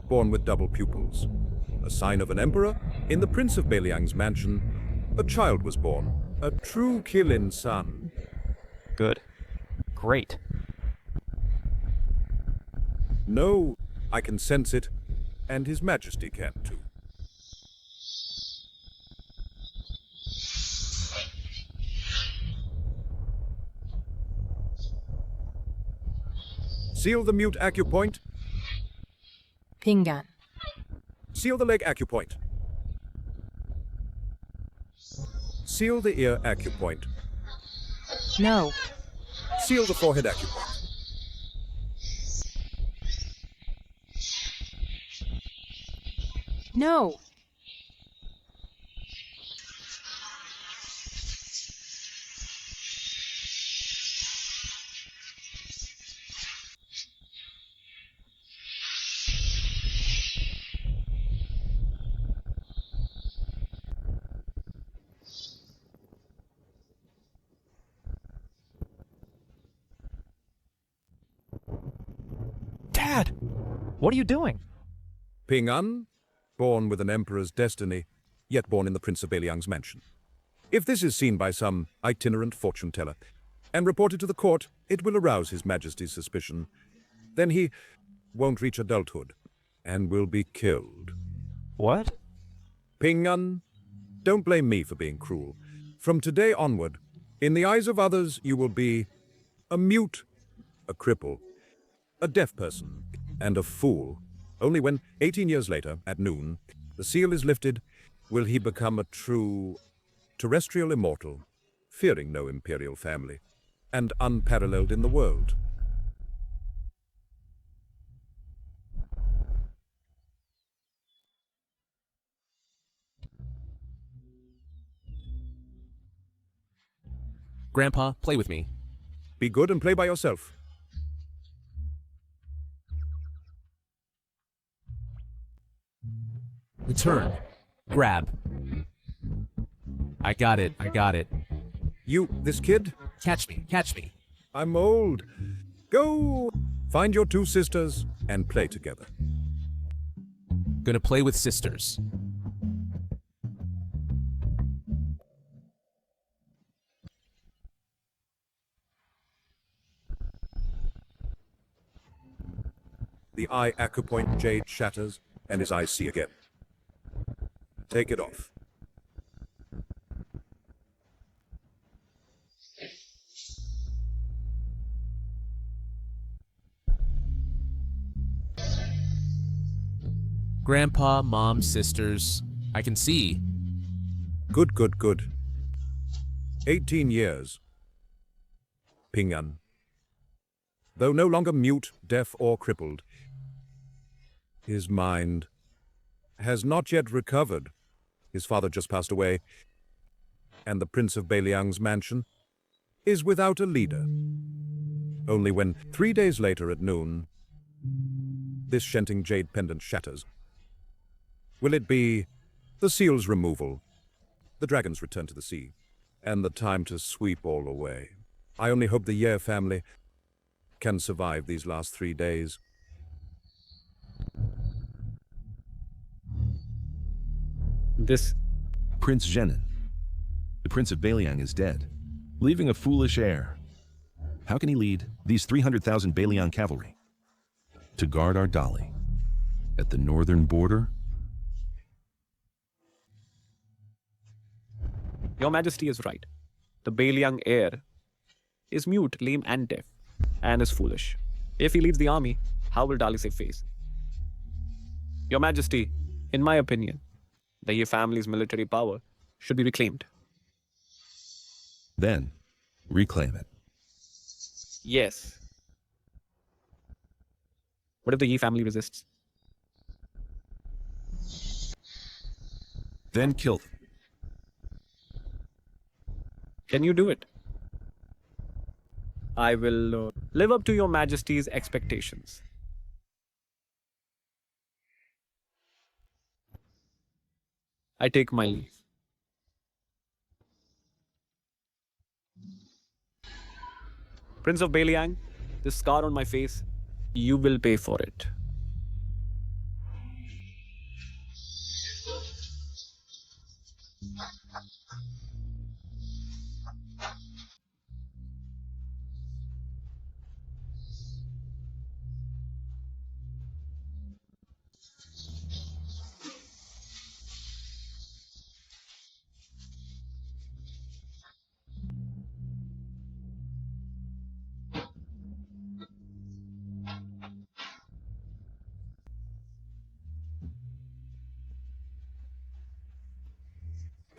born with double pupils. A sign of an emperor, in the Prince of Beliang's mansion, a child was born, a true Killin son. Good. Great. No, I can sense it, and His Majesty can too. Seal the mute acupoint. Pingan. Seal the leg acupoint. Seal the ear acupoint. No. Seal the forehead acupoint. No. Dad! What are you doing? Ping-an, born with an emperor's destiny, yet born in the Prince of Beliang's mansion. If this is seen by some itinerant fortune-teller and reported to the court, it will arouse His Majesty's suspicion. Then he won't reach adulthood and will be killed. What? Ping-an, don't blame me for being cruel. From today onward, in the eyes of others, you will be a mute, a cripple, a deaf person, and a fool. Only when, 18 years later, at noon, the seal is lifted, will he become a true terrestrial immortal, fearing no imperial family, and unparalleled in the world. Grandpa, play with me. Be good and play by yourself. Return. Grab. I got it. You, this kid? Catch me. I'm old. Go! Find your two sisters and play together. Gonna play with sisters. The eye acupoint jade shatters, and his eyes see again. Take it off. Grandpa, Mom, sisters. I can see. Good. 18 years. Ping-an. Though no longer mute, deaf, or crippled, his mind has not yet recovered. His father just passed away, and the Prince of Beliang's mansion is without a leader. Only when 3 days later at noon, this shenting jade pendant shatters. Will it be the seal's removal, the dragon's return to the sea, and the time to sweep all away? I only hope the Heir family can survive these last 3 days. This Prince Zhenin, the Prince of Beliang, is dead, leaving a foolish heir. How can he lead these 300,000 Beliang cavalry to guard our Dali at the northern border? Your Majesty is right. The Beliang heir is mute, lame, and deaf, and is foolish. If he leads the army, how will Dali save face? Your Majesty, in my opinion, the Heir family's military power should be reclaimed. Then, reclaim it. Yes. What if the Heir family resists? Then kill them. Can you do it? I will live up to your Majesty's expectations. I take my leave. Prince of Beliang, this scar on my face, you will pay for it.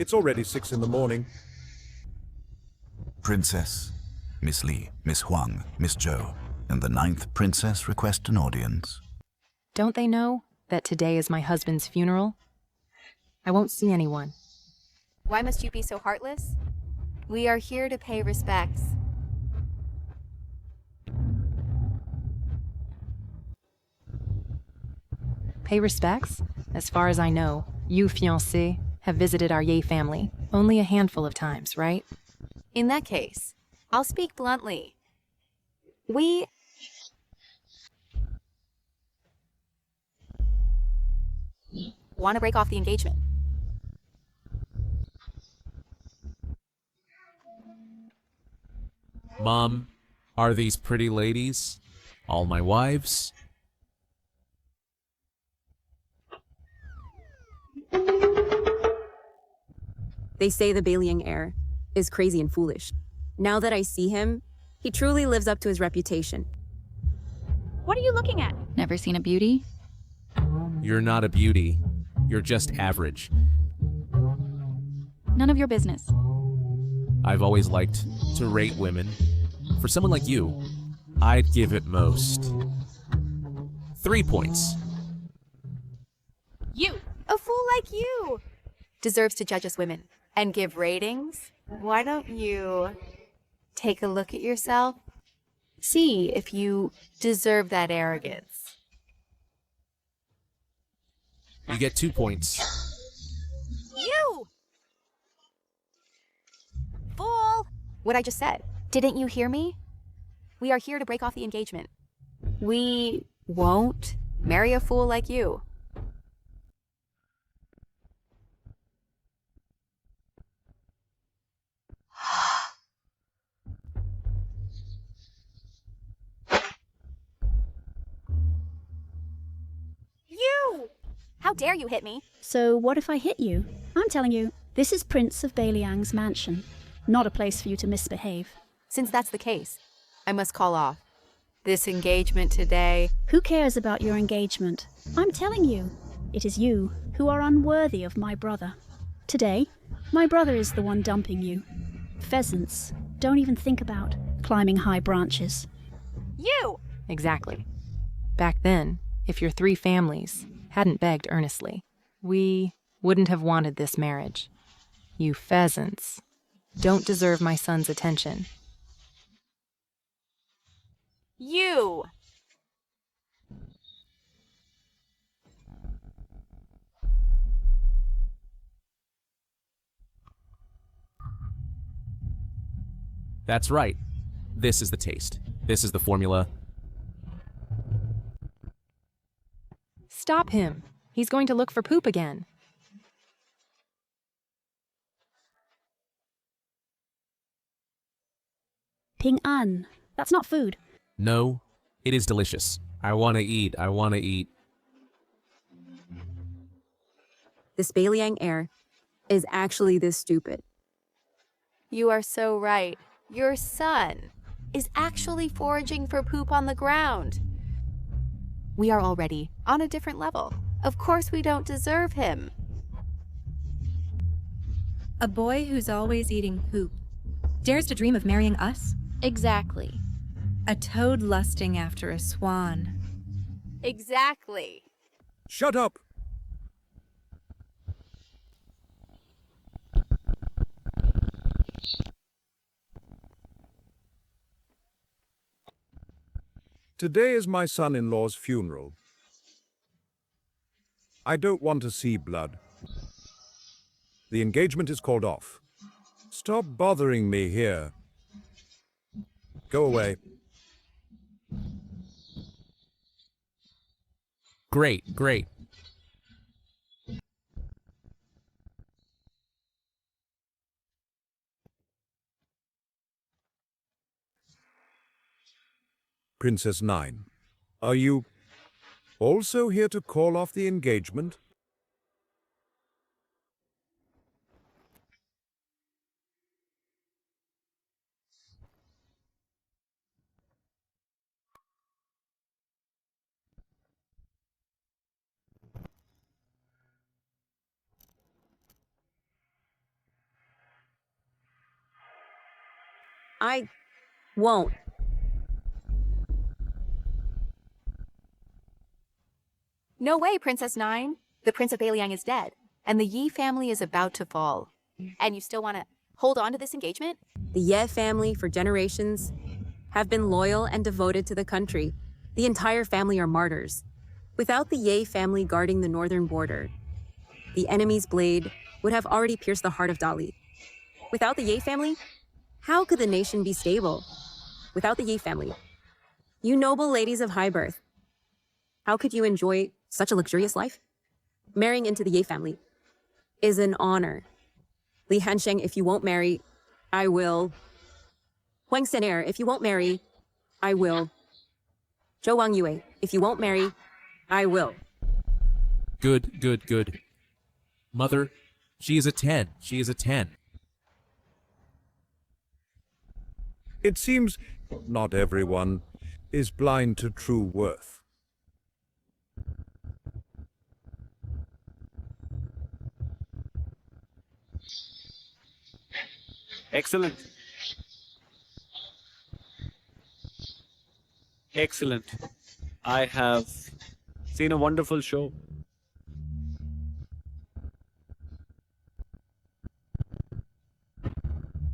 It's already 6 in the morning. Princess, Miss Li, Miss Huang, Miss Zhou, and the 9th princess request an audience. Don't they know that today is my husband's funeral? I won't see anyone. Why must you be so heartless? We are here to pay respects. Pay respects? As far as I know, you fiancés have visited our Ye family only a handful of times, right? In that case, I'll speak bluntly. We... want to break off the engagement. Mom, are these pretty ladies all my wives? They say the Bailiang heir is crazy and foolish. Now that I see him, he truly lives up to his reputation. What are you looking at? Never seen a beauty? You're not a beauty. You're just average. None of your business. I've always liked to rate women. For someone like you, I'd give it most 3 points. You, a fool like you, deserves to judge us women and give ratings. Why don't you take a look at yourself? See if you deserve that arrogance. You get 2 points. You! Fool! What I just said. Didn't you hear me? We are here to break off the engagement. We won't marry a fool like you. You! How dare you hit me? So what if I hit you? I'm telling you, this is Prince of Bailiang's mansion. Not a place for you to misbehave. Since that's the case, I must call off this engagement today. Who cares about your engagement? I'm telling you, it is you who are unworthy of my brother. Today, my brother is the one dumping you. Pheasants don't even think about climbing high branches. You! Exactly. Back then, if your 3 families hadn't begged earnestly, we wouldn't have wanted this marriage. You pheasants don't deserve my son's attention. You! That's right. This is the taste. This is the formula. Stop him. He's going to look for poop again. Ping An. That's not food. No, it is delicious. I want to eat. I want to eat. This Bailiang heir is actually this stupid. You are so right. Your son is actually foraging for poop on the ground. We are already on a different level. Of course we don't deserve him. A boy who's always eating poop dares to dream of marrying us? Exactly. A toad lusting after a swan. Exactly. Shut up! Today is my son-in-law's funeral. I don't want to see blood. The engagement is called off. Stop bothering me here. Go away. Great, great. Princess 9, are you also here to call off the engagement? I won't. No way, Princess Nine. The Prince of Baeliang is dead, and the Yi family is about to fall. And you still want to hold on to this engagement? The Ye family, for generations, have been loyal and devoted to the country. The entire family are martyrs. Without the Ye family guarding the northern border, the enemy's blade would have already pierced the heart of Dali. Without the Ye family, how could the nation be stable? Without the Ye family, you noble ladies of high birth, how could you enjoy such a luxurious life? Marrying into the Ye family is an honor. Li Hansheng, if you won't marry, I will. Huang Senair, if you won't marry, I will. Zhou Wang Yue, if you won't marry, I will. Good, good, good. Mother, she is a 10. She is a 10. It seems not everyone is blind to true worth. Excellent. Excellent. I have seen a wonderful show.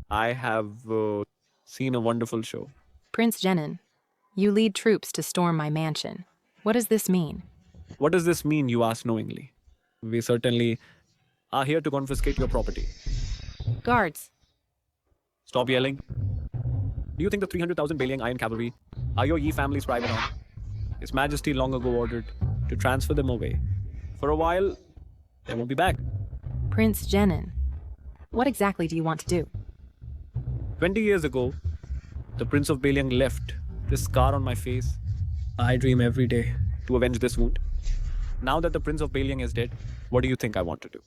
I have seen a wonderful show. Prince Jenin, you lead troops to storm my mansion. What does this mean? What does this mean, you ask knowingly? We certainly are here to confiscate your property. Guards, Stop yelling. Do you think the 300,000 Baeliang Iron Cavalry are your Yi family's private army? His Majesty long ago ordered to transfer them away. For a while, they won't be back. Prince Jenin, what exactly do you want to do? 20 years ago, the Prince of Baeliang left this scar on my face. I dream every day to avenge this wound. Now that the Prince of Baeliang is dead, what do you think I want to do?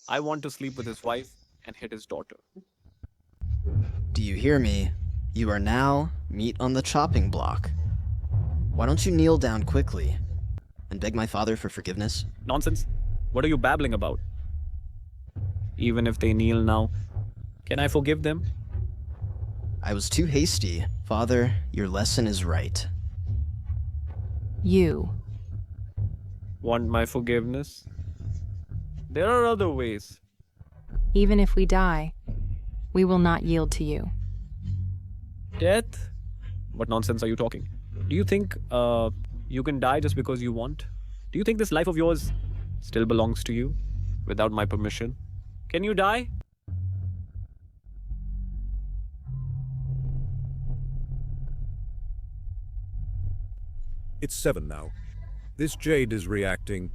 I want to sleep with his wife and hit his daughter. Do you hear me? You are now meat on the chopping block. Why don't you kneel down quickly and beg my father for forgiveness? Nonsense. What are you babbling about? Even if they kneel now, can I forgive them? I was too hasty. Father, your lesson is right. You. Want my forgiveness? There are other ways. Even if we die, we will not yield to you. Death? What nonsense are you talking? Do you think you can die just because you want? Do you think this life of yours still belongs to you without my permission? Can you die? It's 7 now. This jade is reacting.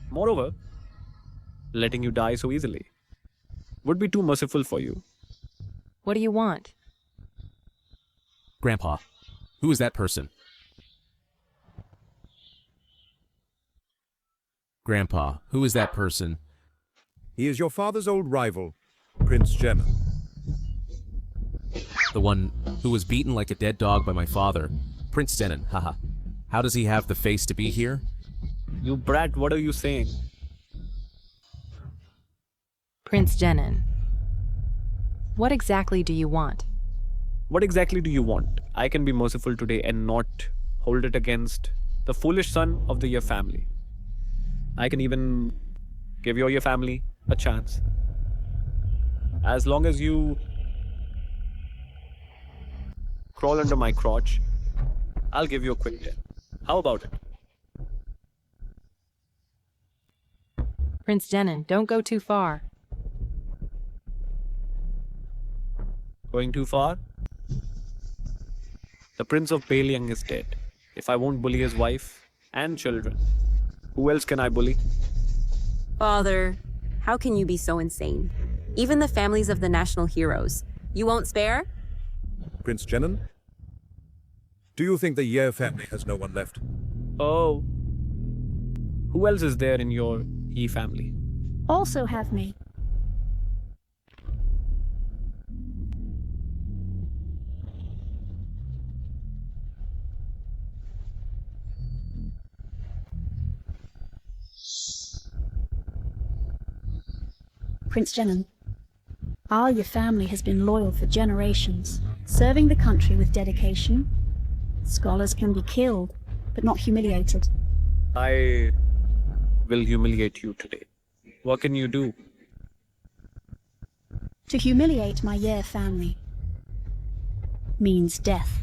Moreover, letting you die so easily would be too merciful for you. What do you want? Grandpa, who is that person? Grandpa, who is that person? He is your father's old rival, Prince Jenin. The one who was beaten like a dead dog by my father, Prince Jenin, haha. How does he have the face to be here? You brat, what are you saying? Prince Jenin, what exactly do you want? What exactly do you want? I can be merciful today and not hold it against the foolish son of the Ye family. I can even give your Ye family a chance. As long as you crawl under my crotch, I'll give you a quick death. How about it? Prince Jenin, don't go too far. Going too far? The Prince of Baeliang is dead. If I won't bully his wife and children, who else can I bully? Father, how can you be so insane? Even the families of the national heroes, you won't spare? Prince Jenin? Do you think the Ye family has no one left? Oh. Who else is there in your Yi family? Also have me. Prince Jenin, Your family has been loyal for generations, serving the country with dedication. Scholars can be killed, but not humiliated. I will humiliate you today. What can you do? To humiliate my Heir family means death.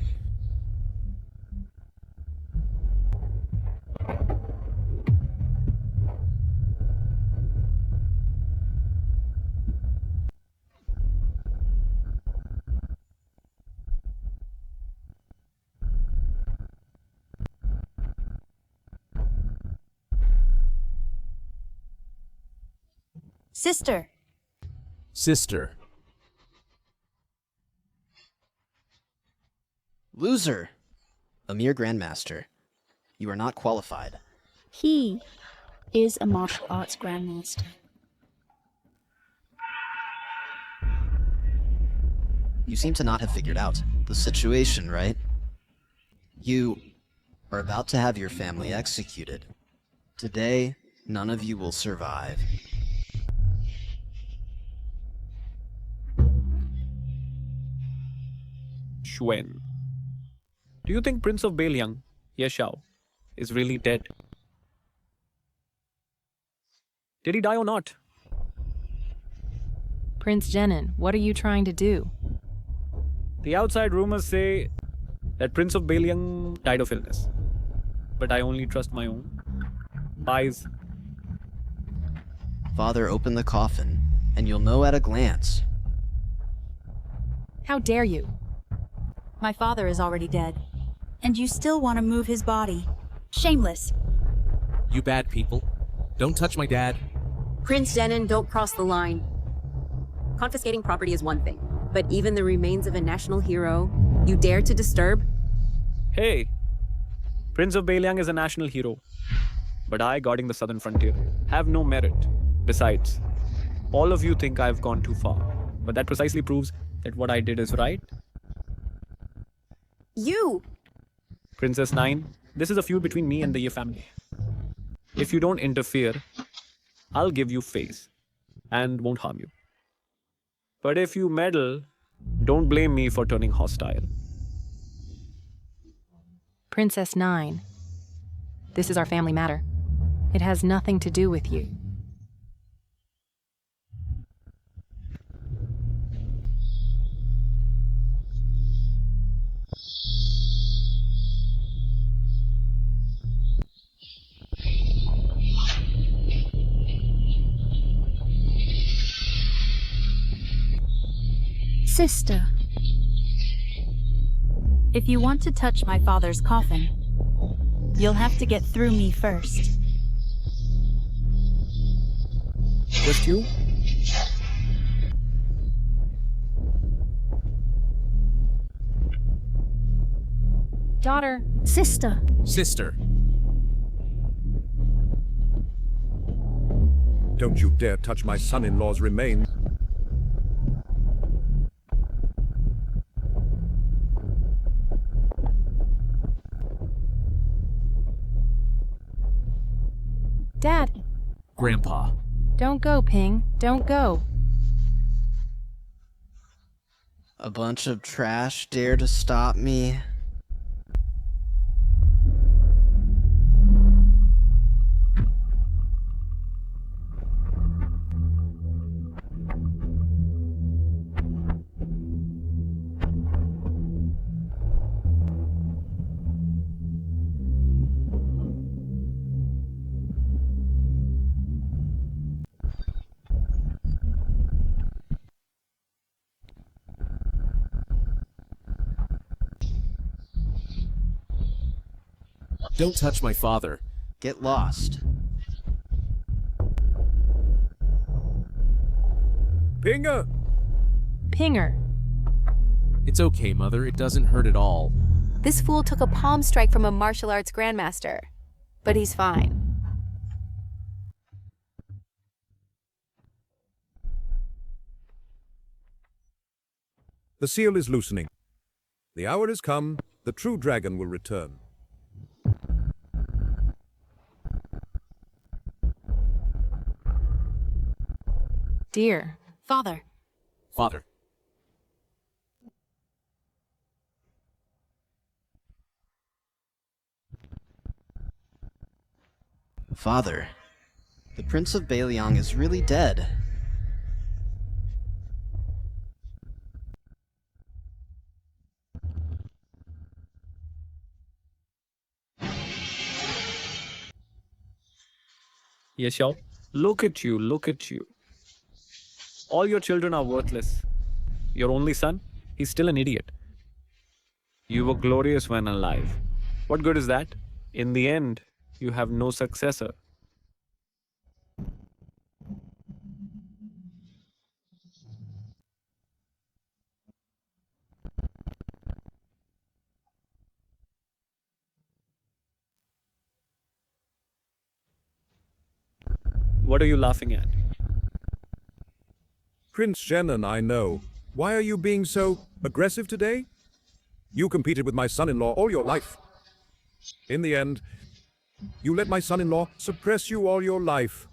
Sister. Sister. Loser! A mere grandmaster. You are not qualified. He is a martial arts grandmaster. You seem to not have figured out the situation, right? You are about to have your family executed. Today, none of you will survive. Shuen. Do you think Prince of Beliang, Yeshao, is really dead? Did he die or not? Prince Jenin, what are you trying to do? The outside rumors say that Prince of Beliang died of illness. But I only trust my own eyes. Father, open the coffin, and you'll know at a glance. How dare you? My father is already dead, and you still want to move his body. Shameless. You bad people. Don't touch my dad. Prince Jenin, don't cross the line. Confiscating property is one thing, but even the remains of a national hero, you dare to disturb? Hey, Prince of Beliang is a national hero. But I, guarding the southern frontier, have no merit. Besides, all of you think I've gone too far. But that precisely proves that what I did is right. You! Princess Nine, this is a feud between me and the Ye family. If you don't interfere, I'll give you face and won't harm you. But if you meddle, don't blame me for turning hostile. Princess Nine, this is our family matter. It has nothing to do with you. Sister. If you want to touch my father's coffin, you'll have to get through me first. Just you? Daughter. Sister. Sister. Don't you dare touch my son-in-law's remains. Dad. Grandpa. Don't go, Ping. Don't go. A bunch of trash dare to stop me. Don't touch my father. Get lost. Pinger! Pinger. It's okay, Mother. It doesn't hurt at all. This fool took a palm strike from a martial arts grandmaster, but he's fine. The seal is loosening. The hour is come. The true dragon will return. Dear. Father. Father. Father, the Prince of Baeliang is really dead. Yes, y'all. Look at you, look at you. All your children are worthless. Your only son, he's still an idiot. You were glorious when alive. What good is that? In the end, you have no successor. What are you laughing at? Prince Shannon, I know. Why are you being so aggressive today? You competed with my son-in-law all your life. In the end, you let my son-in-law suppress you all your life.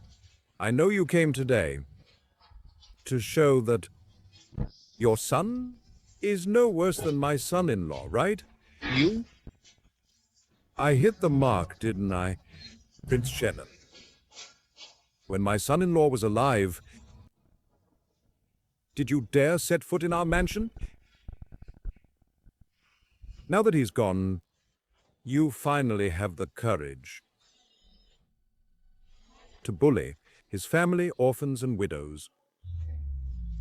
I know you came today to show that your son is no worse than my son-in-law, right? You? I hit the mark, didn't I, Prince Shannon? When my son-in-law was alive, did you dare set foot in our mansion? Now that he's gone, you finally have the courage to bully his family, orphans, and widows.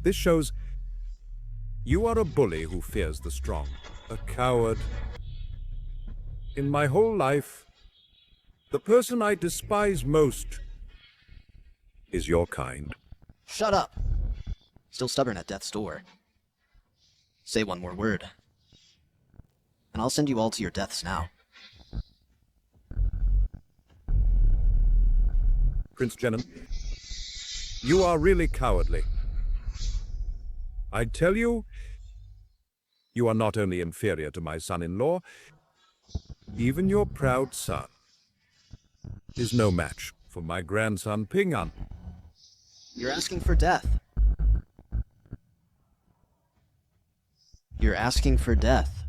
This shows you are a bully who fears the strong, a coward. In my whole life, the person I despise most is your kind. Shut up! Still stubborn at death's door. Say one more word, and I'll send you all to your deaths now. Prince Shannon, you are really cowardly. I tell you, you are not only inferior to my son-in-law, even your proud son is no match for my grandson Ping-an. You're asking for death. You're asking for death.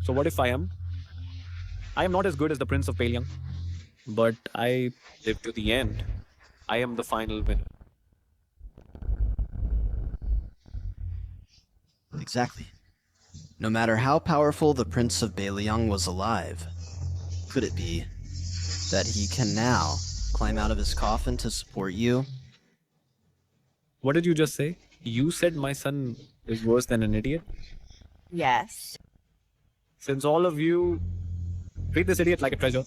So what if I am? I am not as good as the Prince of Baeliang, but I live to the end. I am the final winner. Exactly. No matter how powerful the Prince of Baeliang was alive, could it be that he can now climb out of his coffin to support you? What did you just say? You said my son is worse than an idiot? Yes. Since all of you treat this idiot like a treasure,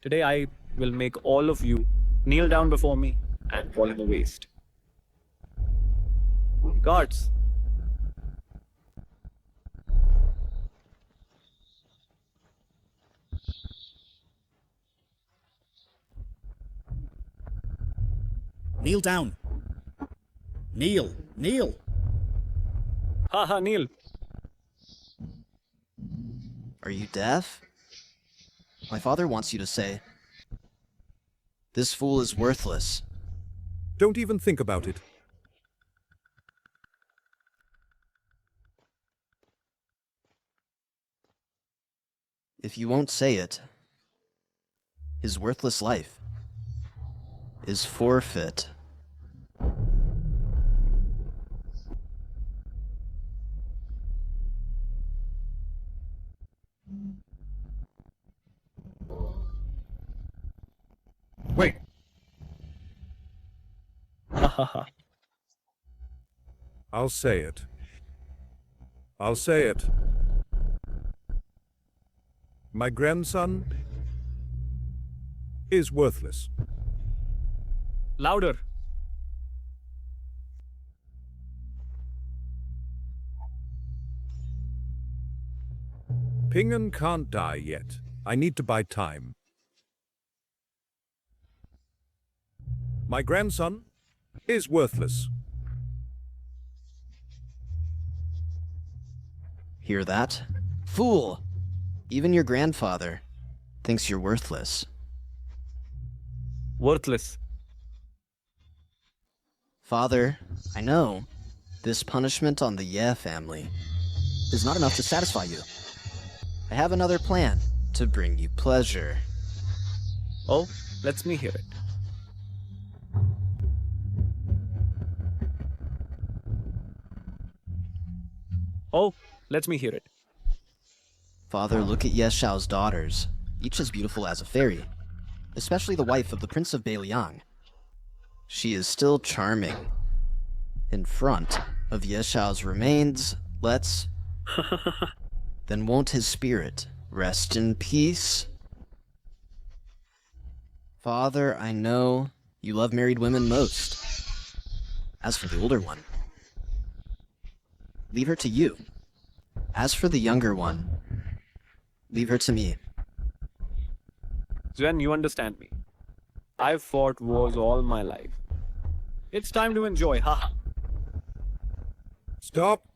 today I will make all of you kneel down before me and fall in the waste. Guards. Kneel down. Kneel. Kneel. Haha, kneel. Are you deaf? My father wants you to say, "This fool is worthless." Don't even think about it. If you won't say it, his worthless life is forfeit. Wait. I'll say it. I'll say it. My grandson is worthless. Louder. Ping-an can't die yet. I need to buy time. My grandson is worthless. Hear that? Fool! Even your grandfather thinks you're worthless. Worthless. Father, I know this punishment on the Ye family is not enough to satisfy you. I have another plan to bring you pleasure. Oh, let me hear it. Oh, let me hear it. Father, look at Ye Shao's daughters, each as beautiful as a fairy, especially the wife of the Prince of Beiliang. She is still charming. In front of Ye Shao's remains, let's... Then won't his spirit rest in peace? Father, I know you love married women most. As for the older one, leave her to you. As for the younger one, leave her to me. Zhen, you understand me. I've fought wars all my life. It's time to enjoy, haha. Stop!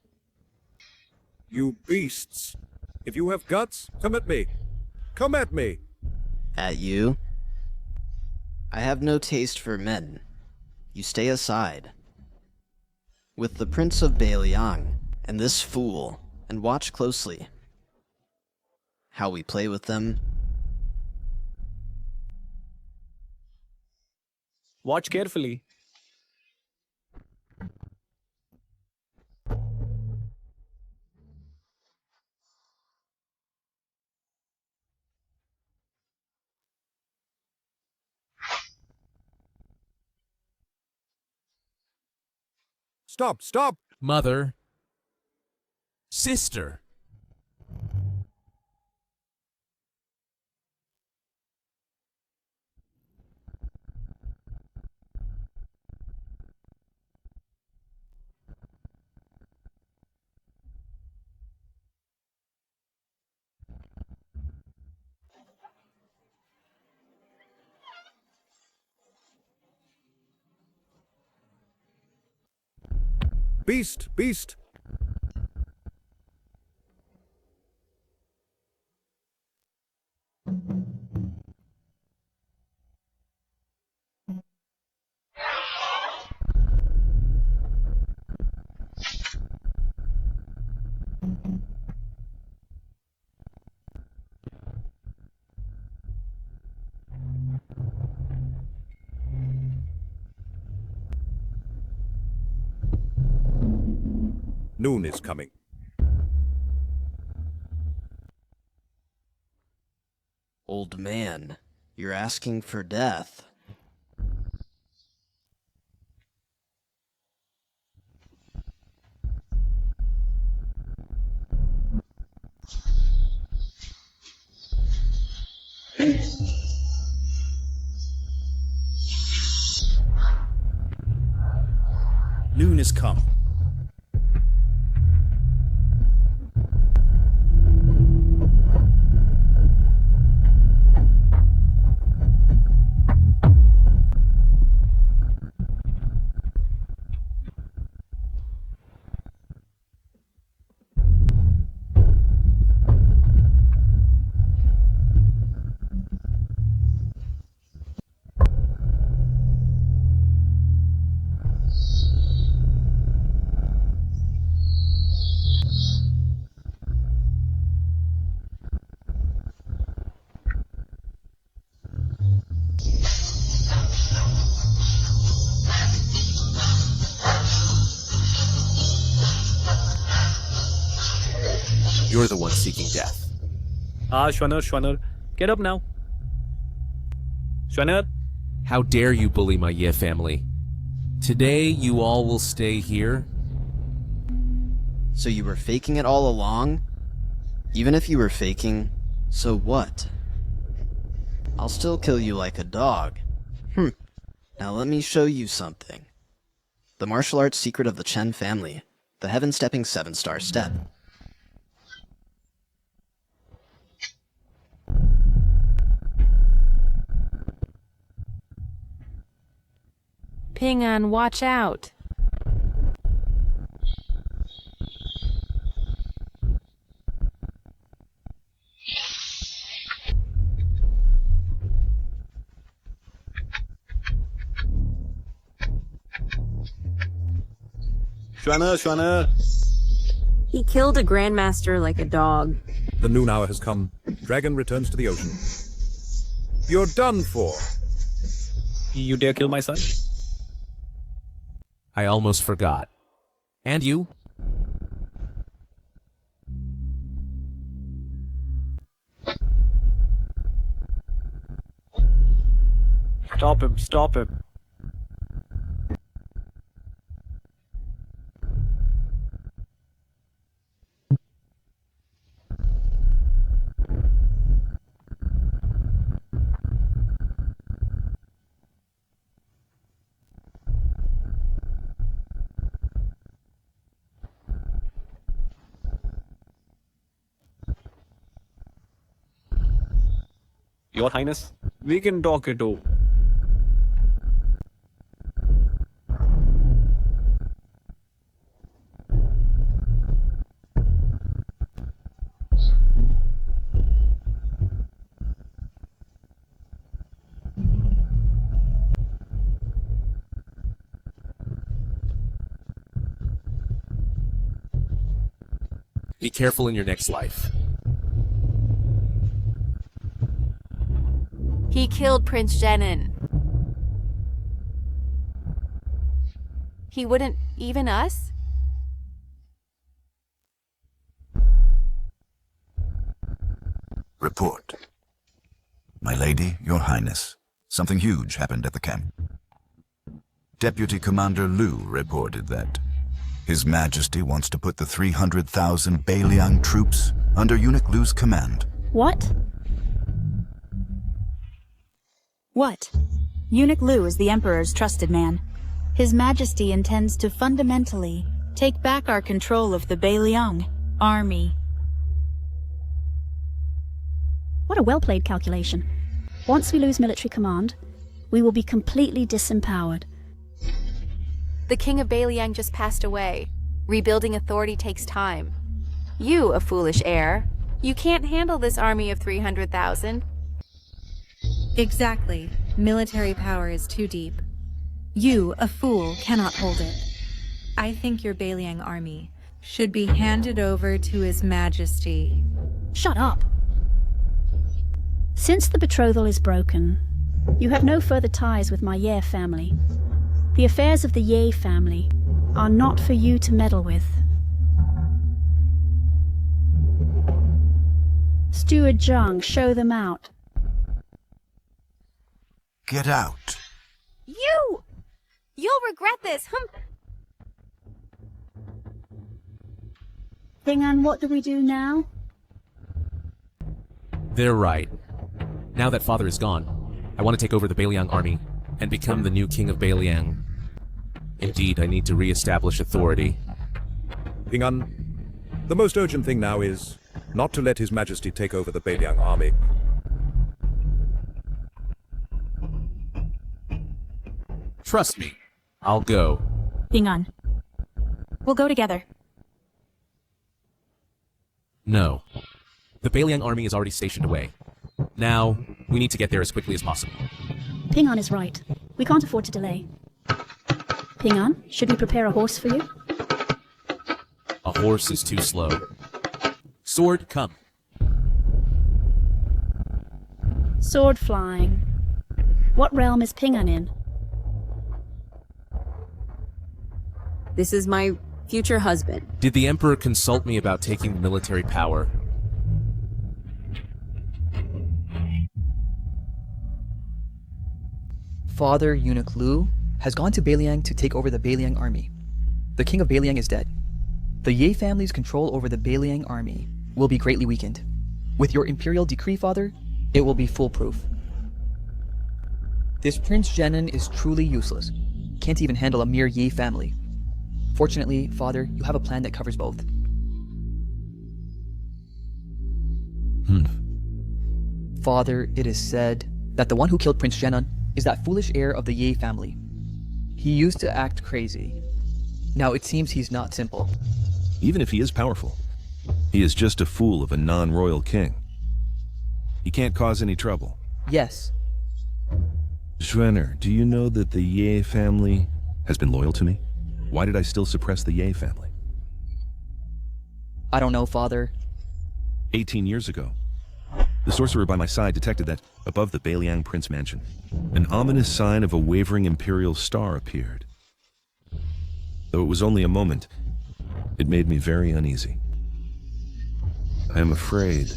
You beasts! If you have guts, come at me! Come at me! At you? I have no taste for men. You stay aside. With the Prince of Beiliang and this fool, and watch closely how we play with them. Watch carefully. Stop! Stop! Mother. Sister. Beast! Beast! Noon is coming. Old man, you're asking for death. Noon has come. You're the one seeking death. Shwaner, get up now. Shwaner? How dare you bully my Ye family? Today, you all will stay here. So you were faking it all along? Even if you were faking, so what? I'll still kill you like a dog. Now let me show you something. The martial arts secret of the Chen family. The heaven-stepping 7-star step. Ping An, watch out! Shwana. He killed a grandmaster like a dog. The noon hour has come. Dragon returns to the ocean. You're done for. You dare kill my son? I almost forgot. And you? Stop him. Your Highness, we can talk it over. Be careful in your next life. He killed Prince Jenin. He wouldn't even us? Report. My lady, your highness, something huge happened at the camp. Deputy Commander Liu reported that His Majesty wants to put the 300,000 Bailiang troops under Eunuch Liu's command. What? What? Eunuch Liu is the Emperor's trusted man. His Majesty intends to fundamentally take back our control of the Bailiang army. What a well-played calculation. Once we lose military command, we will be completely disempowered. The King of Bailiang just passed away. Rebuilding authority takes time. You, a foolish heir, you can't handle this army of 300,000. Exactly. Military power is too deep. You, a fool, cannot hold it. I think your Bailiang army should be handed over to His Majesty. Shut up. Since the betrothal is broken, you have no further ties with my Ye family. The affairs of the Ye family are not for you to meddle with. Steward Zhang, show them out. Get out. You'll regret this. Ping-An, what do we do now? They're right. Now that Father is gone, I want to take over the Bailiang army and become the new King of Bailiang. Indeed, I need to re-establish authority. Ping-An, the most urgent thing now is not to let His Majesty take over the Bailiang army. Trust me, I'll go. Ping-An. We'll go together. No. The Bailiang army is already stationed away. Now, we need to get there as quickly as possible. Ping-An is right. We can't afford to delay. Ping-An, should we prepare a horse for you? A horse is too slow. Sword, come. Sword flying. What realm is Ping-An in? This is my future husband. Did the Emperor consult me about taking the military power? Father Eunuch Liu has gone to Bailiang to take over the Bailiang army. The King of Bailiang is dead. The Ye family's control over the Bailiang army will be greatly weakened. With your imperial decree, Father, it will be foolproof. This Prince Jenin is truly useless. Can't even handle a mere Ye family. Fortunately, Father, you have a plan that covers both. Father, it is said that the one who killed Prince Jenin is that foolish heir of the Ye family. He used to act crazy. Now it seems he's not simple. Even if he is powerful, he is just a fool of a non-royal king. He can't cause any trouble. Yes. Schwenner, do you know that the Ye family has been loyal to me? Why did I still suppress the Ye family? I don't know, Father. 18 years ago, the sorcerer by my side detected that, above the Bailiang Prince Mansion, an ominous sign of a wavering imperial star appeared. Though it was only a moment, it made me very uneasy. I am afraid.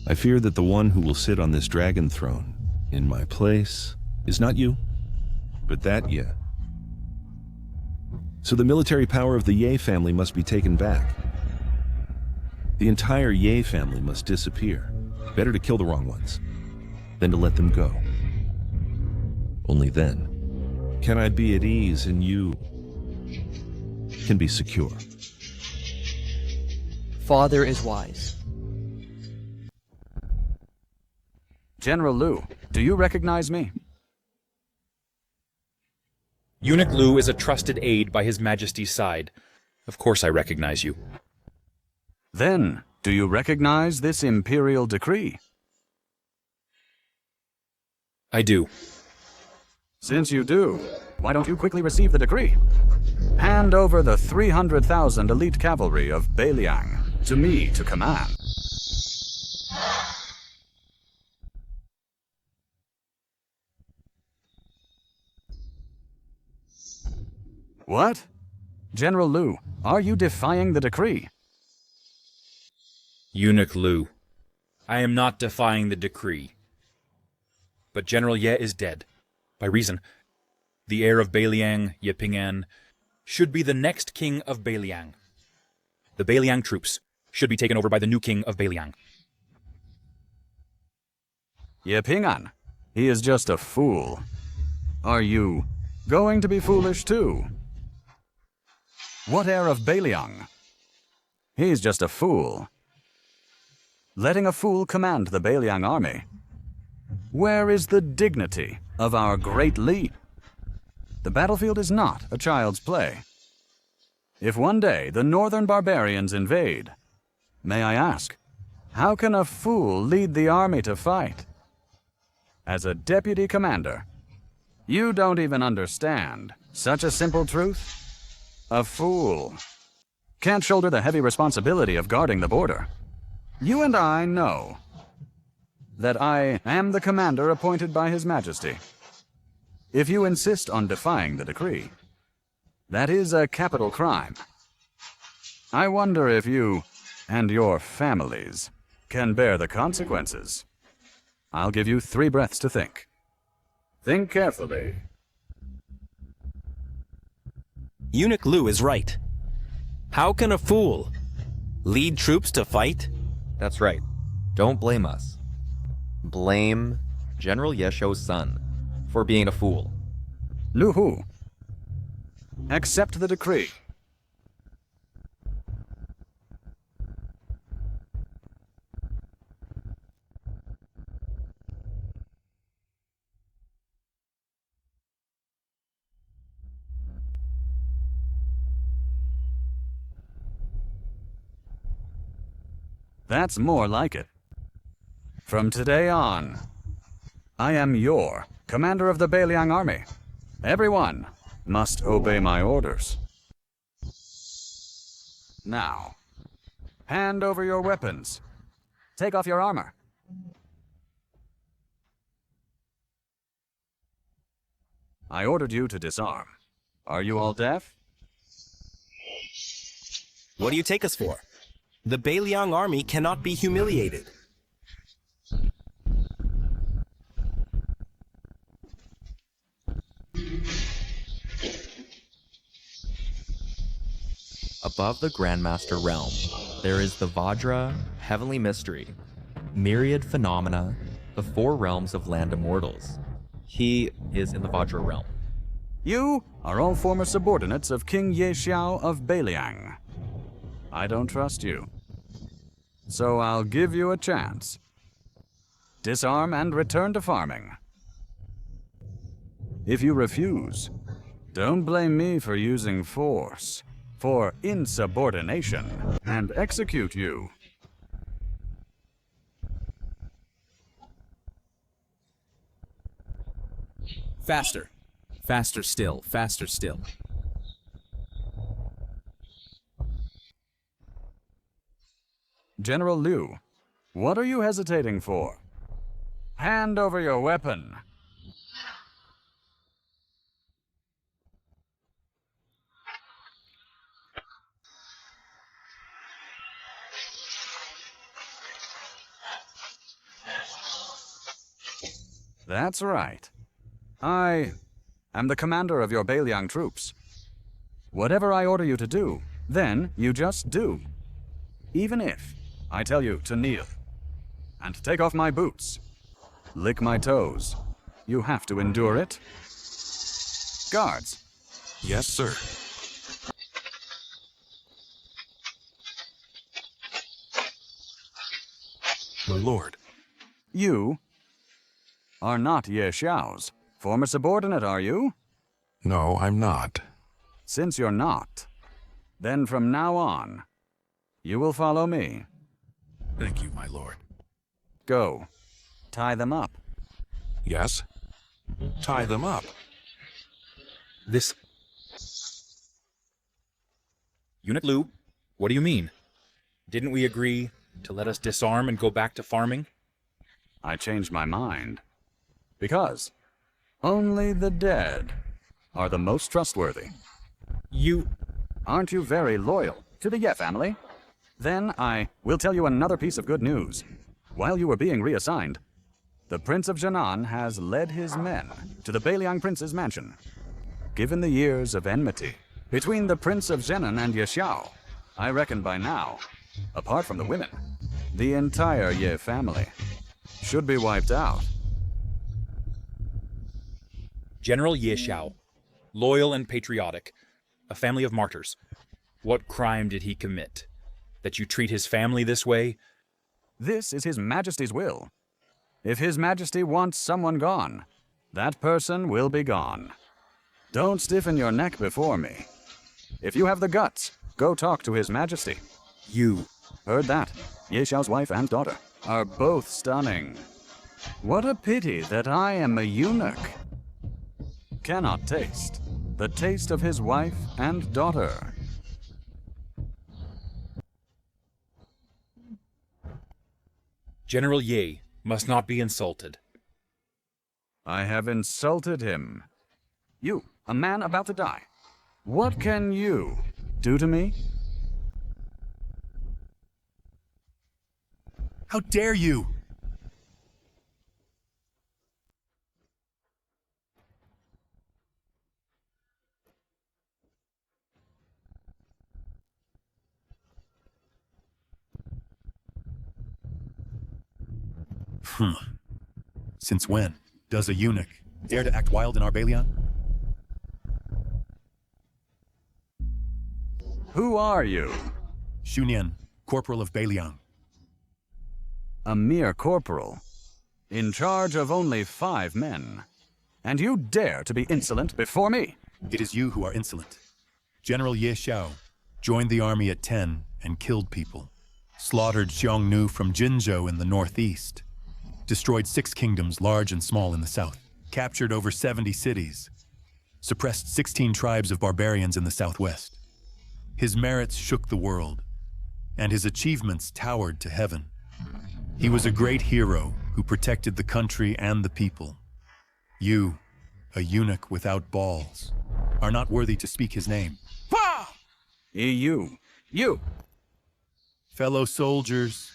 I fear that the one who will sit on this dragon throne, in my place, is not you, but that Ye. So the military power of the Ye family must be taken back. The entire Ye family must disappear. Better to kill the wrong ones than to let them go. Only then can I be at ease and you can be secure. Father is wise. General Lu, do you recognize me? Eunuch Lu is a trusted aide by His Majesty's side. Of course I recognize you. Then, do you recognize this imperial decree? I do. Since you do, why don't you quickly receive the decree? Hand over the 300,000 elite cavalry of Bailiang to me to command. What? General Lu, are you defying the decree? Eunuch Lu, I am not defying the decree. But General Ye is dead. By reason, the heir of Bailiang, Ye Ping'an, should be the next king of Bailiang. The Bailiang troops should be taken over by the new king of Bailiang. Ye Ping'an, he is just a fool. Are you going to be foolish too? What heir of Bailiang? He's just a fool. Letting a fool command the Bailiang army. Where is the dignity of our great lead? The battlefield is not a child's play. If one day the northern barbarians invade, may I ask, how can a fool lead the army to fight? As a deputy commander, you don't even understand such a simple truth? A fool can't shoulder the heavy responsibility of guarding the border. You and I know that I am the commander appointed by His Majesty. If you insist on defying the decree, that is a capital crime. I wonder if you and your families can bear the consequences. I'll give you 3 breaths to think. Think carefully. Eunuch Lu is right. How can a fool lead troops to fight? That's right. Don't blame us. Blame General Yesho's son for being a fool. Lu Hu, accept the decree. That's more like it. From today on, I am your commander of the Bailiang army. Everyone must obey my orders. Now, hand over your weapons. Take off your armor. I ordered you to disarm. Are you all deaf? What do you take us for? The Bailiang army cannot be humiliated. Above the Grandmaster realm, there is the Vajra, heavenly mystery, myriad phenomena, the 4 realms of land immortals. He is in the Vajra realm. You are all former subordinates of King Ye Xiao of Bailiang. I don't trust you. So I'll give you a chance. Disarm and return to farming. If you refuse, don't blame me for using force, for insubordination, and execute you. Faster. Faster still. Faster still. General Liu, what are you hesitating for? Hand over your weapon. That's right. I am the commander of your Bailiang troops. Whatever I order you to do, then you just do. Even if I tell you to kneel and take off my boots, lick my toes, you have to endure it. Guards. Yes, sir. My lord. You are not Ye Xiao's former subordinate, are you? No, I'm not. Since you're not, then from now on, you will follow me. Thank you, my lord. Go. Tie them up. Yes? Tie them up. This... Eunuch Lu, what do you mean? Didn't we agree to let us disarm and go back to farming? I changed my mind. Because only the dead are the most trustworthy. Aren't you very loyal to the Ye family? Then I will tell you another piece of good news. While you were being reassigned, the Prince of Jinan has led his men to the Bailiang Prince's mansion. Given the years of enmity between the Prince of Jinan and Ye Xiao, I reckon by now, apart from the women, the entire Ye family should be wiped out. General Ye Xiao, loyal and patriotic, a family of martyrs. What crime did he commit? That you treat his family this way? This is His Majesty's will. If His Majesty wants someone gone, that person will be gone. Don't stiffen your neck before me. If you have the guts, go talk to His Majesty. You heard that? Ye Xiao's wife and daughter are both stunning. What a pity that I am a eunuch. Cannot taste the taste of his wife and daughter. General Ye must not be insulted. I have insulted him. You, a man about to die. What can you do to me? How dare you! Since when does a eunuch dare to act wild in our Bailiang? Who are you? Shunian, corporal of Bailiang. A mere corporal, in charge of only 5 men. And you dare to be insolent before me? It is you who are insolent. General Ye Xiao joined the army at 10 and killed people. Slaughtered Xiongnu from Jinzhou in the northeast. Destroyed 6 kingdoms, large and small, in the south. Captured over 70 cities. Suppressed 16 tribes of barbarians in the southwest. His merits shook the world, and his achievements towered to heaven. He was a great hero who protected the country and the people. You, a eunuch without balls, are not worthy to speak his name. You. Fellow soldiers,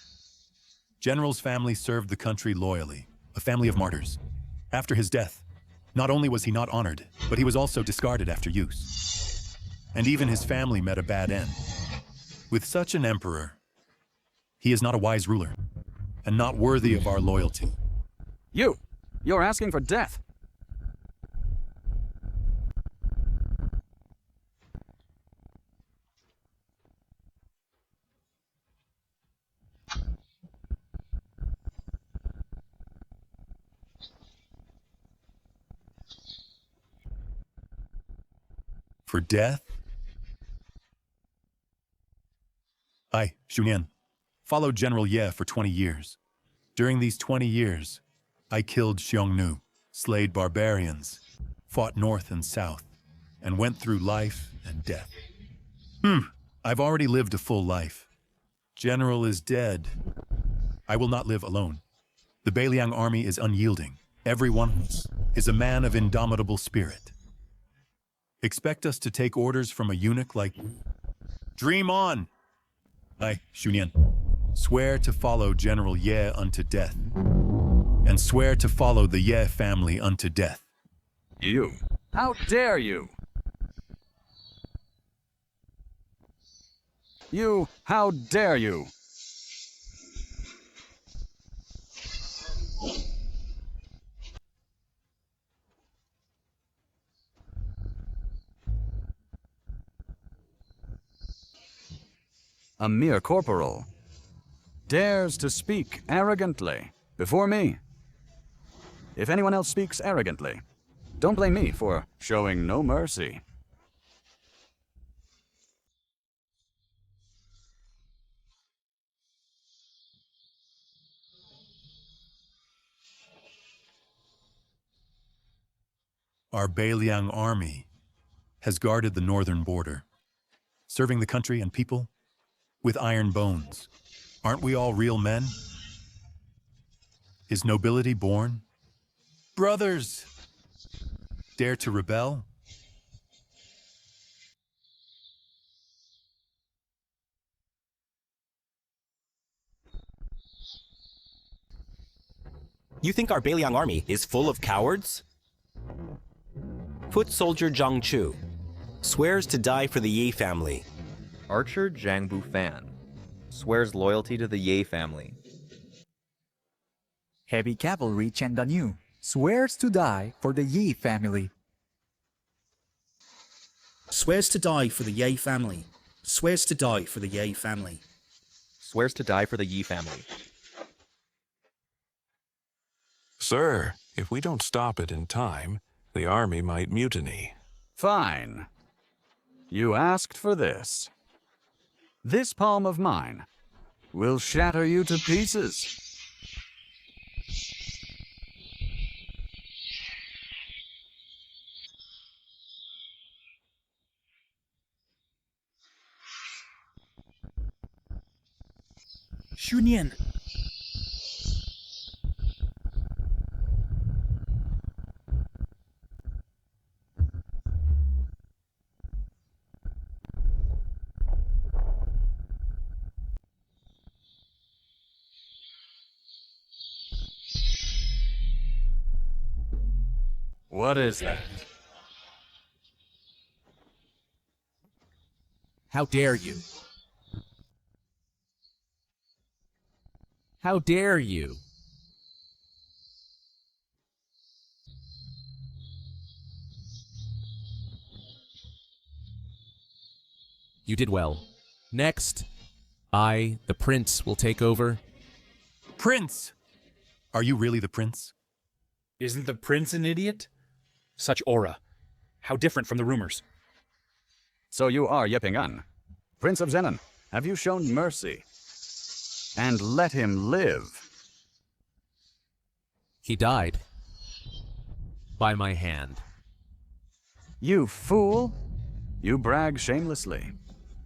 General's family served the country loyally, a family of martyrs. After his death, not only was he not honored, but he was also discarded after use. And even his family met a bad end. With such an emperor, he is not a wise ruler, and not worthy of our loyalty. You're asking for death. For death? I, Shunian, followed General Ye for 20 years. During these 20 years, I killed Xiongnu, slayed barbarians, fought north and south, and went through life and death. I've already lived a full life. General is dead. I will not live alone. The Baeliang army is unyielding. Every one of us is a man of indomitable spirit. Expect us to take orders from a eunuch like you? Dream on! I, Shunyan, swear to follow General Ye unto death, and swear to follow the Ye family unto death. You? How dare you? You, how dare you? A mere corporal dares to speak arrogantly before me. If anyone else speaks arrogantly, don't blame me for showing no mercy. Our Baeliang army has guarded the northern border, serving the country and people with iron bones. Aren't we all real men? Is nobility born? Brothers! Dare to rebel? You think our Baeliang army is full of cowards? Foot soldier Zhang Chu swears to die for the Ye family. Archer Zhang Bufan swears loyalty to the Ye family. Heavy cavalry Chen Danyu swears to die for the Yi family. Swears to die for the Ye family. Swears to die for the Ye family. Swears to die for the Yi family. Sir, if we don't stop it in time, the army might mutiny. Fine. You asked for this. This palm of mine will shatter you to pieces. Shunyan! What is that? How dare you? How dare you? You did well. Next, I, the prince, will take over. Prince! Are you really the prince? Isn't the prince an idiot? Such aura. How different from the rumors. So you are Ye Ping'an, Prince of Zenon. Have you shown mercy? And let him live. He died. By my hand. You fool! You brag shamelessly.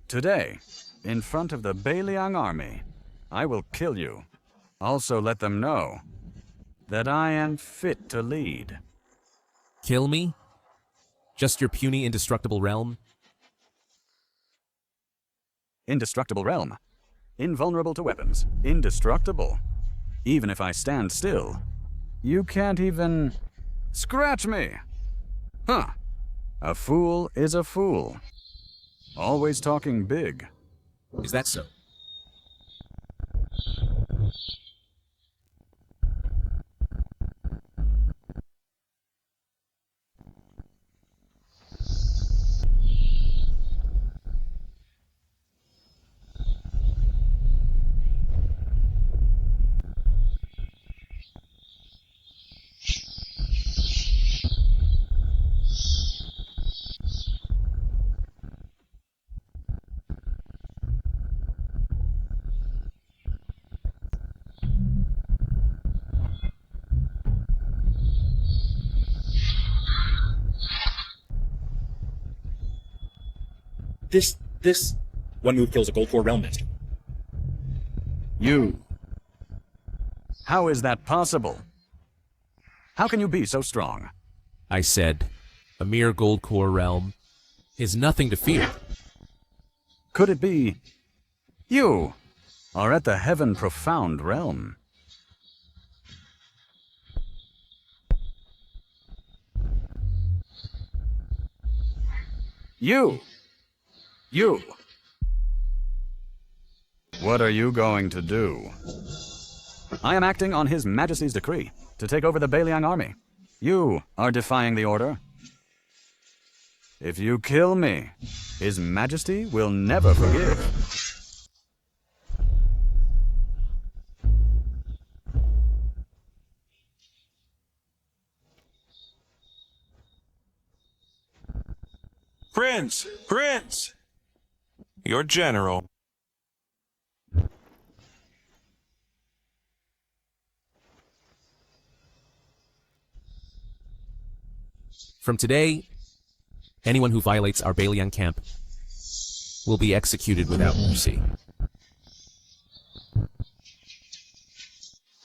Today, in front of the Baeliang army, I will kill you. Also let them know that I am fit to lead. Kill me? Just your puny, indestructible realm? Indestructible realm. Invulnerable to weapons. Indestructible. Even if I stand still, you can't even scratch me. Huh. A fool is a fool. Always talking big. Is that so? This... One move kills a Gold 4 Realm Master. You. How is that possible? How can you be so strong? I said, a mere gold core realm is nothing to fear. Could it be you are at the heaven profound realm? You! What are you going to do? I am acting on His Majesty's decree to take over the Baeliang army. You are defying the order. If you kill me, His Majesty will never forgive. Prince! Your general. From today, anyone who violates our Baeliang camp will be executed without mercy.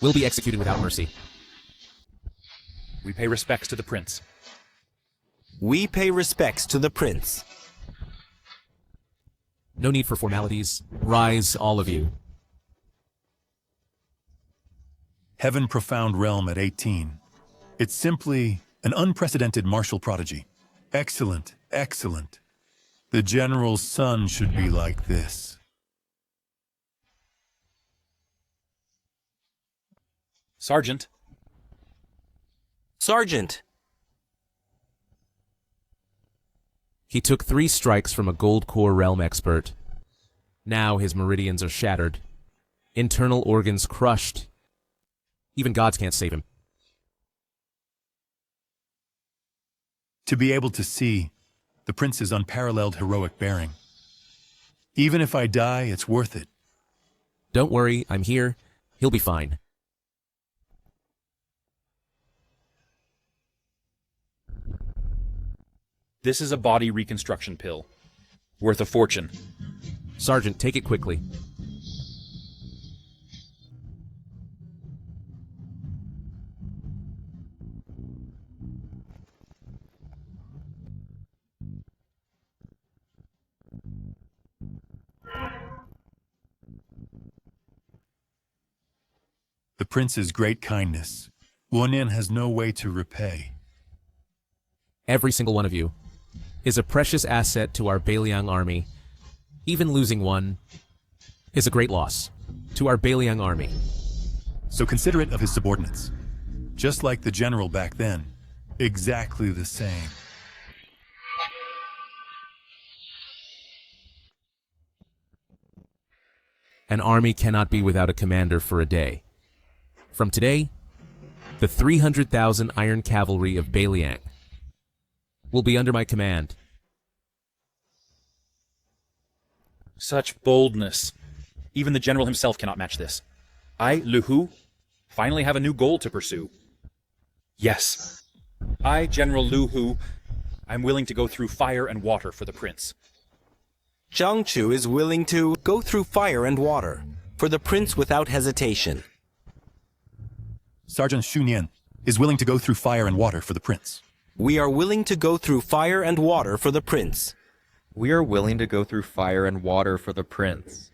Will be executed without mercy. We pay respects to the prince. We pay respects to the prince. No need for formalities. Rise, all of you. Heaven Profound Realm at 18. It's simply an unprecedented martial prodigy. Excellent, excellent. The general's son should be like this. Sergeant. He took 3 strikes from a gold core realm expert. Now his meridians are shattered. Internal organs crushed. Even gods can't save him. To be able to see the prince's unparalleled heroic bearing. Even if I die, it's worth it. Don't worry, I'm here. He'll be fine. This is a body reconstruction pill. Worth a fortune. Sergeant, take it quickly. The prince's great kindness, Wonin has no way to repay. Every single one of you is a precious asset to our Baeliang army. Even losing one is a great loss to our Baeliang army. So considerate of his subordinates. Just like the general back then. Exactly the same. An army cannot be without a commander for a day. From today, the 300,000 Iron Cavalry of Baeliang will be under my command. Such boldness. Even the general himself cannot match this. I, Lu Hu, finally have a new goal to pursue. Yes, I, General Lu Hu, I'm willing to go through fire and water for the prince. Zhang Chu is willing to go through fire and water for the prince without hesitation. Sergeant Xu Nian is willing to go through fire and water for the prince. We are willing to go through fire and water for the prince. We are willing to go through fire and water for the prince.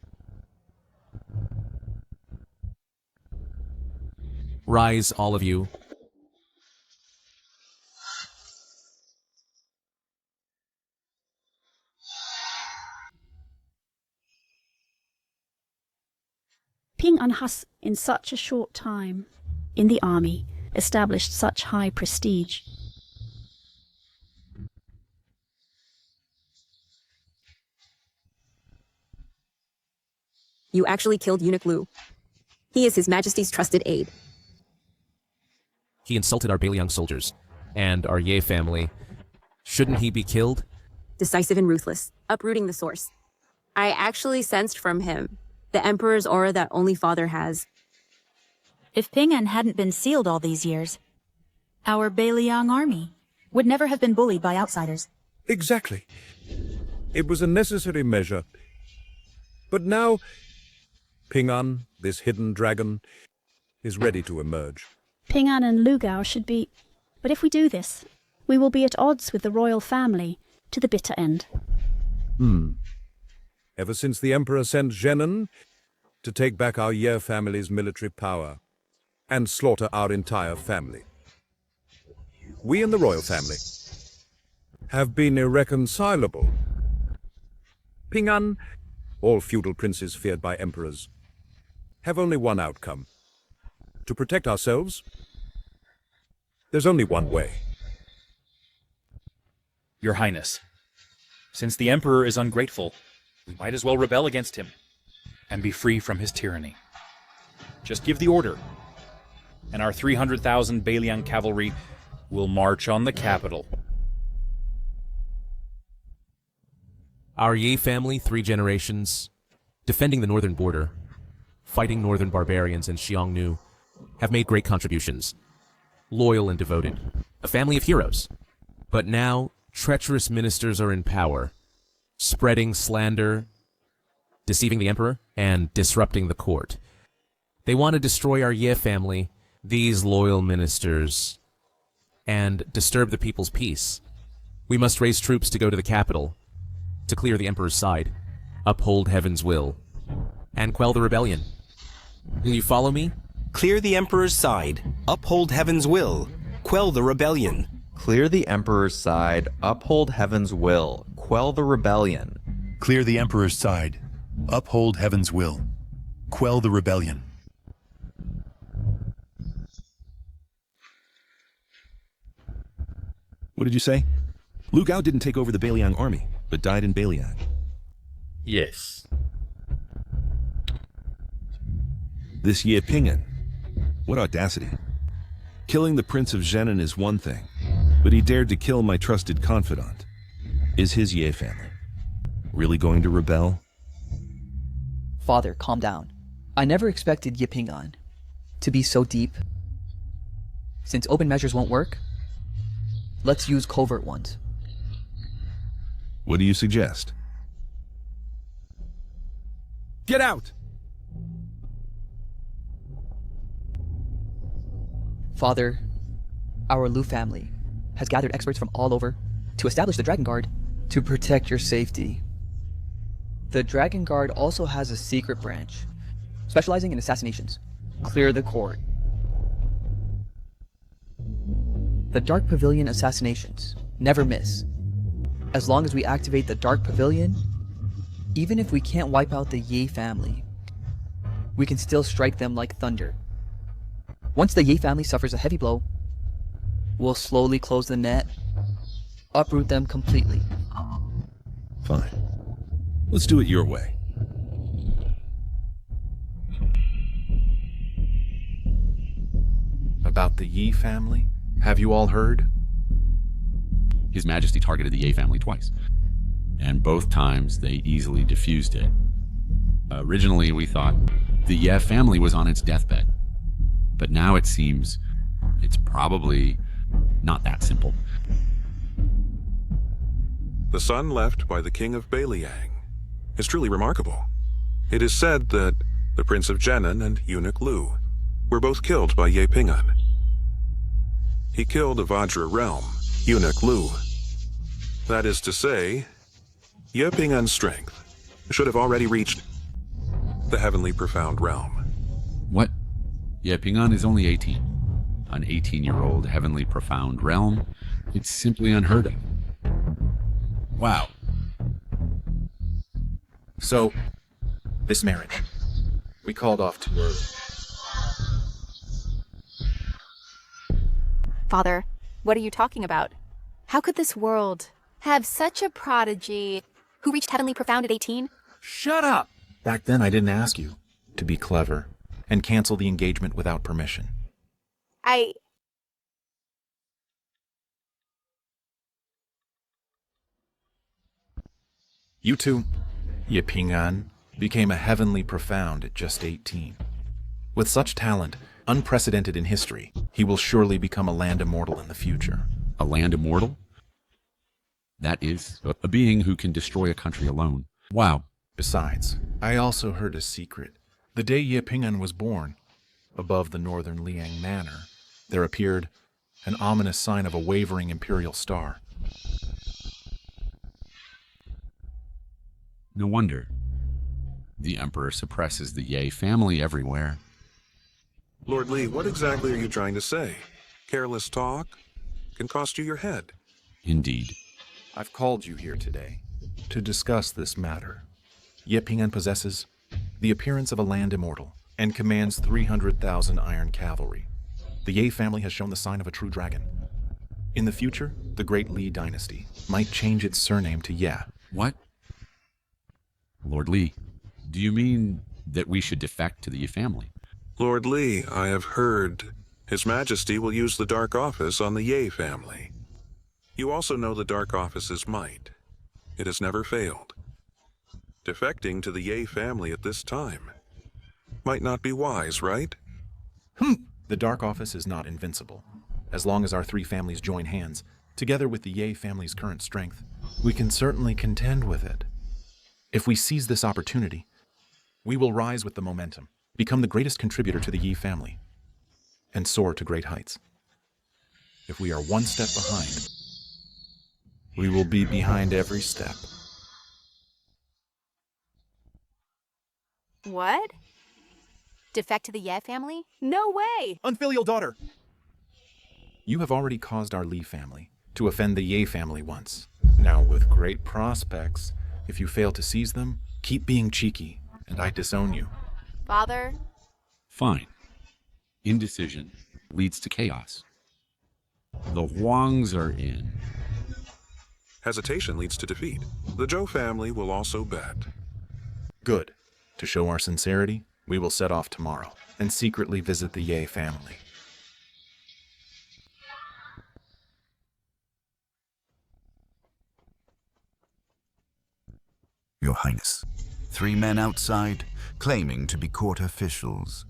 Rise, all of you. Ping An has, in such a short time, in the army, established such high prestige. You actually killed Eunuch Lu. He is His Majesty's trusted aide. He insulted our Baeliang soldiers and our Ye family. Shouldn't he be killed? Decisive and ruthless, uprooting the source. I actually sensed from him the Emperor's aura that only Father has. If Ping An hadn't been sealed all these years, our Baeliang army would never have been bullied by outsiders. Exactly. It was a necessary measure. But now, Ping-an, this hidden dragon, is ready to emerge. Ping-an and Lugao should be... But if we do this, we will be at odds with the royal family to the bitter end. Ever since the Emperor sent Zhenan to take back our Ye family's military power and slaughter our entire family, we in the royal family have been irreconcilable. Ping-an, all feudal princes feared by emperors, have only one outcome. To protect ourselves, there's only one way. Your Highness, since the Emperor is ungrateful, we might as well rebel against him and be free from his tyranny. Just give the order, and our 300,000 Bailiang cavalry will march on the capital. Our Ye family, 3 generations, defending the northern border, fighting northern barbarians in Xiongnu, have made great contributions. Loyal and devoted, a family of heroes. But now, treacherous ministers are in power, spreading slander, deceiving the emperor, and disrupting the court. They want to destroy our Ye family, these loyal ministers, and disturb the people's peace. We must raise troops to go to the capital, to clear the emperor's side, uphold heaven's will, and quell the rebellion. Will you follow me? Clear the Emperor's side, uphold heaven's will, quell the rebellion. Clear the Emperor's side, uphold heaven's will, quell the rebellion. Clear the Emperor's side, uphold heaven's will, quell the rebellion. What did you say? Lugao didn't take over the Bailiang army, but died in Bailiang. Yes. This Ye Ping-an, what audacity. Killing the Prince of Zhenan is one thing, but he dared to kill my trusted confidant. Is his Ye family really going to rebel? Father, calm down. I never expected Ye Ping-an to be so deep. Since open measures won't work, let's use covert ones. What do you suggest? Get out! Father, our Lu family has gathered experts from all over to establish the Dragon Guard to protect your safety. The Dragon Guard also has a secret branch, specializing in assassinations. Clear the court. The Dark Pavilion assassinations never miss. As long as we activate the Dark Pavilion, even if we can't wipe out the Ye family, we can still strike them like thunder. Once the Ye family suffers a heavy blow, we'll slowly close the net, uproot them completely. Fine. Let's do it your way. About the Yi family? Have you all heard? His Majesty targeted the Ye family twice, and both times they easily defused it. Originally, we thought the Ye family was on its deathbed, but now it seems it's probably not that simple. The son left by the King of Bailiang is truly remarkable. It is said that the Prince of Zhenan and Eunuch Lu were both killed by Ye Ping-an. He killed the Vajra realm, Eunuch Lu. That is to say, Ye Ping-an's strength should have already reached the heavenly profound realm. What? Ye Ping-an is only 18. An 18-year-old heavenly profound realm? It's simply unheard of. Wow. So, this marriage, we called off too early. Father, what are you talking about? How could this world have such a prodigy who reached heavenly profound at 18? Shut up! Back then I didn't ask you to be clever and cancel the engagement without permission. You two, Ye Ping-an, became a heavenly profound at just 18. With such talent, unprecedented in history, he will surely become a land immortal in the future. A land immortal? That is a being who can destroy a country alone. Wow. Besides, I also heard a secret. The day Ye Ping'an was born, above the northern Liang Manor, there appeared an ominous sign of a wavering imperial star. No wonder. The Emperor suppresses the Ye family everywhere. Lord Li, what exactly are you trying to say? Careless talk can cost you your head. Indeed. I've called you here today to discuss this matter. Ye Ping'an possesses the appearance of a land immortal and commands 300,000 iron cavalry. The Ye family has shown the sign of a true dragon. In the future, the Great Li dynasty might change its surname to Ye. What? Lord Li, do you mean that we should defect to the Ye family? Lord Li, I have heard His Majesty will use the Dark Office on the Ye family. You also know the Dark Office's might. It has never failed. Defecting to the Ye family at this time might not be wise, right? The Dark Office is not invincible. As long as our three families join hands, together with the Ye family's current strength, we can certainly contend with it. If we seize this opportunity, we will rise with the momentum, become the greatest contributor to the Ye family, and soar to great heights. If we are one step behind, we will be behind every step. What? Defect to the Ye family? No way! Unfilial daughter! You have already caused our Li family to offend the Ye family once. Now, with great prospects, if you fail to seize them, keep being cheeky, and I disown you. Father? Fine. Indecision leads to chaos. The Huangs are in. Hesitation leads to defeat. The Zhou family will also bet. Good. To show our sincerity, we will set off tomorrow and secretly visit the Ye family. Your Highness, 3 men outside claiming to be court officials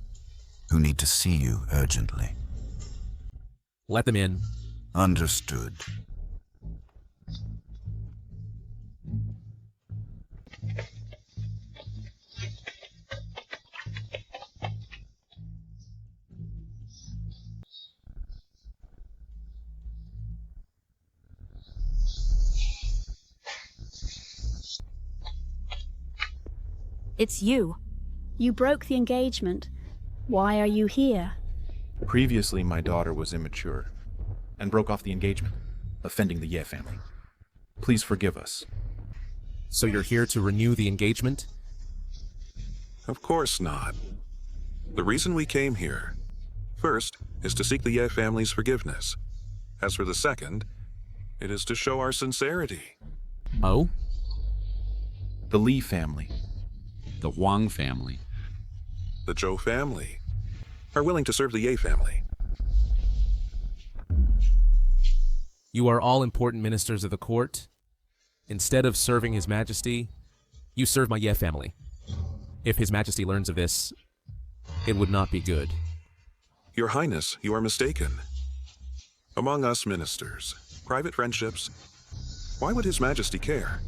who need to see you urgently. Let them in. Understood. It's you. You broke the engagement. Why are you here? Previously, my daughter was immature and broke off the engagement, offending the Ye family. Please forgive us. So you're here to renew the engagement? Of course not. The reason we came here, first, is to seek the Ye family's forgiveness. As for the second, it is to show our sincerity. Oh? The Li family, the Huang family, the Zhou family are willing to serve the Ye family. You are all important ministers of the court. Instead of serving His Majesty, you serve my Ye family. If His Majesty learns of this, it would not be good. Your Highness, you are mistaken. Among us ministers, private friendships, why would His Majesty care?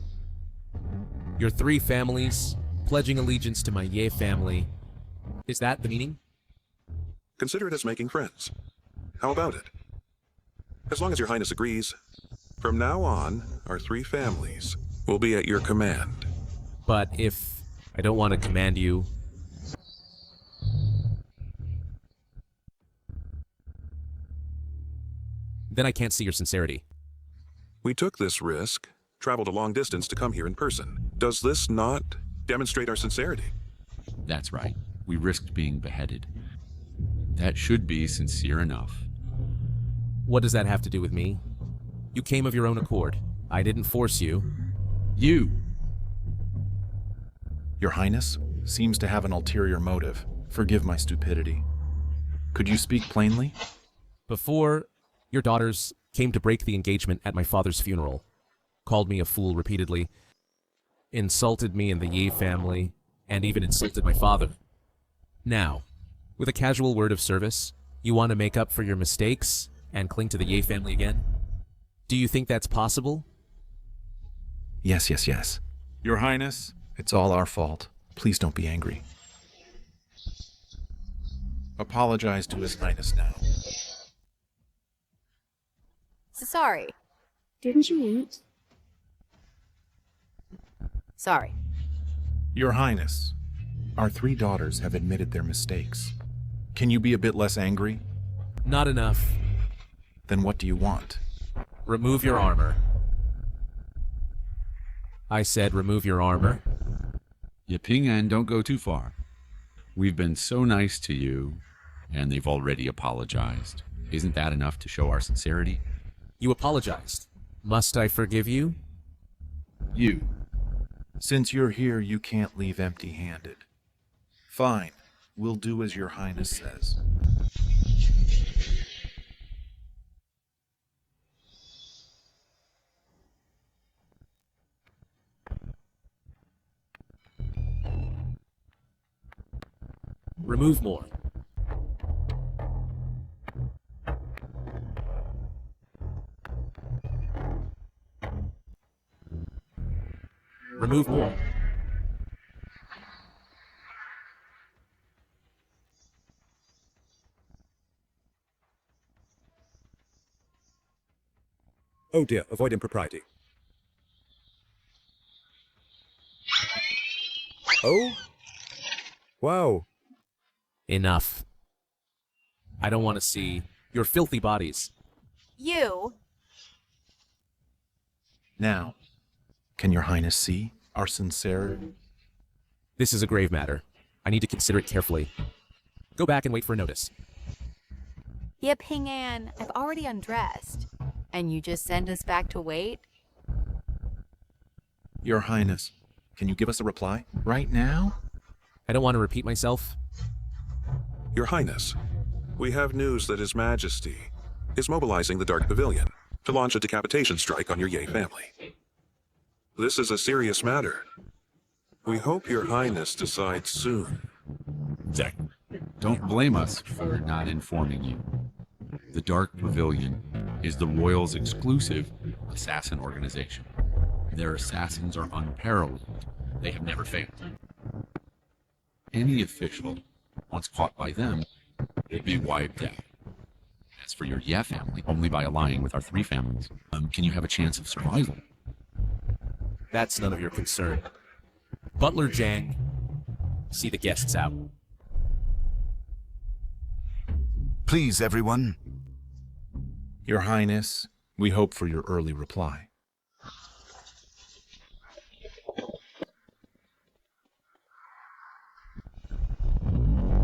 Your 3 families pledging allegiance to my Ye family. Is that the meaning? Consider it as making friends. How about it? As long as Your Highness agrees, from now on, our 3 families will be at your command. But if I don't want to command you, then I can't see your sincerity. We took this risk, traveled a long distance to come here in person. Does this not demonstrate our sincerity? That's right. We risked being beheaded. That should be sincere enough. What does that have to do with me? You came of your own accord. I didn't force you. You! Your Highness seems to have an ulterior motive. Forgive my stupidity. Could you speak plainly? Before, your daughters came to break the engagement at my father's funeral, called me a fool repeatedly, insulted me and the Ye family, and even insulted my father. Now, with a casual word of service, you want to make up for your mistakes and cling to the Ye family again? Do you think that's possible? Yes. Your Highness, it's all our fault. Please don't be angry. Apologize to His Highness now. Sorry. Didn't you eat? Sorry. Your Highness, our 3 daughters have admitted their mistakes. Can you be a bit less angry? Not enough. Then what do you want? Remove your armor. I said remove your armor. Yaping, don't go too far. We've been so nice to you, and they've already apologized. Isn't that enough to show our sincerity? You apologized. Must I forgive you? You. Since you're here, you can't leave empty-handed. Fine. We'll do as Your Highness says. Remove more. Remove more. Oh dear, avoid impropriety. Oh? Wow. Enough. I don't want to see your filthy bodies. You? Now, can Your Highness see our sincerity? This is a grave matter. I need to consider it carefully. Go back and wait for a notice. Yaping, I've already undressed. And you just send us back to wait? Your Highness, can you give us a reply right now? I don't want to repeat myself. Your Highness, we have news that His Majesty is mobilizing the Dark Pavilion to launch a decapitation strike on your Ye family. This is a serious matter. We hope Your Highness decides soon. Exactly. Don't blame us for not informing you. The Dark Pavilion is the Royals' exclusive assassin organization. Their assassins are unparalleled. They have never failed. Any official, once caught by them, will be wiped out. As for your Ye family, only by allying with our 3 families, can you have a chance of survival. That's none of your concern. Butler Jang, see the guests out. Please, everyone. Your Highness, we hope for your early reply.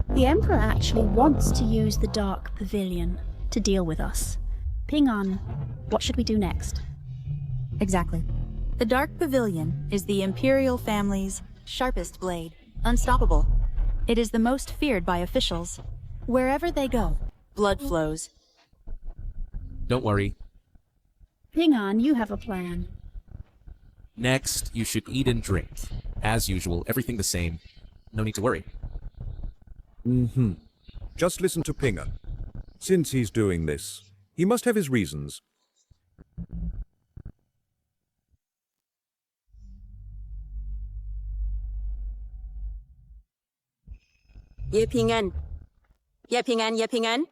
The Emperor actually wants to use the Dark Pavilion to deal with us. Ping An, what should we do next? Exactly. The Dark Pavilion is the Imperial family's sharpest blade, unstoppable. It is the most feared by officials. Wherever they go, blood flows. Don't worry. Ping An, you have a plan. Next, you should eat and drink. As usual, everything the same. No need to worry. Just listen to Pinger. Since he's doing this, he must have his reasons. Yaping An. Yaping An, Yaping An.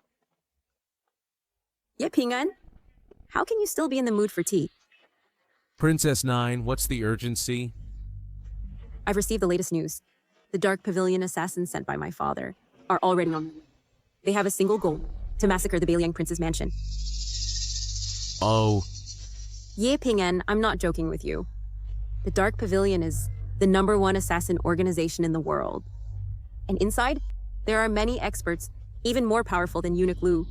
Yaping An, how can you still be in the mood for tea? Princess Nine, what's the urgency? I've received the latest news. The Dark Pavilion assassins sent by my father are already on the way. They have a single goal, to massacre the Bailiang Prince's mansion. Oh. Yaping An, I'm not joking with you. The Dark Pavilion is the #1 assassin organization in the world. And inside, there are many experts, even more powerful than Eunuch Lu.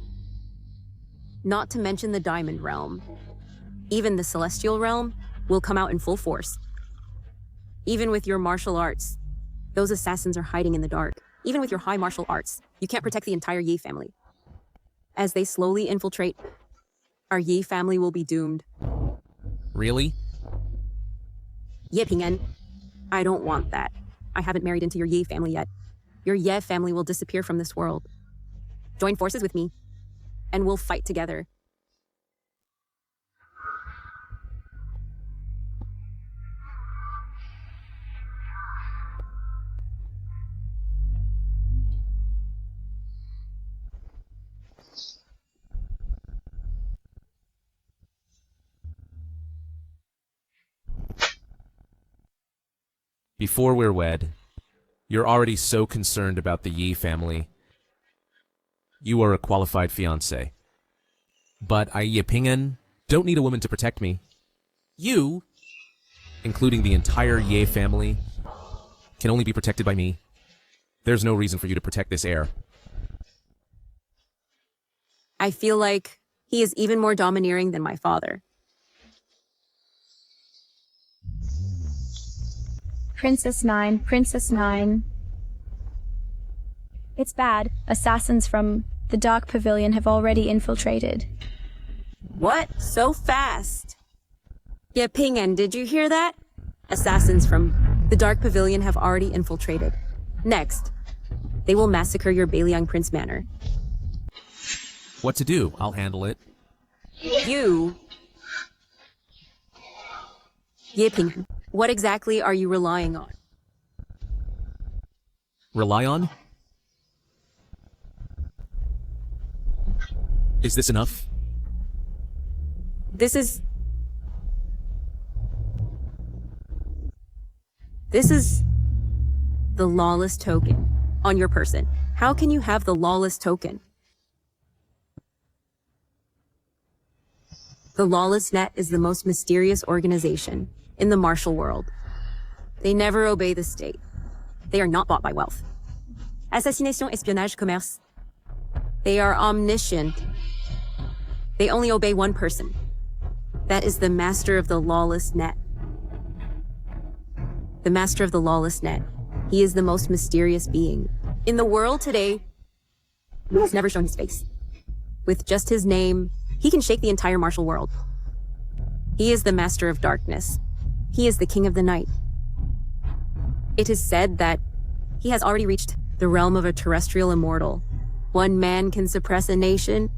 Not to mention the Diamond Realm. Even the Celestial Realm will come out in full force. Even with your martial arts, those assassins are hiding in the dark. Even with your high martial arts, you can't protect the entire Ye family. As they slowly infiltrate, our Ye family will be doomed. Really? Yaping An, I don't want that. I haven't married into your Ye family yet. Your Ye family will disappear from this world. Join forces with me, and we'll fight together. Before we're wed, you're already so concerned about the Yi family. You are a qualified fiancé. But I, Yepingen, don't need a woman to protect me. You, including the entire Ye family, can only be protected by me. There's no reason for you to protect this heir. I feel like he is even more domineering than my father. Princess Nine, Princess Nine. It's bad. Assassins from the Dark Pavilion have already infiltrated. What? So fast? Yeah, Pingen, did you hear that? Assassins from the Dark Pavilion have already infiltrated. Next, they will massacre your Bailiang Prince Manor. What to do? I'll handle it. You... Yeah, Pingen, what exactly are you relying on? Rely on? Is this enough? This is the lawless token on your person. How can you have the lawless token? The Lawless Net is the most mysterious organization in the martial world. They never obey the state. They are not bought by wealth. Assassination, espionnage, commerce. They are omniscient. They only obey one person. That is the master of the Lawless Net. The master of the Lawless Net. He is the most mysterious being in the world today who has never shown his face. With just his name, he can shake the entire martial world. He is the master of darkness. He is the king of the night. It is said that he has already reached the realm of a terrestrial immortal. One man can suppress a nation.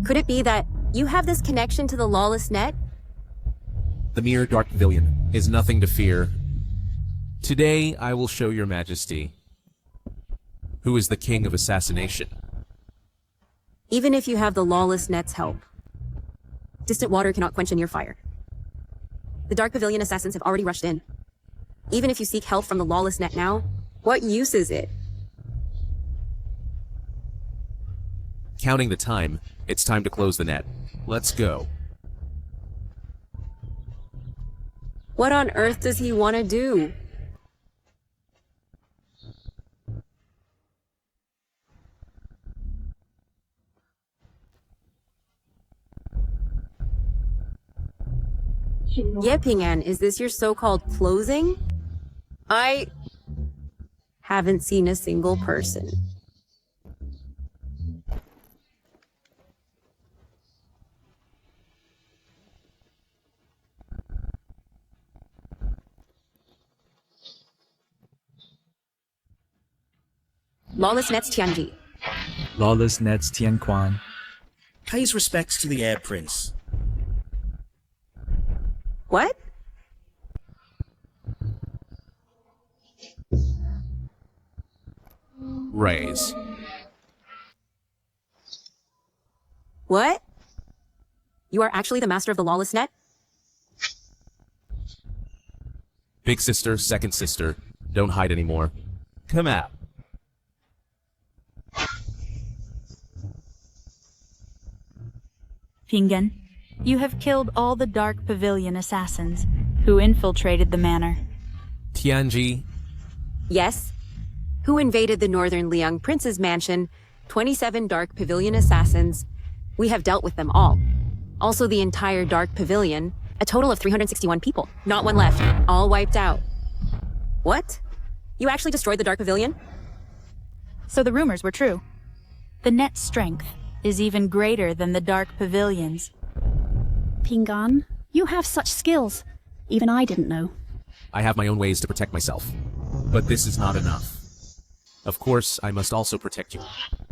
Could it be that you have this connection to the Lawless Net? The mere Dark Pavilion is nothing to fear. Today I will show your majesty who is the king of assassination. Even if you have the Lawless Net's help, distant water cannot quench a near fire. The Dark Pavilion assassins have already rushed in. Even if you seek help from the Lawless Net now, what use is it? Counting the time, it's time to close the net. Let's go. What on earth does he want to do? Yeah, Ping-An, is this your so-called closing? I haven't seen a single person. Lawless Net's Tianji. Lawless Net's Tianquan. Pays respects to the Heir Prince. What? Raise. What? You are actually the master of the Lawless Net? Big sister, second sister, don't hide anymore. Come out. Pingen, you have killed all the Dark Pavilion assassins who infiltrated the manor. Tianji. Yes. Who invaded the Northern Liang Prince's mansion? 27 Dark Pavilion assassins. We have dealt with them all. Also the entire Dark Pavilion. A total of 361 people. Not one left. All wiped out. What? You actually destroyed the Dark Pavilion? So the rumors were true. The net's strength is even greater than the Dark Pavilion's. Ping-An, you have such skills. Even I didn't know. I have my own ways to protect myself. But this is not enough. Of course, I must also protect you.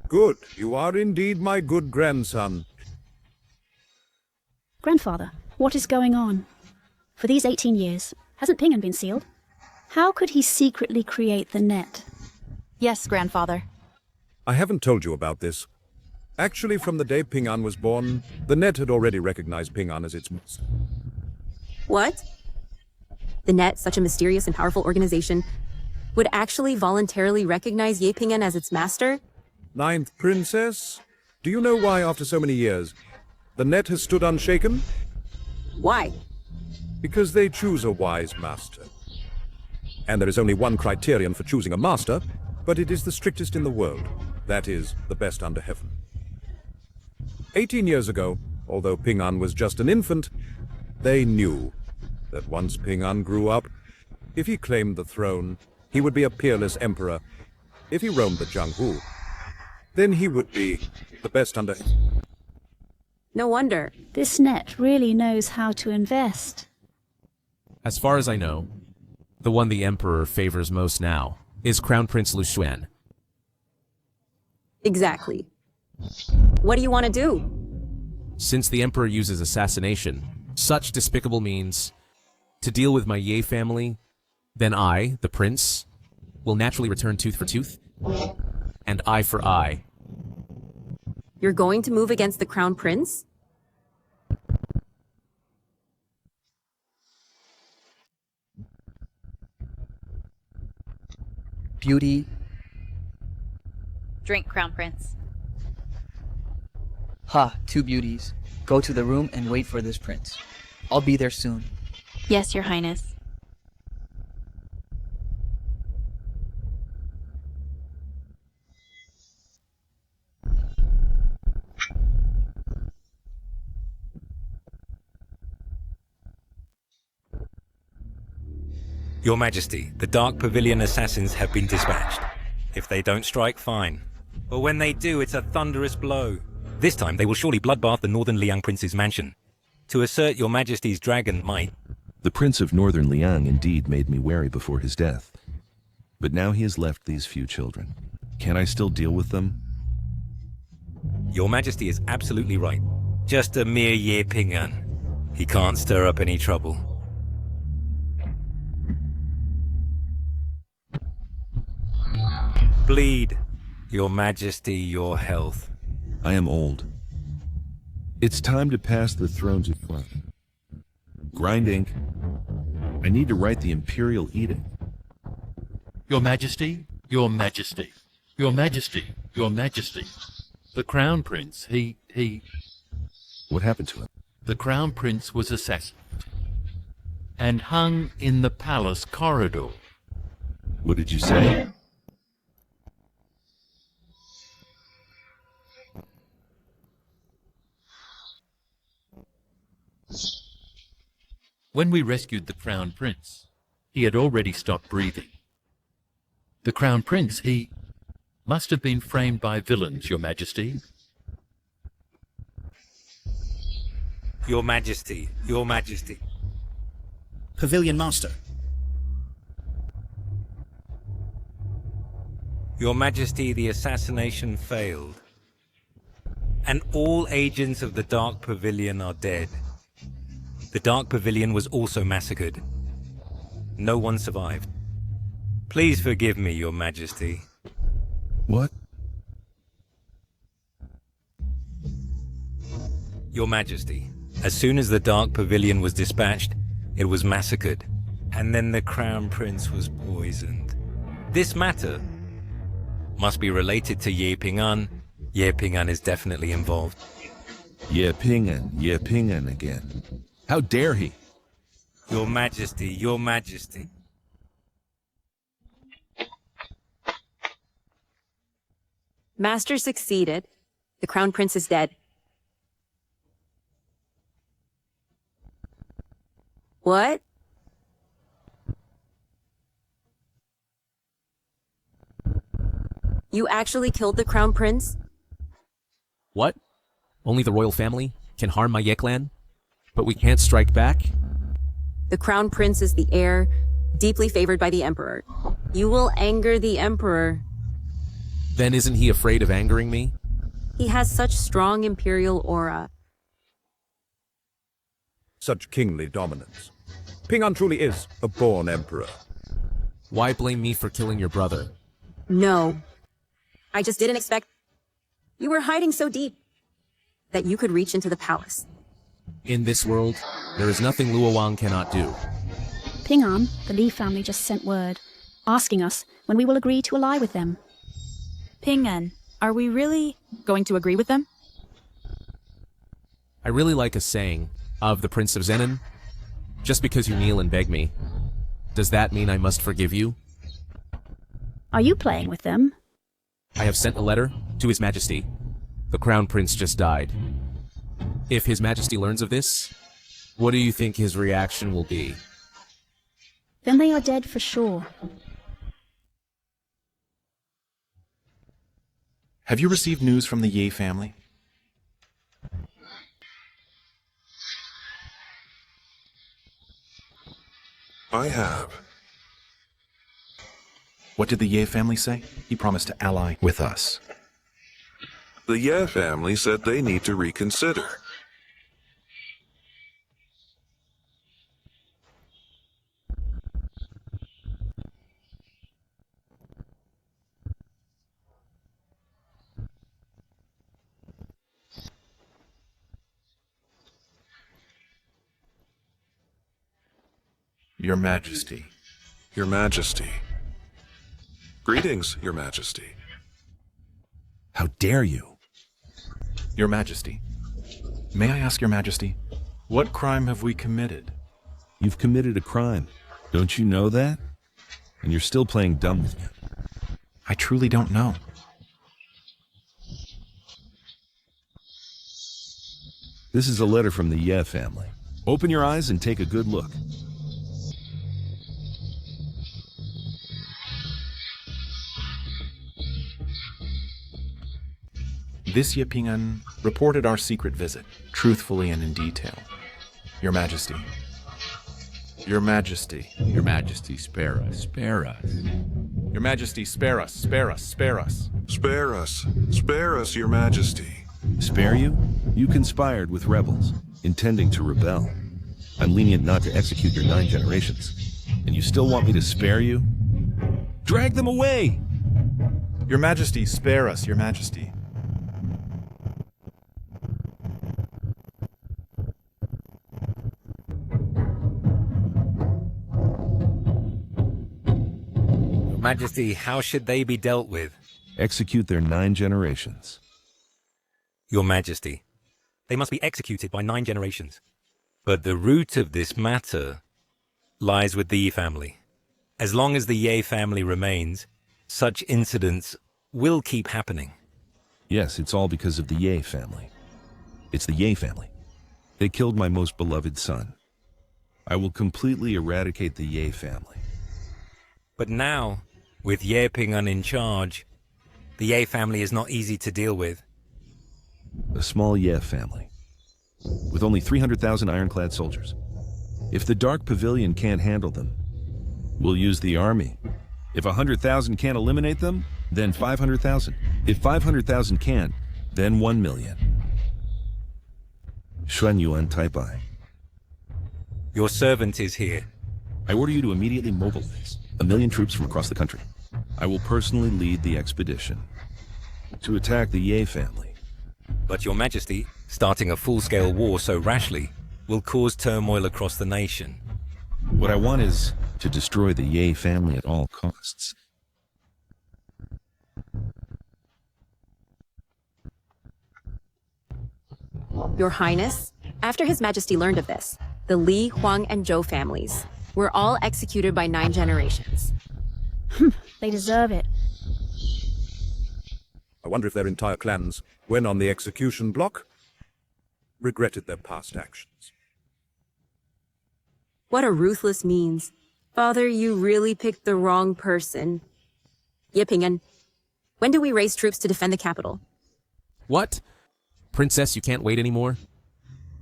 Good. You are indeed my good grandson. Grandfather, what is going on? For these 18 years, hasn't Ping-An been sealed? How could he secretly create the net? Yes, Grandfather. I haven't told you about this. Actually, from the day Ping-An was born, the net had already recognized Ping-An as its master. What? The Net, such a mysterious and powerful organization, would actually voluntarily recognize Ye Ping'an as its master? Ninth Princess, do you know why after so many years, the Net has stood unshaken? Why? Because they choose a wise master. And there is only one criterion for choosing a master, but it is the strictest in the world. That is, the best under heaven. 18 years ago, although Ping'an was just an infant, they knew that once Ping'an grew up, if he claimed the throne, he would be a peerless emperor. If he roamed the Jianghu, then he would be the best under heaven. No wonder. This Net really knows how to invest. As far as I know, the one the Emperor favors most now is Crown Prince Lu Xuan. Exactly. What do you want to do? Since the Emperor uses assassination, such despicable means, to deal with my Ye family, then I, the Prince, will naturally return tooth for tooth, and eye for eye. You're going to move against the Crown Prince? Beauty. Drink, Crown Prince. Ha, two beauties. Go to the room and wait for this prince. I'll be there soon. Yes, Your Highness. Your Majesty, the Dark Pavilion assassins have been dispatched. If they don't strike, fine. But when they do, it's a thunderous blow. This time, they will surely bloodbath the Northern Liang Prince's mansion. To assert Your Majesty's dragon might... The Prince of Northern Liang indeed made me wary before his death. But now he has left these few children. Can I still deal with them? Your Majesty is absolutely right. Just a mere Ye Ping'an. He can't stir up any trouble. Bleed, Your Majesty, your health. I am old. It's time to pass the throne to Yuan. Grind ink. I need to write the Imperial Edict. Your Majesty, Your Majesty, Your Majesty, Your Majesty. The Crown Prince, he... What happened to him? The Crown Prince was assassinated and hung in the palace corridor. What did you say? When we rescued the Crown Prince, he had already stopped breathing. The Crown Prince, he must have been framed by villains, Your Majesty. Your Majesty, Your Majesty. Pavilion Master. Your Majesty, the assassination failed. And all agents of the Dark Pavilion are dead. The Dark Pavilion was also massacred. No one survived. Please forgive me, Your Majesty. What? Your Majesty, as soon as the Dark Pavilion was dispatched, it was massacred. And then the Crown Prince was poisoned. This matter must be related to Ye Ping'an. Ye Ping'an is definitely involved. Ye Ping'an again. How dare he? Your Majesty, Your Majesty. Master succeeded. The Crown Prince is dead. What? You actually killed the Crown Prince? What? Only the royal family can harm my Ye clan? But we can't strike back? The Crown Prince is the heir, deeply favored by the Emperor. You will anger the Emperor. Then isn't he afraid of angering me? He has such strong imperial aura. Such kingly dominance. Ping'an truly is a born emperor. Why blame me for killing your brother? No. I just didn't expect... You were hiding so deep that you could reach into the palace. In this world, there is nothing Luo Wang cannot do. Ping An, the Li family just sent word, asking us when we will agree to ally with them. Ping An, are we really going to agree with them? I really like a saying of the Prince of Zenon. Just because you kneel and beg me, does that mean I must forgive you? Are you playing with them? I have sent a letter to His Majesty. The Crown Prince just died. If His Majesty learns of this, what do you think his reaction will be? Then they are dead for sure. Have you received news from the Ye family? I have. What did the Ye family say? He promised to ally with us. The Ye family said they need to reconsider. Your Majesty. Your Majesty. Greetings, Your Majesty. How dare you? Your Majesty. May I ask Your Majesty, what crime have we committed? You've committed a crime. Don't you know that? And you're still playing dumb with me. I truly don't know. This is a letter from the Ye family. Open your eyes and take a good look. This Ye Ping An reported our secret visit, truthfully and in detail. Your Majesty. Your Majesty. Your Majesty, spare us, spare us. Your Majesty, spare us, spare us, spare us. Spare us. Spare us, Your Majesty. Spare you? You conspired with rebels, intending to rebel. I'm lenient not to execute your 9 generations. And you still want me to spare you? Drag them away! Your Majesty, spare us, Your Majesty. Majesty, how should they be dealt with? Execute their 9 generations. Your Majesty, they must be executed by 9 generations. But the root of this matter lies with the Ye family. As long as the Ye family remains, such incidents will keep happening. Yes, it's all because of the Ye family. It's the Ye family. They killed my most beloved son. I will completely eradicate the Ye family. But now, with Ye Ping An in charge, the Ye family is not easy to deal with. A small Ye family, with only 300,000 ironclad soldiers. If the Dark Pavilion can't handle them, we'll use the army. If 100,000 can't eliminate them, then 500,000. If 500,000 can't, then 1 million. Xuan Yuan Taibai. Your servant is here. I order you to immediately mobilize 1 million troops from across the country. I will personally lead the expedition to attack the Ye family. But Your Majesty, starting a full-scale war so rashly will cause turmoil across the nation. What I want is to destroy the Ye family at all costs. Your Highness, after His Majesty learned of this, the Li, Huang, and Zhou families were all executed by 9 generations. They deserve it. I wonder if their entire clans, when on the execution block, regretted their past actions. What a ruthless means. Father, you really picked the wrong person. Ye Ping An, when do we raise troops to defend the capital? What? Princess, you can't wait anymore?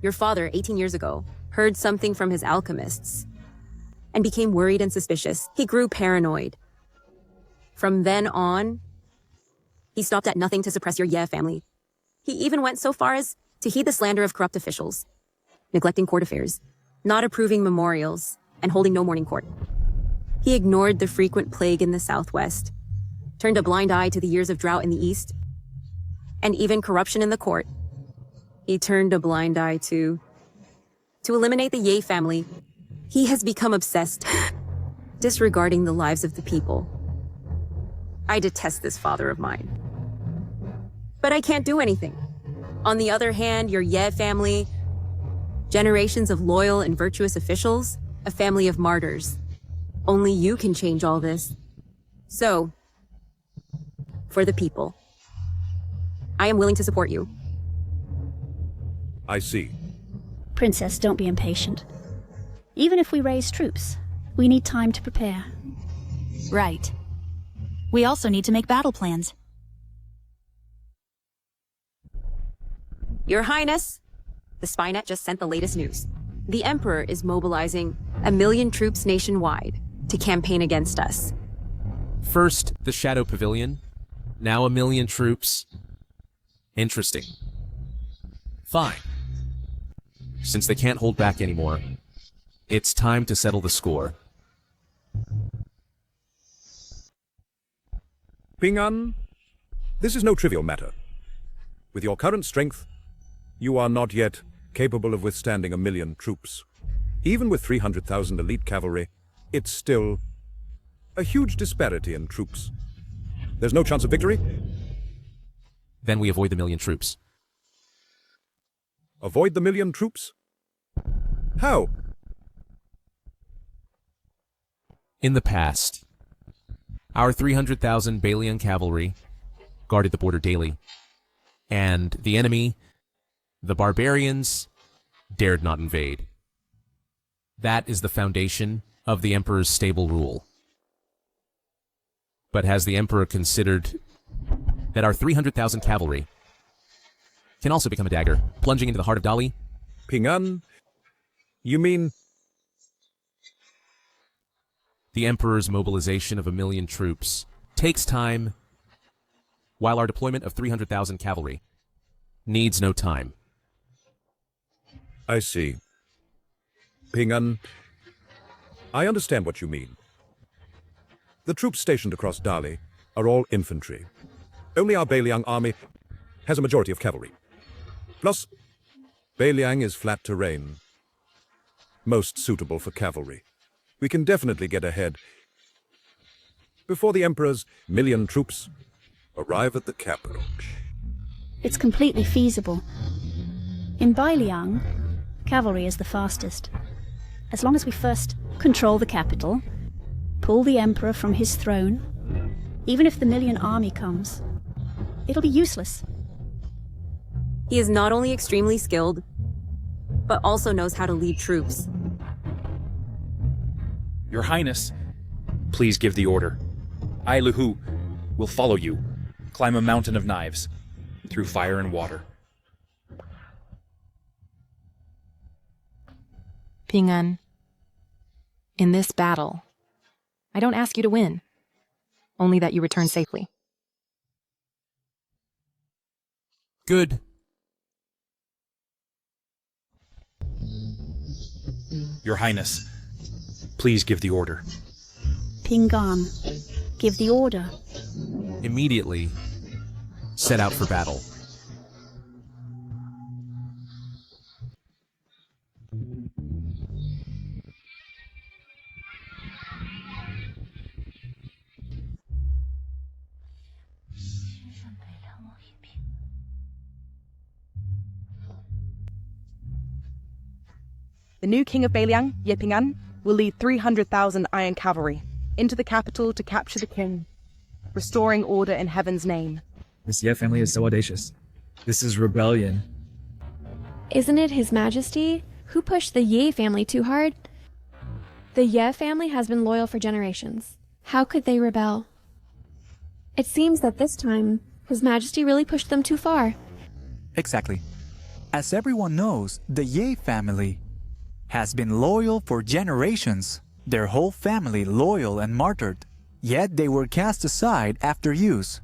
Your father, 18 years ago, heard something from his alchemists and became worried and suspicious. He grew paranoid. From then on, he stopped at nothing to suppress your Ye family. He even went so far as to heed the slander of corrupt officials, neglecting court affairs, not approving memorials, and holding no morning court. He ignored the frequent plague in the southwest, turned a blind eye to the years of drought in the east, and even corruption in the court. He turned a blind eye to eliminate the Ye family, He has become obsessed, disregarding the lives of the people. I detest this father of mine. But I can't do anything. On the other hand, your Ye family, generations of loyal and virtuous officials, a family of martyrs. Only you can change all this. So, for the people, I am willing to support you. I see. Princess, don't be impatient. Even if we raise troops, we need time to prepare. Right. We also need to make battle plans. Your Highness, the Spynet just sent the latest news. The Emperor is mobilizing 1 million troops nationwide to campaign against us. First, the Shadow Pavilion. Now 1 million troops. Interesting. Fine. Since they can't hold back anymore, it's time to settle the score. Ping An, this is no trivial matter. With your current strength, you are not yet capable of withstanding 1 million troops. Even with 300,000 elite cavalry, it's still a huge disparity in troops. There's no chance of victory? Then we avoid the 1 million troops. Avoid the 1 million troops? How? In the past, our 300,000 Balian cavalry guarded the border daily, and the enemy, the barbarians, dared not invade. That is the foundation of the Emperor's stable rule. But has the Emperor considered that our 300,000 cavalry can also become a dagger, plunging into the heart of Dali? Ping An, you mean... The Emperor's mobilization of 1 million troops takes time, while our deployment of 300,000 cavalry needs no time. I see. Ping An, I understand what you mean. The troops stationed across Dali are all infantry. Only our Baliang army has a majority of cavalry. Plus, Baliang is flat terrain, most suitable for cavalry. We can definitely get ahead before the Emperor's 1 million troops arrive at the capital. It's completely feasible. In Bailiang, cavalry is the fastest. As long as we first control the capital, pull the Emperor from his throne, even if the 1 million army comes, it'll be useless. He is not only extremely skilled, but also knows how to lead troops. Your Highness, please give the order. I, Luhu, will follow you, climb a mountain of knives, through fire and water. Ping An, in this battle, I don't ask you to win, only that you return safely. Good. Your Highness, please give the order. Ping An, give the order. Immediately, set out for battle. The new king of Baliang, Ye Ping An, will lead 300,000 iron cavalry into the capital to capture the king, restoring order in heaven's name. This Ye family is so audacious. This is rebellion. Isn't it His Majesty who pushed the Ye family too hard? The Ye family has been loyal for generations. How could they rebel? It seems that this time, His Majesty really pushed them too far. Exactly. As everyone knows, the Ye family has been loyal for generations. Their whole family loyal and martyred. Yet they were cast aside after use.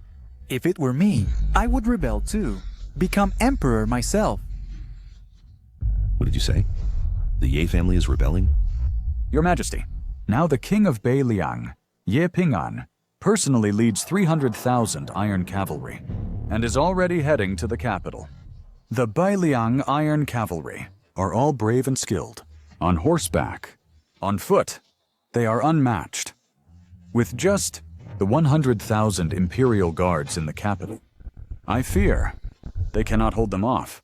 If it were me, I would rebel too. Become emperor myself. What did you say? The Ye family is rebelling? Your Majesty, now the king of Baliang, Ye Ping An, personally leads 300,000 iron cavalry and is already heading to the capital. The Bailiang Iron Cavalry are all brave and skilled, on horseback, On foot, they are unmatched. With just the 100,000 Imperial Guards in the capital, I fear they cannot hold them off.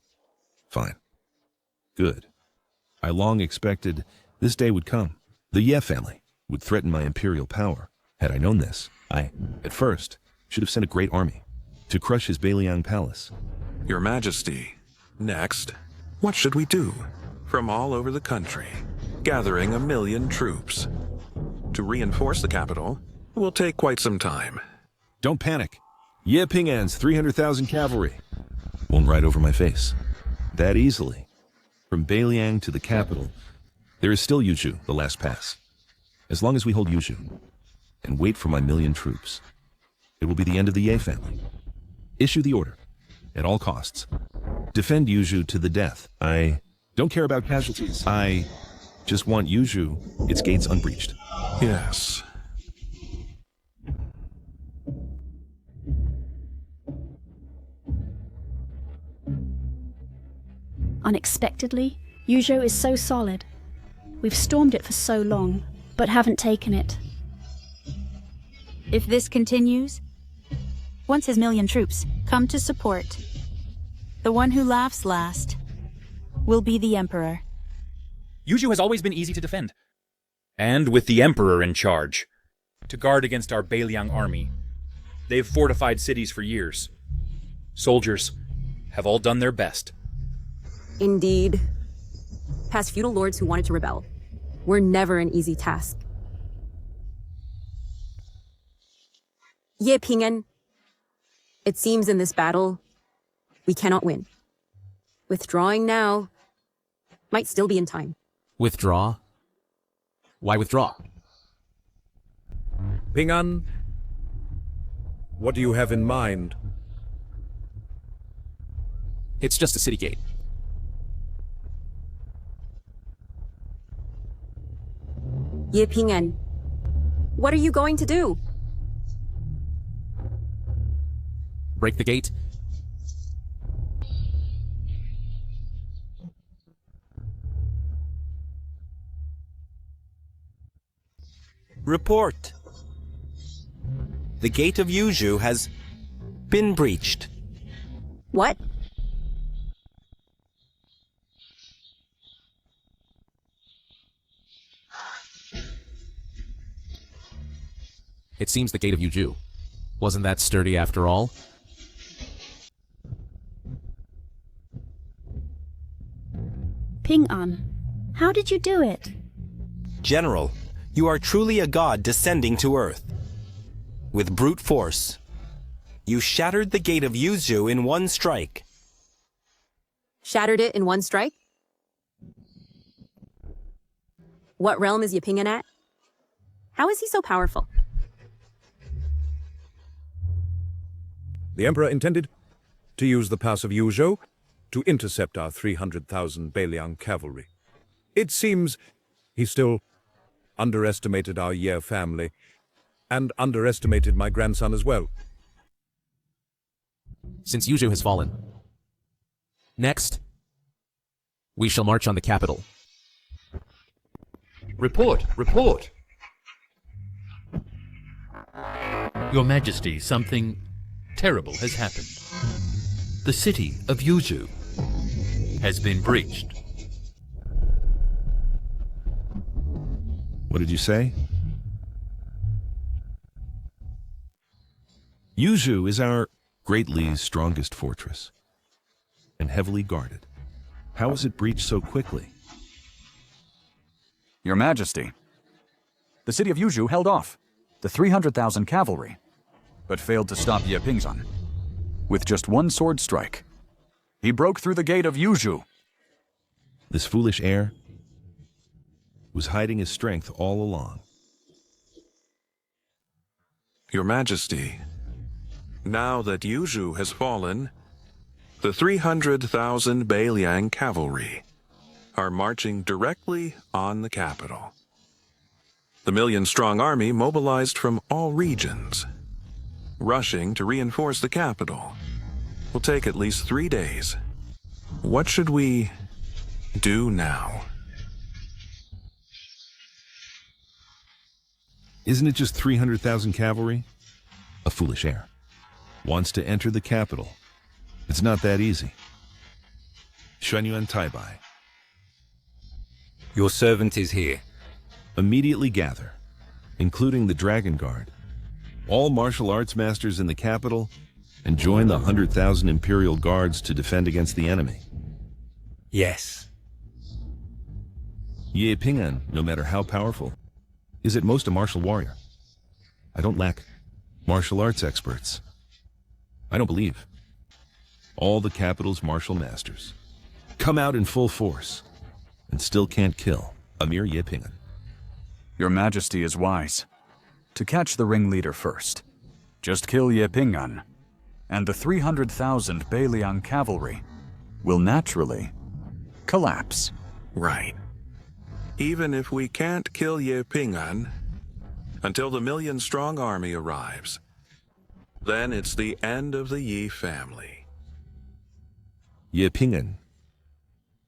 Fine. Good. I long expected this day would come. The Ye family would threaten my imperial power. Had I known this, I, at first, should have sent a great army to crush his Baeliang palace. Your Majesty, next, what should we do? From all over the country, gathering 1 million troops. To reinforce the capital will take quite some time. Don't panic. Ye Ping'an's 300,000 cavalry won't ride over my face that easily. From Baeliang to the capital, there is still Yuzhou, the last pass. As long as we hold Yuzhou and wait for my 1 million troops, it will be the end of the Ye family. Issue the order, at all costs. Defend Yuzhou to the death. I don't care about casualties. I just want Yuzhou, its gates unbreached. Yes. Unexpectedly, Yuzhou is so solid. We've stormed it for so long, but haven't taken it. If this continues, once his 1 million troops come to support, the one who laughs last will be the Emperor. Yuzhou has always been easy to defend. And with the Emperor in charge, to guard against our Baeliang army. They've fortified cities for years. Soldiers have all done their best. Indeed. Past feudal lords who wanted to rebel were never an easy task. Ye Ping'an, it seems in this battle, we cannot win. Withdrawing now might still be in time. Withdraw? Why withdraw? Ping'an, what do you have in mind? It's just a city gate. Ye Ping'an, what are you going to do? Break the gate? Report. The gate of Yuzhou has been breached. What? It seems the gate of Yuzhou. Wasn't that sturdy after all? Ping'an, how did you do it? General, you are truly a god descending to Earth. With brute force, you shattered the gate of Yuzhou in one strike. Shattered it in one strike? What realm is Ye Ping'an at? How is he so powerful? The Emperor intended to use the pass of Yuzhou to intercept our 300,000 Baeliang cavalry. It seems he still underestimated our Ye family and underestimated my grandson as well. Since Yuzhou has fallen. Next, we shall march on the capital. Report! Report! Your Majesty, something terrible has happened. The city of Yuzhou has been breached. What did you say? Yuzhou is our Great Li's strongest fortress, and heavily guarded. How was it breached so quickly? Your Majesty, the city of Yuzhou held off the 300,000 cavalry, but failed to stop Ye Ping'an. With just one sword strike, he broke through the gate of Yuzhou. This foolish heir was hiding his strength all along. Your Majesty, now that Yuzhou has fallen, the 300,000 Baeliang cavalry are marching directly on the capital. The 1 million-strong army mobilized from all regions, rushing to reinforce the capital, will take at least 3 days. What should we do now? Isn't it just 300,000 cavalry? A foolish heir. Wants to enter the capital. It's not that easy. Shenyuan Taibai. Your servant is here. Immediately gather, including the Dragon Guard, all martial arts masters in the capital, and join the 100,000 Imperial Guards to defend against the enemy. Yes. Ye Ping'an, no matter how powerful, is at most a martial warrior. I don't lack martial arts experts. I don't believe. All the capital's martial masters come out in full force and still can't kill a mere Ye Ping'an. Your Majesty is wise. To catch the ringleader first, just kill Ye Ping'an, and the 300,000 Beliang cavalry will naturally collapse. Right. Even if we can't kill Ye Ping'an until the million-strong army arrives, then it's the end of the Yi family. Ye Ping'an,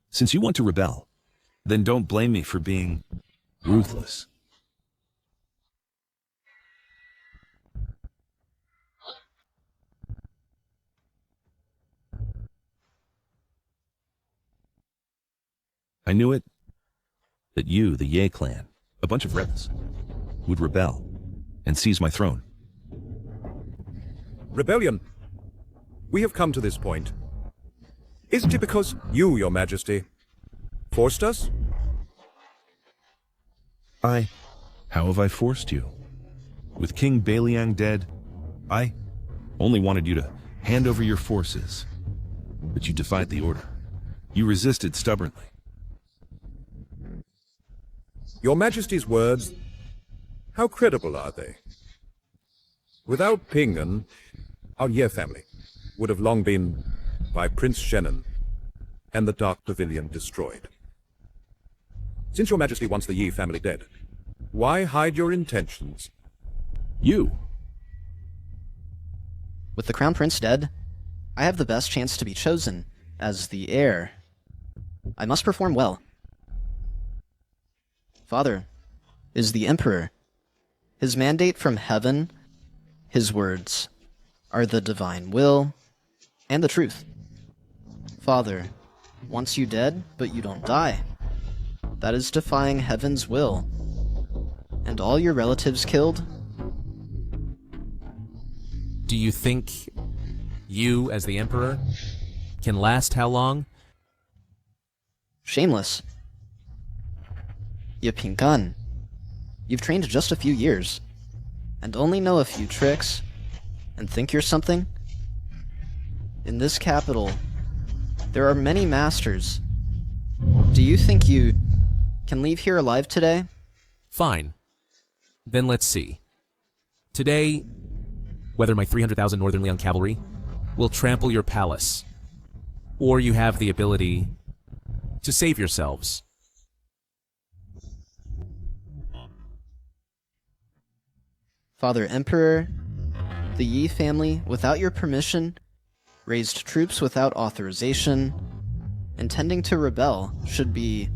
since you want to rebel, then don't blame me for being ruthless. I knew it, that you, the Ye clan, a bunch of rebels, would rebel and seize my throne. Rebellion. We have come to this point. Isn't it because you, Your Majesty, forced us? How have I forced you? With King Beliang dead, I only wanted you to hand over your forces. But you defied the order. You resisted stubbornly. Your Majesty's words, how credible are they? Without Ping'an, our Ye family would have long been by Prince Shenan and the Dark Pavilion destroyed. Since Your Majesty wants the Yi family dead, why hide your intentions? You! With the Crown Prince dead, I have the best chance to be chosen as the heir. I must perform well. Father is the Emperor. His mandate from heaven, his words, are the divine will and the truth. Father wants you dead, but you don't die. That is defying heaven's will. And all your relatives killed? Do you think you, as the Emperor, can last how long? Shameless. Ye Ping'an, you've trained just a few years, and only know a few tricks, and think you're something? In this capital, there are many masters. Do you think you can leave here alive today? Fine. Then let's see. Today, whether my 300,000 Northern Liang cavalry will trample your palace, or you have the ability to save yourselves. Father Emperor, the Yi family, without your permission, raised troops without authorization, intending to rebel, should be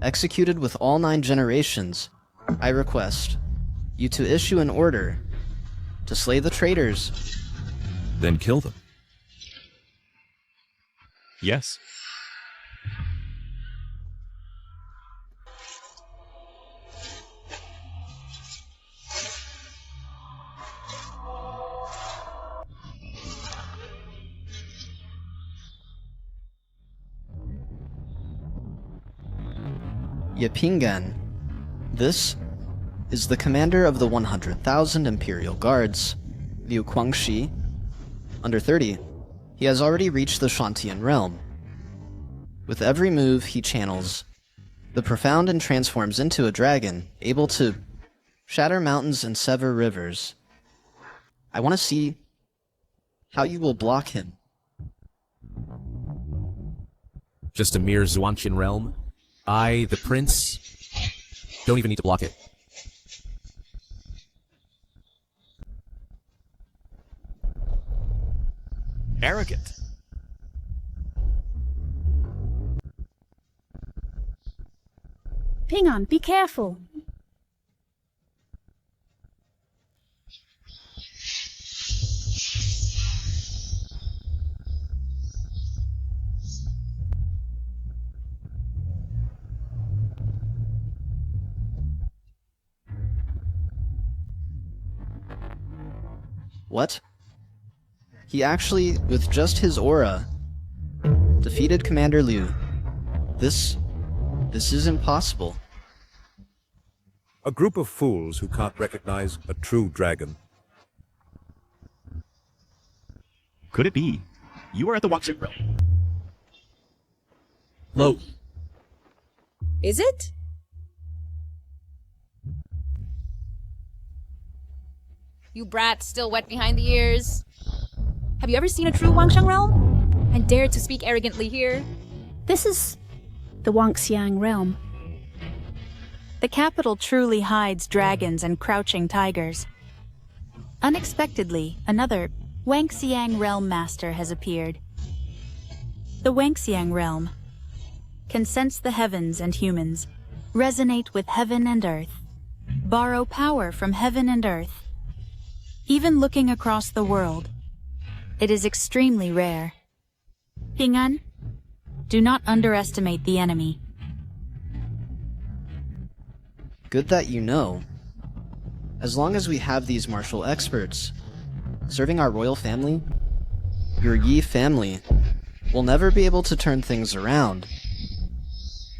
executed with all 9 generations. I request you to issue an order to slay the traitors. Then kill them. Yes. Ye Ping'an, this is the commander of the 100,000 Imperial Guards, Liu Guangxi. Under 30, he has already reached the Shantian realm. With every move he channels the profound and transforms into a dragon, able to shatter mountains and sever rivers. I want to see how you will block him. Just a mere Zhuanqian realm? I, the prince, don't even need to block it. Arrogant. Ping'an, be careful. What? He actually, with just his aura, defeated Commander Liu. This is impossible. A group of fools who can't recognize a true dragon. Could it be? You are at the Wangshan realm. Lo. Is it? You brats still wet behind the ears. Have you ever seen a true Wangshang realm? And dared to speak arrogantly here? This is the Wangxiang realm. The capital truly hides dragons and crouching tigers. Unexpectedly, another Wangxiang realm master has appeared. The Wangxiang realm can sense the heavens and humans, resonate with heaven and earth, borrow power from heaven and earth. Even looking across the world, it is extremely rare. Ping'an, do not underestimate the enemy. Good that you know. As long as we have these martial experts serving our royal family, your Yi family will never be able to turn things around.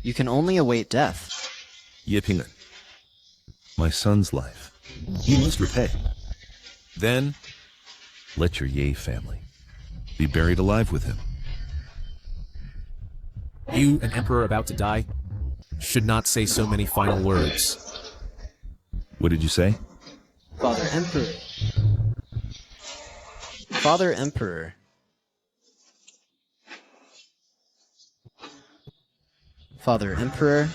You can only await death. Ye Ping'an, my son's life, you must repay. Then, let your Ye family be buried alive with him. You, an emperor about to die, should not say so many final words. What did you say? Father Emperor. Father Emperor. Father Emperor.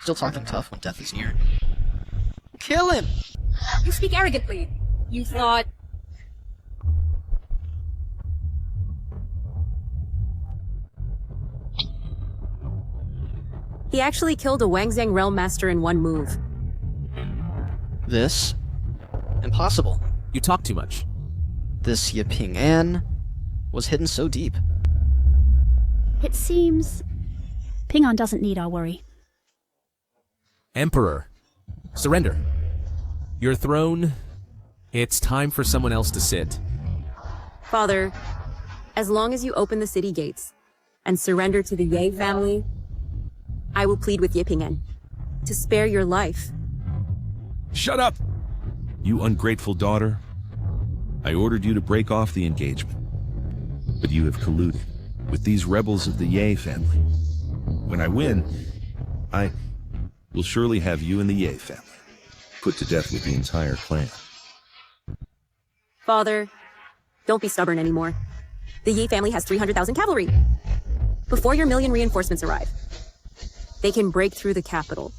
Still talking tough when death is near. Kill him! You speak arrogantly. You thought... He actually killed a Wangxiang realm master in one move. This? Impossible. You talk too much. This Ye Ping'an was hidden so deep. It seems Ping'an doesn't need our worry. Emperor, surrender. Your throne, it's time for someone else to sit. Father, as long as you open the city gates and surrender to the Ye family, I will plead with Ye Ping'an to spare your life. Shut up! You ungrateful daughter. I ordered you to break off the engagement. But you have colluded with these rebels of the Ye family. When I win, I will surely have you and the Ye family put to death with the entire clan. Father, don't be stubborn anymore. The Ye family has 300,000 cavalry. Before your million reinforcements arrive, they can break through the capital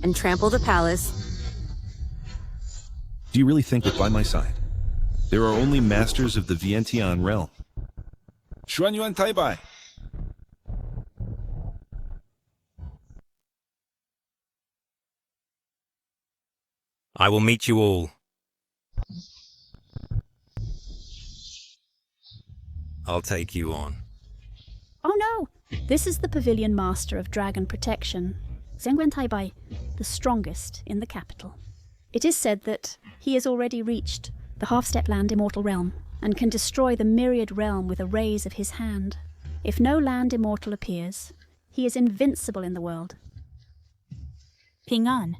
and trample the palace. Do you really think that by my side, there are only masters of the Vientiane realm? Xuanyuan Taibai! I will meet you all. I'll take you on. Oh no! This is the Pavilion Master of Dragon Protection, Zhengguan Taibai, the strongest in the capital. It is said that he has already reached the half-step land immortal realm and can destroy the myriad realm with a raise of his hand. If no land immortal appears, he is invincible in the world. Ping'an,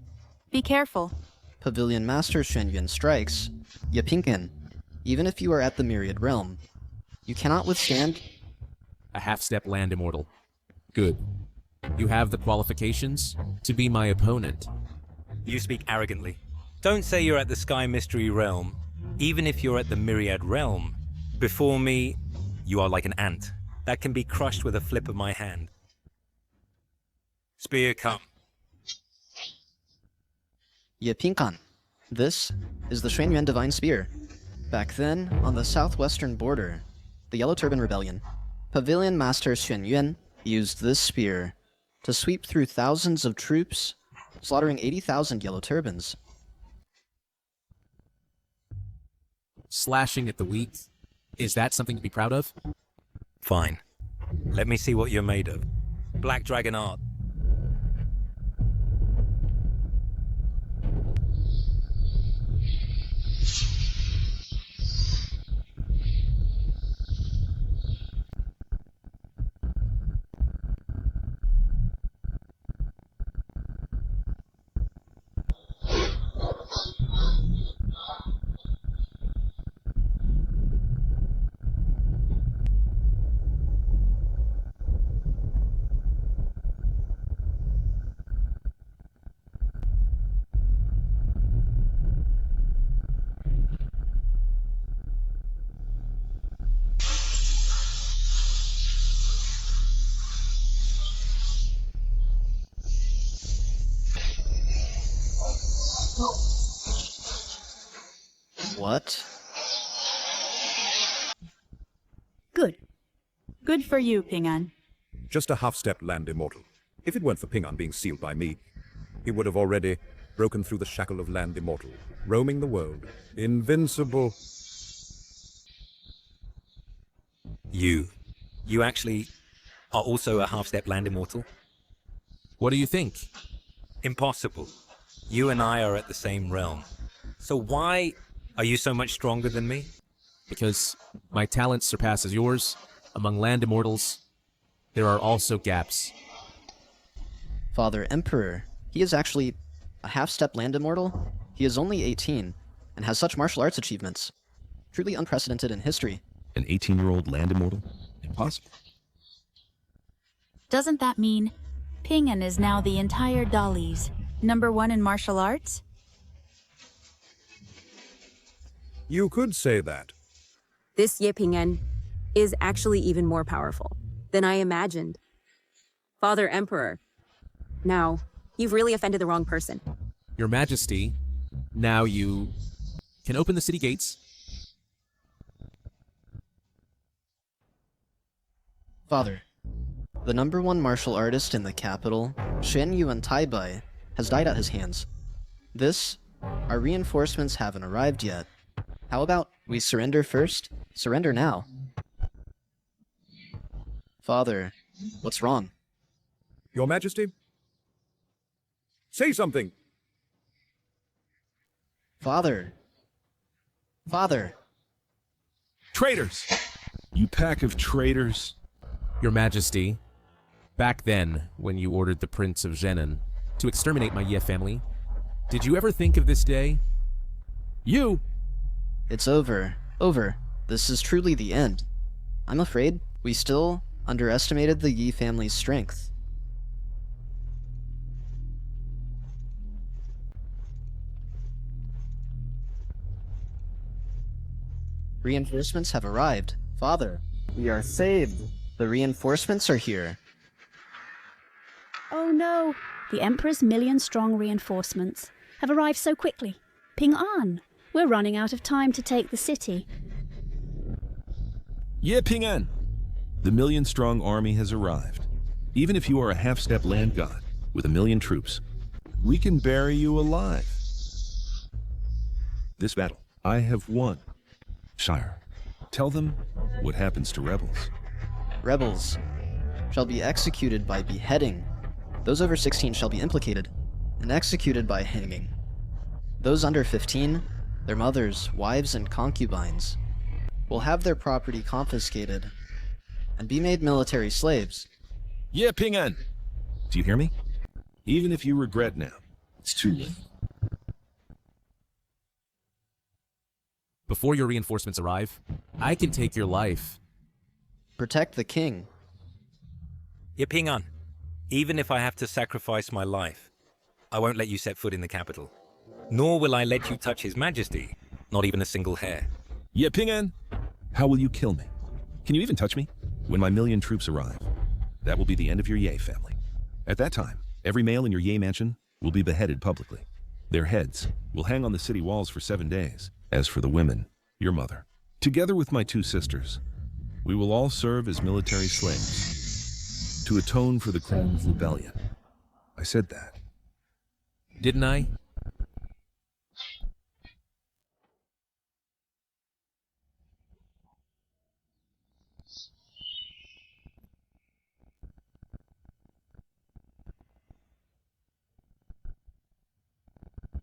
be careful. Pavilion Master Shenyuan strikes. Ye Ping'an, even if you are at the myriad realm, you cannot withstand... A half-step land immortal. Good. You have the qualifications to be my opponent. You speak arrogantly. Don't say you're at the Sky Mystery Realm. Even if you're at the Myriad Realm, before me, you are like an ant that can be crushed with a flip of my hand. Spear come. Ye Ping'an, this is the Shenyuan Divine Spear. Back then, on the southwestern border, the Yellow Turban Rebellion, Pavilion Master Shenyuan used this spear to sweep through thousands of troops, slaughtering 80,000 Yellow Turbans. Slashing at the weak, is that something to be proud of? Fine. Let me see what you're made of. Black Dragon art. What? Good. Good for you, Ping An. Just a half-step land immortal. If it weren't for Ping An being sealed by me, he would have already broken through the shackle of land immortal, roaming the world, invincible. You actually are also a half-step land immortal? What do you think? Impossible. You and I are at the same realm. So why are you so much stronger than me? Because my talent surpasses yours. Among land immortals, there are also gaps. Father Emperor, he is actually a half-step land immortal. He is only 18 and has such martial arts achievements. Truly unprecedented in history. An 18-year-old land immortal? Impossible. Doesn't that mean Ping An is now the entire Dali's #1 in martial arts? You could say that. This Ye Ping An is actually even more powerful than I imagined. Father Emperor, now, you've really offended the wrong person. Your Majesty, now you can open the city gates. Father, the #1 martial artist in the capital, Shen Yuan Taibai, has died at his hands. Our reinforcements haven't arrived yet. How about we surrender first? Surrender now. Father, what's wrong? Your Majesty? Say something! Father! Father! Traitors! You pack of traitors! Your Majesty, back then, when you ordered the Prince of Zhenan to exterminate my Ye family, did you ever think of this day? You! It's over. Over. This is truly the end. I'm afraid we still underestimated the Yi family's strength. Reinforcements have arrived. Father, we are saved. The reinforcements are here. Oh no! The Emperor's million-strong reinforcements have arrived so quickly. Ping An, we're running out of time to take the city. Ye Ping An! The million-strong army has arrived. Even if you are a half-step land god with 1 million troops, we can bury you alive. This battle, I have won. Shire, tell them what happens to rebels. Rebels shall be executed by beheading. Those over 16 shall be implicated and executed by hanging. Those under 15, their mothers, wives, and concubines, will have their property confiscated and be made military slaves. Ye Ping An! Do you hear me? Even if you regret now, it's too late. Before your reinforcements arrive, I can take your life. Protect the king. Ye Ping An, even if I have to sacrifice my life, I won't let you set foot in the capital. Nor will I let you touch His Majesty, not even a single hair. Ye Ping An, how will you kill me? Can you even touch me? When my 1 million troops arrive, that will be the end of your Ye family. At that time, every male in your Ye mansion will be beheaded publicly. Their heads will hang on the city walls for 7 days. As for the women, your mother, together with my 2 sisters, we will all serve as military slaves to atone for the crime of rebellion. I said that. Didn't I?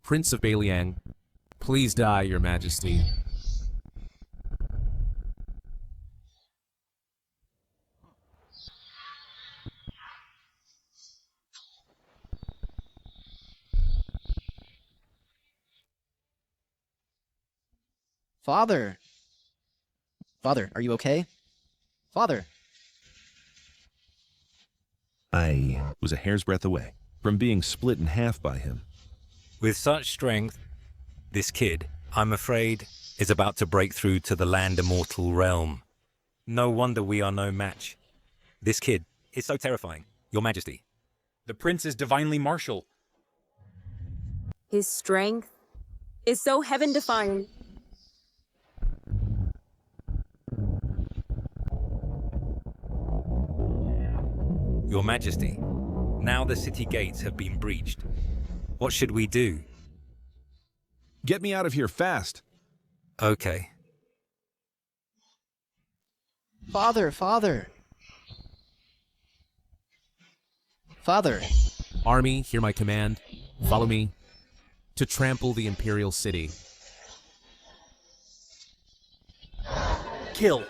Prince of Bailiang, please die, Your Majesty. Father! Father, are you okay? Father! I was a hair's breadth away from being split in half by him. With such strength, this kid, I'm afraid, is about to break through to the land immortal realm. No wonder we are no match. This kid is so terrifying, Your Majesty. The prince is divinely martial. His strength is so heaven-defying. Your Majesty, now the city gates have been breached. What should we do? Get me out of here fast. Okay. Father, father. Father. Army, hear my command. Follow me to trample the Imperial City. Kill.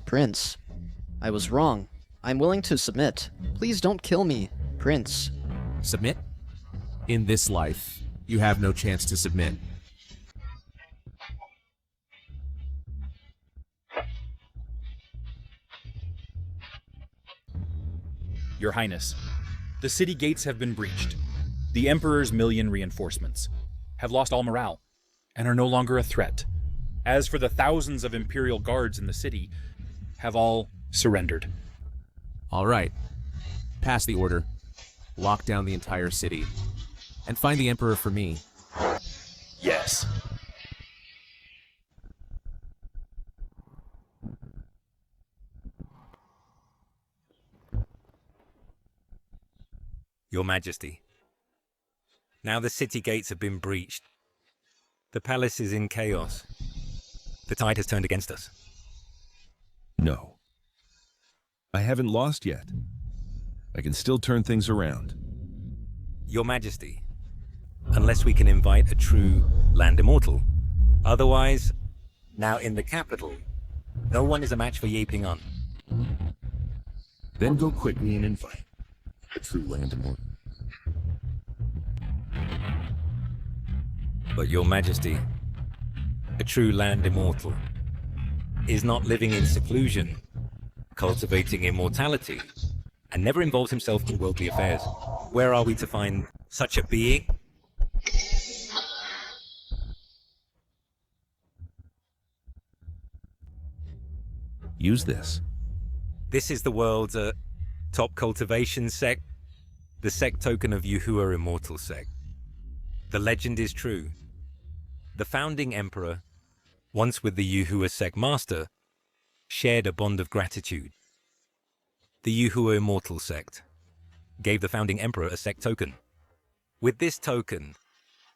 Prince. I was wrong. I'm willing to submit. Please don't kill me, Prince. Submit? In this life, you have no chance to submit. Your Highness, the city gates have been breached. The Emperor's million reinforcements have lost all morale and are no longer a threat. As for the thousands of Imperial guards in the city, have all surrendered. All right. Pass the order. Lock down the entire city. And find the Emperor for me. Yes. Your Majesty, now the city gates have been breached. The palace is in chaos. The tide has turned against us. No. I haven't lost yet. I can still turn things around. Your Majesty, unless we can invite a true land immortal. Otherwise, now in the capital, no one is a match for Ye Ping-an. Then go quickly and invite a true land immortal. But Your Majesty, a true land immortal is not living in seclusion, cultivating immortality, and never involves himself in worldly affairs. Where are we to find such a being? Use this. This is the world's top cultivation sect, the sect token of Yuhua Immortal sect. The legend is true. The founding emperor, once with the Yuhua sect master, shared a bond of gratitude. The Yuhua Immortal sect gave the founding emperor a sect token. With this token,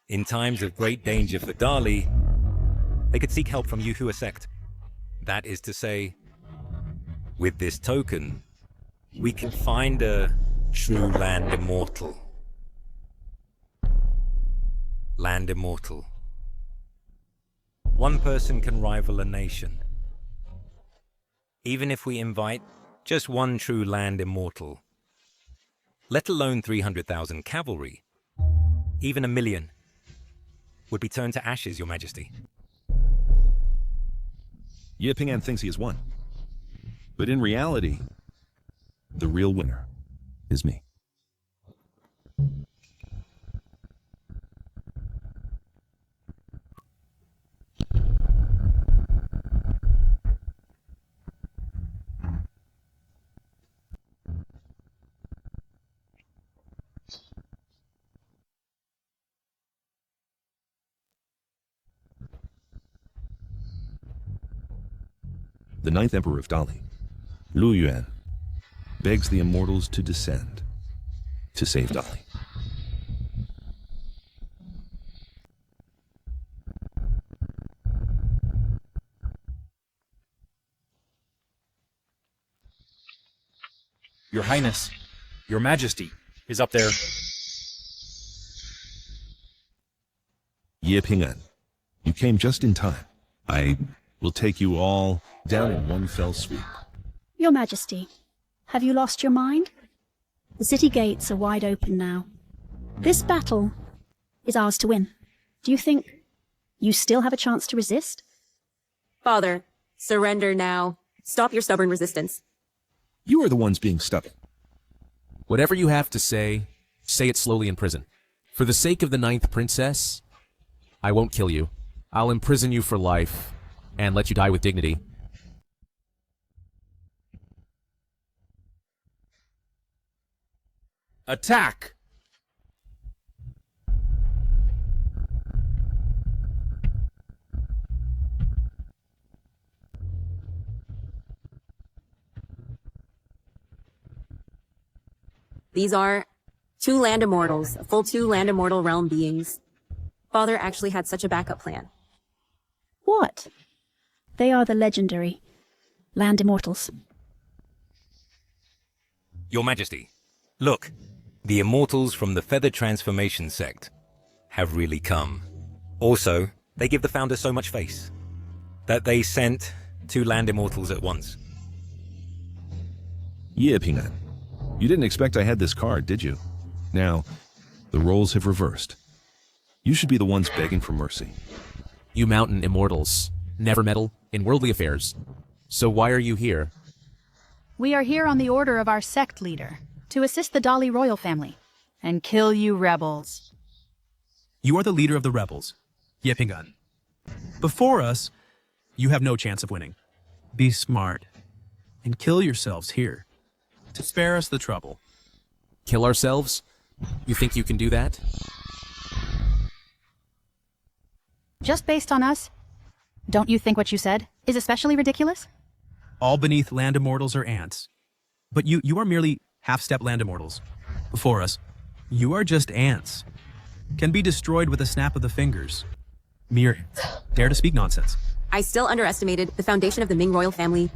in times of great danger for Dali, they could seek help from Yuhua sect. That is to say, with this token, we can find a true land immortal. Land immortal. One person can rival a nation. Even if we invite just one true land immortal, let alone 300,000 cavalry, even 1 million, would be turned to ashes, Your Majesty. Ye Ping-an thinks he has won. But in reality, the real winner is me. The 9th Emperor of Dali, Lu Yuan, begs the immortals to descend to save Dali. Your Highness, Your Majesty is up there. Ye Ping-an, you came just in time. I will take you all down in one fell swoop. Your Majesty, have you lost your mind? The city gates are wide open now. This battle is ours to win. Do you think you still have a chance to resist? Father, surrender now. Stop your stubborn resistance. You are the ones being stubborn. Whatever you have to say it slowly in prison. For the sake of the 9th princess, I won't kill you. I'll imprison you for life and let you die with dignity. Attack! These are 2 land immortals, full 2 land immortal realm beings. Father actually had such a backup plan. What? They are the legendary land immortals. Your Majesty, look, the immortals from the Feather Transformation sect have really come. Also, they give the founder so much face that they sent 2 land immortals at once. Yeah, Pingan. You didn't expect I had this card, did you? Now, the roles have reversed. You should be the ones begging for mercy. You mountain immortals never meddle in worldly affairs. So why are you here? We are here on the order of our sect leader, to assist the Dali royal family, and kill you rebels. You are the leader of the rebels, Yepingan. Before us, you have no chance of winning. Be smart, and kill yourselves here, to spare us the trouble. Kill ourselves? You think you can do that? Just based on us, don't you think what you said is especially ridiculous? All beneath land immortals are ants. But you are merely half-step land immortals. Before us, you are just ants. Can be destroyed with a snap of the fingers. Mere dare to speak nonsense. I still underestimated the foundation of the Ming royal family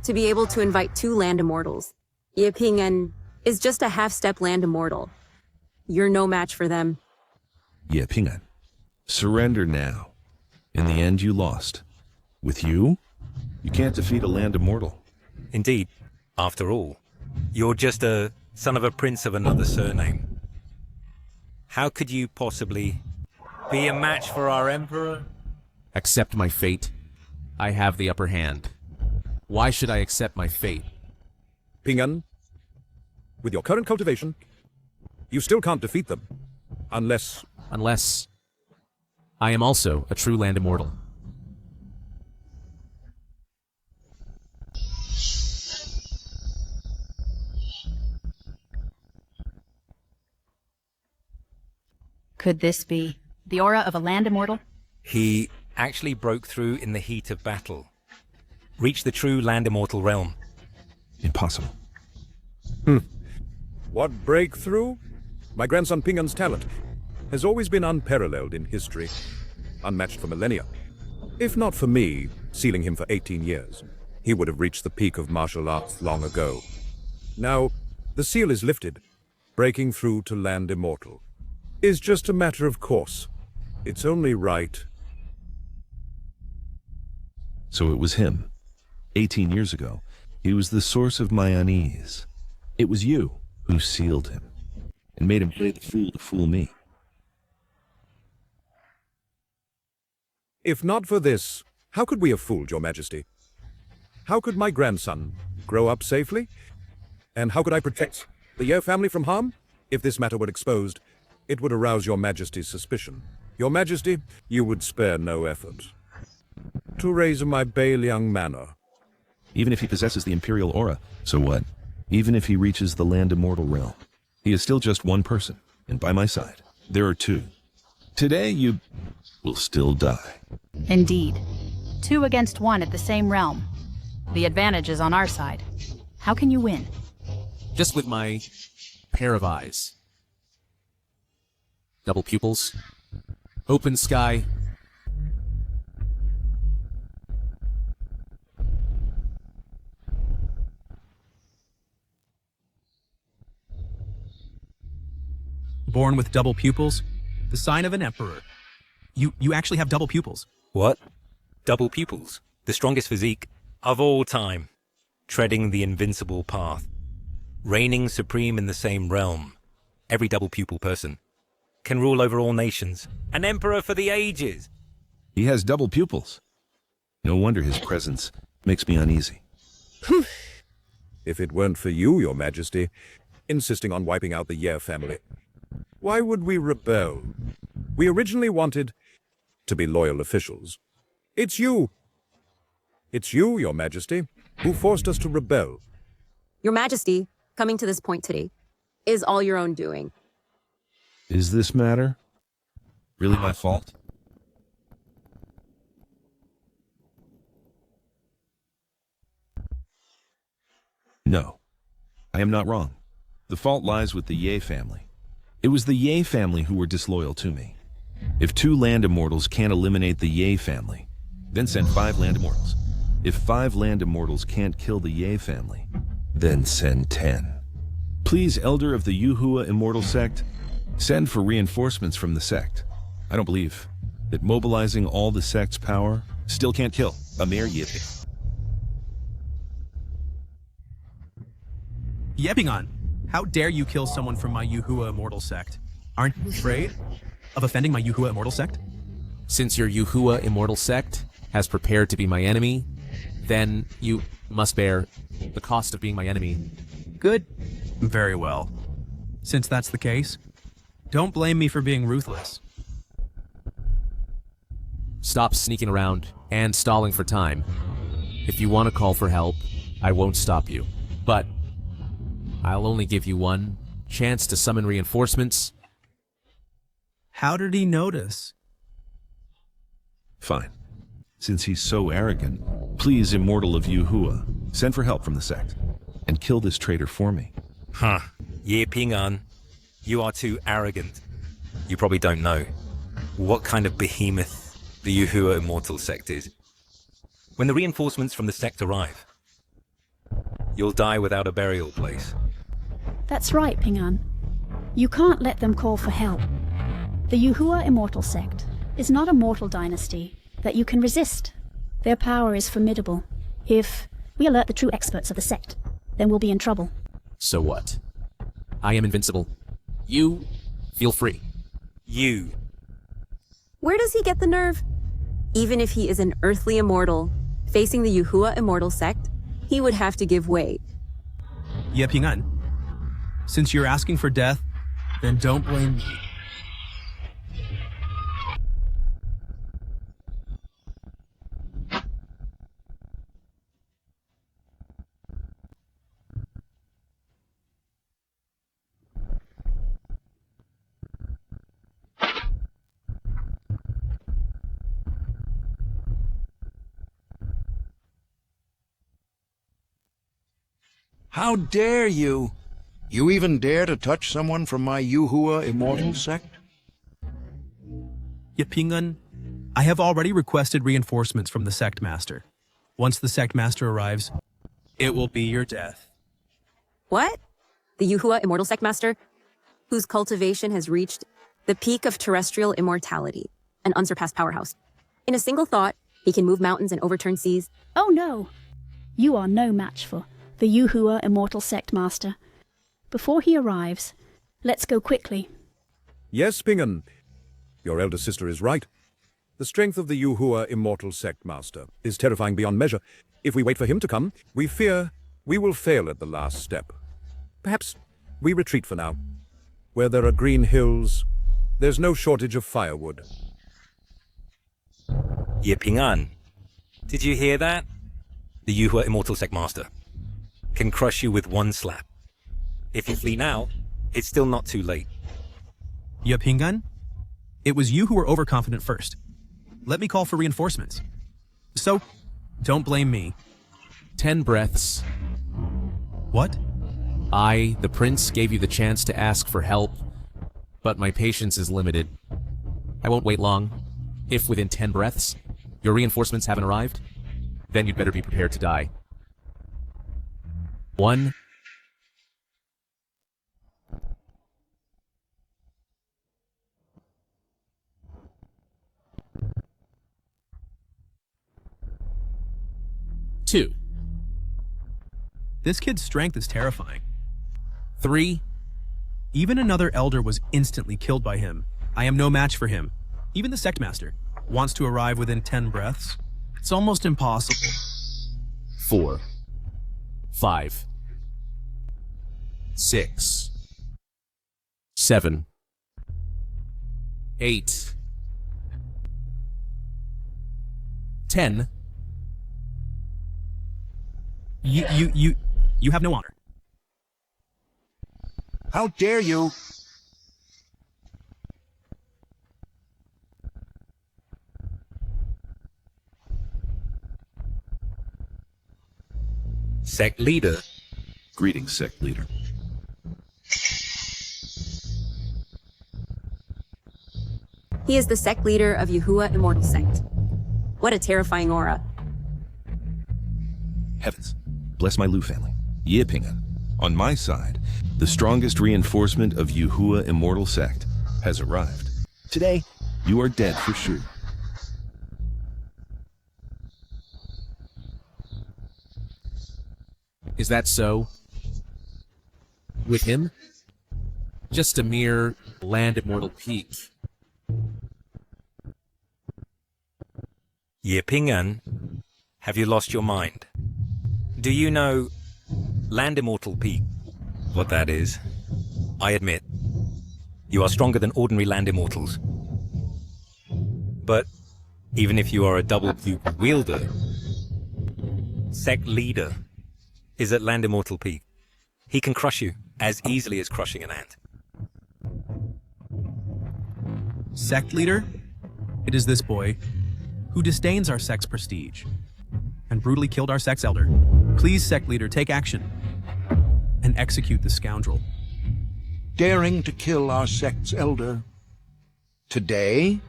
to be able to invite 2 land immortals. Yepingen is just a half-step land immortal. You're no match for them. Yeah, Pingan. Surrender now. In the end, you lost. With you, you can't defeat a land immortal. Indeed. After all, you're just a son of a prince of another surname. How could you possibly be a match for our emperor? Accept my fate. I have the upper hand. Why should I accept my fate? Pingan, with your current cultivation, you still can't defeat them. Unless I am also a true land immortal. Could this be the aura of a land immortal? He actually broke through in the heat of battle. Reached the true land immortal realm. Impossible. What breakthrough? My grandson Pingan's talent has always been unparalleled in history, unmatched for millennia. If not for me, sealing him for 18 years, he would have reached the peak of martial arts long ago. Now, the seal is lifted. Breaking through to land immortal is just a matter of course. It's only right. So it was him. 18 years ago, he was the source of my unease. It was you who sealed him and made him play the fool to fool me. If not for this, how could we have fooled your majesty? How could my grandson grow up safely? And how could I protect the Heir family from harm? If this matter were exposed, it would arouse your majesty's suspicion. Your majesty, you would spare no effort to raise my Bailiang manor. Even if he possesses the imperial aura, so what? Even if he reaches the land immortal realm, he is still just one person, and by my side, there are 2. Today, you will still die. Indeed. 2 against 1 at the same realm. The advantage is on our side. How can you win? Just with my pair of eyes. Double pupils. Open sky. Born with double pupils, the sign of an emperor. You actually have double pupils. What? Double pupils? The strongest physique of all time. Treading the invincible path. Reigning supreme in the same realm. Every double pupil person can rule over all nations. An emperor for the ages. He has double pupils. No wonder his presence makes me uneasy. If it weren't for you, your majesty, insisting on wiping out the Heir family, why would we rebel? We originally wanted to be loyal officials. It's you, your majesty, who forced us to rebel. Your Majesty, coming to this point today, is all your own doing. Is this matter really my fault? No, I am not wrong. The fault lies with the Ye family. It was the Ye family who were disloyal to me. If 2 land immortals can't eliminate the Ye family, then send 5 land immortals. If 5 land immortals can't kill the Ye family, then send 10. Please, Elder of the Yuhua Immortal Sect, send for reinforcements from the sect. I don't believe that mobilizing all the sect's power still can't kill a mere Yiping. Yepingan, how dare you kill someone from my Yuhua Immortal Sect? Aren't you afraid of offending my Yuhua Immortal Sect? Since your Yuhua Immortal Sect has prepared to be my enemy, then you must bear the cost of being my enemy. Good. Very well. Since that's the case, don't blame me for being ruthless. Stop sneaking around and stalling for time. If you want to call for help, I won't stop you. But I'll only give you one chance to summon reinforcements. How did he notice? Fine. Since he's so arrogant, please, Immortal of Yuhua, send for help from the sect and kill this traitor for me. Huh. Ye Ping-an, you are too arrogant. You probably don't know what kind of behemoth the Yuhua Immortal Sect is. When the reinforcements from the sect arrive, you'll die without a burial place. That's right, Ping-an. You can't let them call for help. The Yuhua Immortal Sect is not a mortal dynasty that you can resist. Their power is formidable. If we alert the true experts of the sect, then we'll be in trouble. So what? I am invincible. You feel free. You. Where does he get the nerve? Even if he is an earthly immortal, facing the Yuhua Immortal Sect, he would have to give way. Yepingan, since you're asking for death, then don't blame me. How dare you? You even dare to touch someone from my Yuhua Immortal Sect? Yepingan, I have already requested reinforcements from the sect master. Once the sect master arrives, it will be your death. What? The Yuhua Immortal Sect Master, whose cultivation has reached the peak of terrestrial immortality, an unsurpassed powerhouse. In a single thought, he can move mountains and overturn seas. Oh no! You are no match for the Yuhua Immortal Sect Master. Before he arrives, let's go quickly. Yes, Ping-an. Your elder sister is right. The strength of the Yuhua Immortal Sect Master is terrifying beyond measure. If we wait for him to come, we fear we will fail at the last step. Perhaps we retreat for now. Where there are green hills, there's no shortage of firewood. Ye Ping-an, did you hear that? The Yuhua Immortal Sect Master can crush you with one slap. If you flee now, it's still not too late. Yepingan, it was you who were overconfident first. Let me call for reinforcements. So, don't blame me. 10 breaths. What? I, the prince, gave you the chance to ask for help, but my patience is limited. I won't wait long. If within 10 breaths, your reinforcements haven't arrived, then you'd better be prepared to die. 1. 2. This kid's strength is terrifying. 3. Even another elder was instantly killed by him. I am no match for him. Even the sect master wants to arrive within 10 breaths. It's almost impossible. 4. 5. 6. 7. 8. 10. You have no honor. How dare you? Sect leader. Greetings, sect leader. He is the sect leader of Yahuwah Immortal Sect. What a terrifying aura. Heavens, bless my Lu family. Yipingan. On my side, the strongest reinforcement of Yahuwah Immortal Sect has arrived. Today, you are dead for sure. Is that so? With him? Just a mere land immortal peak. Yipingan, have you lost your mind? Do you know Land Immortal Peak? What that is? I admit, you are stronger than ordinary Land Immortals. But even if you are a double cube wielder, Sect leader is at Land Immortal Peak. He can crush you as easily as crushing an ant. Sect leader? It is this boy who disdains our sect's prestige and brutally killed our sect's elder. Please, sect leader, take action and execute the scoundrel. Daring to kill our sect's elder. Today,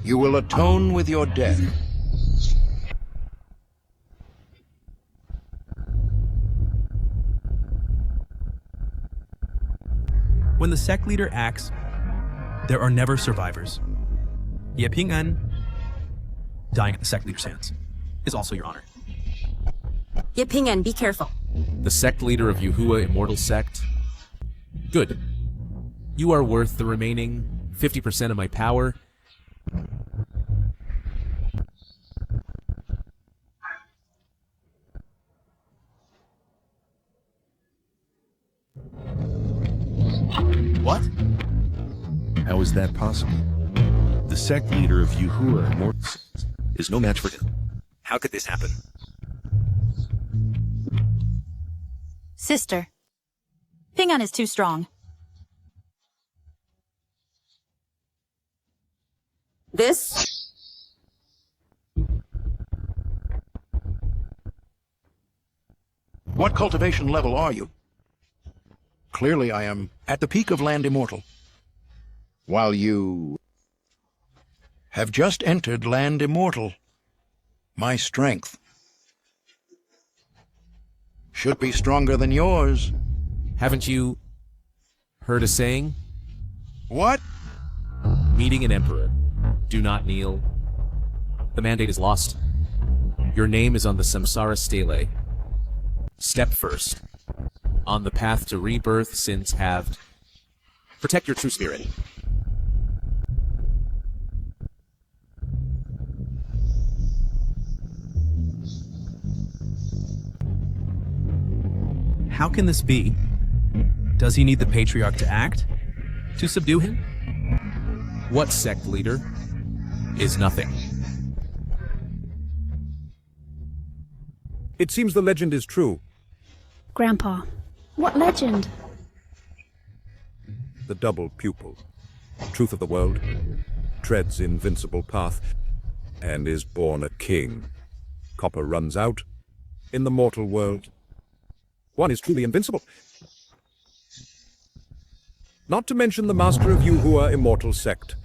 you will atone with your death. When the sect leader acts, there are never survivors. Yipingan, dying at the sect leader's hands, is also your honor. Yipingan, be careful. The sect leader of Yahuwah Immortal Sect? Good. You are worth the remaining 50% of my power. What? How is that possible? The sect leader of Yahuwah Immortal Sect is no match for him. How could this happen? Sister, Pingan is too strong. This? What cultivation level are you? Clearly I am at the peak of Land Immortal. While you have just entered Land Immortal, my strength should be stronger than yours. Haven't you heard a saying? What? Meeting an emperor. Do not kneel. The mandate is lost. Your name is on the Samsara Stele. Step first. On the path to rebirth, sins halved. Protect your true spirit. How can this be? Does he need the patriarch to act? To subdue him? What sect leader is nothing? It seems the legend is true. Grandpa, what legend? The double pupil, truth of the world, treads invincible path, and is born a king. Copper runs out. In the mortal world, one is truly invincible. Not to mention the master of Yahuwah Immortal Sect.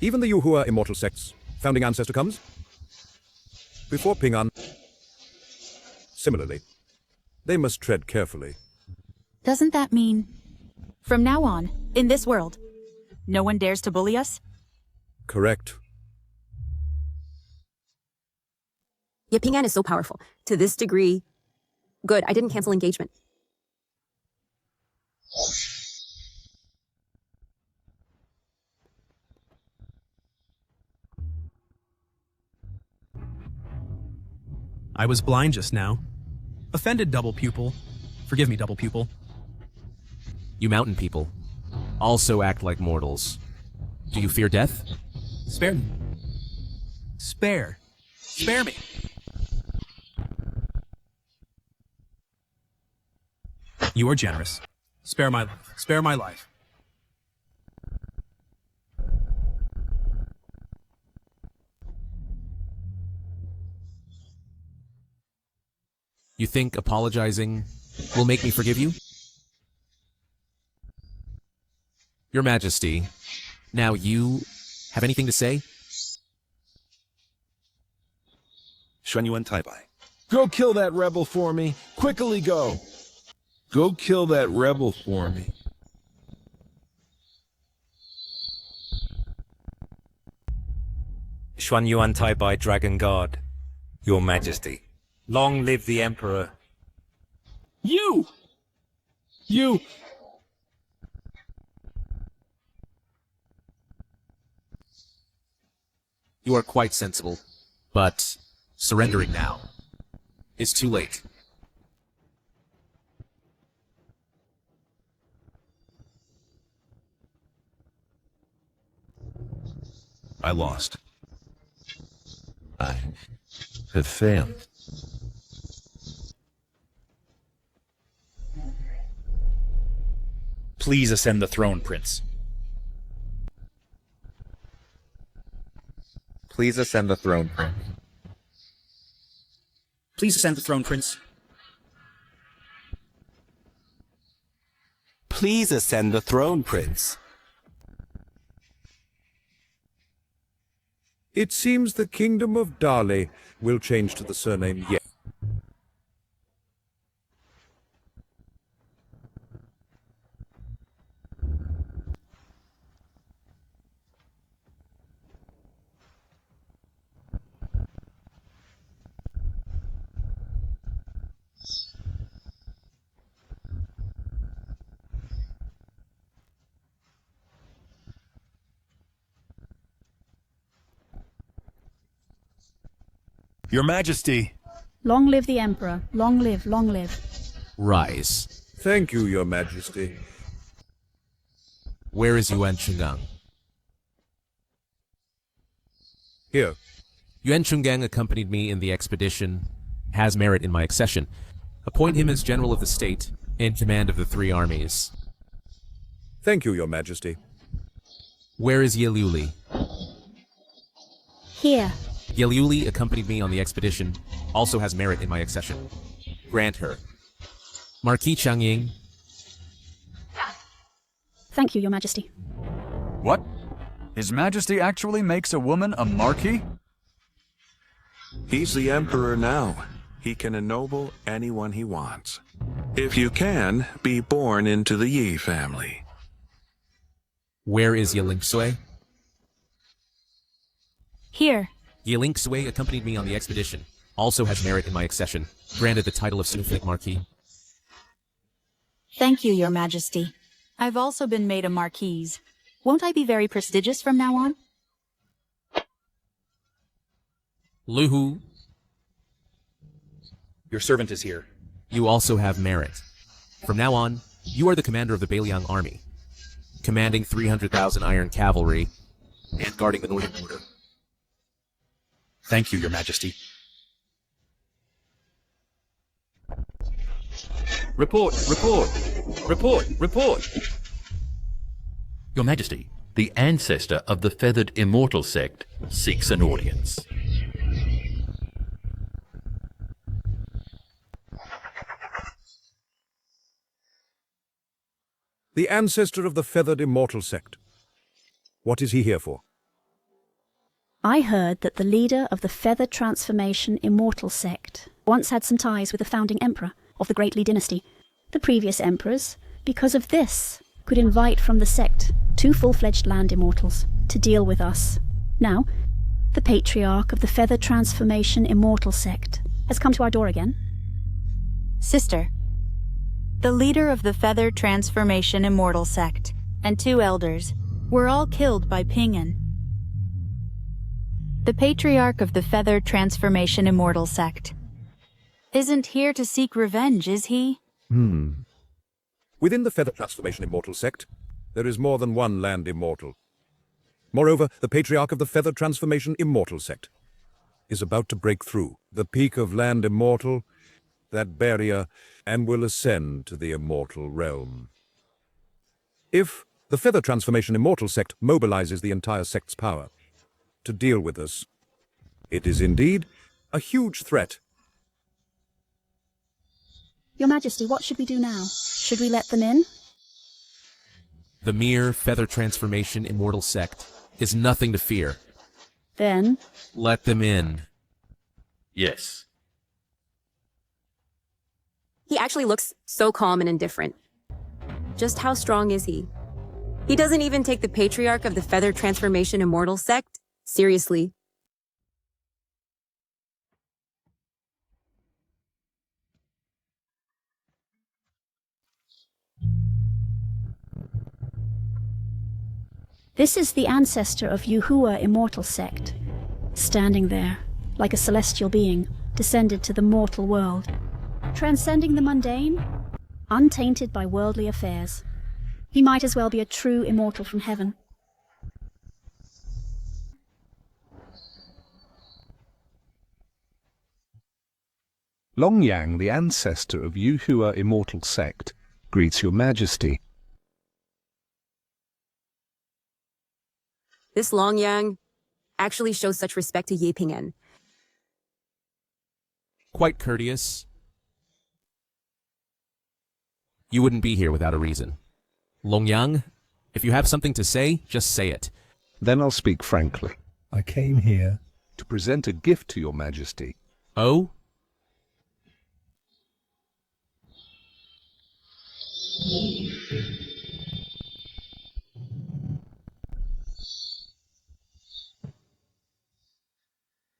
Even the Yahuwah Immortal Sect's founding ancestor comes before Pingan. Similarly, they must tread carefully. Doesn't that mean, from now on, in this world, no one dares to bully us? Correct. Yipingan is so powerful. To this degree. Good, I didn't cancel engagement. I was blind just now. Offended, double pupil. Forgive me, double pupil. You mountain people also act like mortals. Do you fear death? Spare me. Spare me. You are generous. Spare my life. Spare my life. You think apologizing will make me forgive you? Your Majesty, now you have anything to say? Xuanyuan Taibai. Go kill that rebel for me. Quickly go. Go kill that rebel for me. Xuanyuan Taibai Dragon Guard, Your Majesty. Long live the Emperor. You! You! You are quite sensible, but surrendering now is too late. I lost. I have failed. Please ascend the throne, Prince. Please ascend the throne, Prince. Please ascend the throne, Prince. Please ascend the throne, Prince. It seems the kingdom of Dali will change to the surname Ye. Your Majesty. Long live the Emperor. Long live, long live. Rise. Thank you, Your Majesty. Where is Yuan Chungang? Here. Yuan Chungang accompanied me in the expedition, has merit in my accession. Appoint him as general of the state, in command of the 3 armies. Thank you, Your Majesty. Where is Yeliuli? Here. Yeliuli accompanied me on the expedition, also has merit in my accession. Grant her. Marquis Changying. Thank you, Your Majesty. What? His Majesty actually makes a woman a marquis? He's the Emperor now. He can ennoble anyone he wants. If you can, be born into the Yi family. Where is Yeling Sui? Here. Yeling Sui accompanied me on the expedition, also has merit in my accession, granted the title of Snowflake Marquis. Thank you, Your Majesty. I've also been made a marquise. Won't I be very prestigious from now on? Luhu. Your servant is here. You also have merit. From now on, you are the commander of the Bailiang army, commanding 300,000 iron cavalry and guarding the northern border. Thank you, Your Majesty. Report, report, report, report. Your Majesty, the ancestor of the feathered immortal sect seeks an audience. The ancestor of the feathered immortal sect. What is he here for? I heard that the leader of the Feather Transformation Immortal sect once had some ties with the founding emperor of the Great Li dynasty. The previous emperors, because of this, could invite from the sect 2 full-fledged land immortals to deal with us. Now, the patriarch of the Feather Transformation Immortal sect has come to our door again. Sister, the leader of the Feather Transformation Immortal sect and 2 elders were all killed by Ping'an. The patriarch of the Feather Transformation Immortal sect isn't here to seek revenge, is he? Within the Feather Transformation Immortal sect, there is more than one land immortal. Moreover, the patriarch of the Feather Transformation Immortal sect is about to break through the peak of land immortal, that barrier, and will ascend to the immortal realm. If the feather transformation immortal sect mobilizes the entire sect's power to deal with us, it is indeed a huge threat. Your Majesty, what should we do now? Should we let them in? The mere feather transformation immortal sect is nothing to fear. Then? Let them in. Yes. He actually looks so calm and indifferent. Just how strong is he? He doesn't even take the patriarch of the feather transformation immortal sect seriously. This is the ancestor of Yuhua immortal sect, standing there, like a celestial being, descended to the mortal world, transcending the mundane, untainted by worldly affairs. He might as well be a true immortal from heaven. Longyang, the ancestor of Yuhua immortal sect, greets your majesty. This Longyang actually shows such respect to Ye Ping'an. Quite courteous. You wouldn't be here without a reason. Longyang, if you have something to say, just say it. Then I'll speak frankly. I came here to present a gift to your majesty. Oh?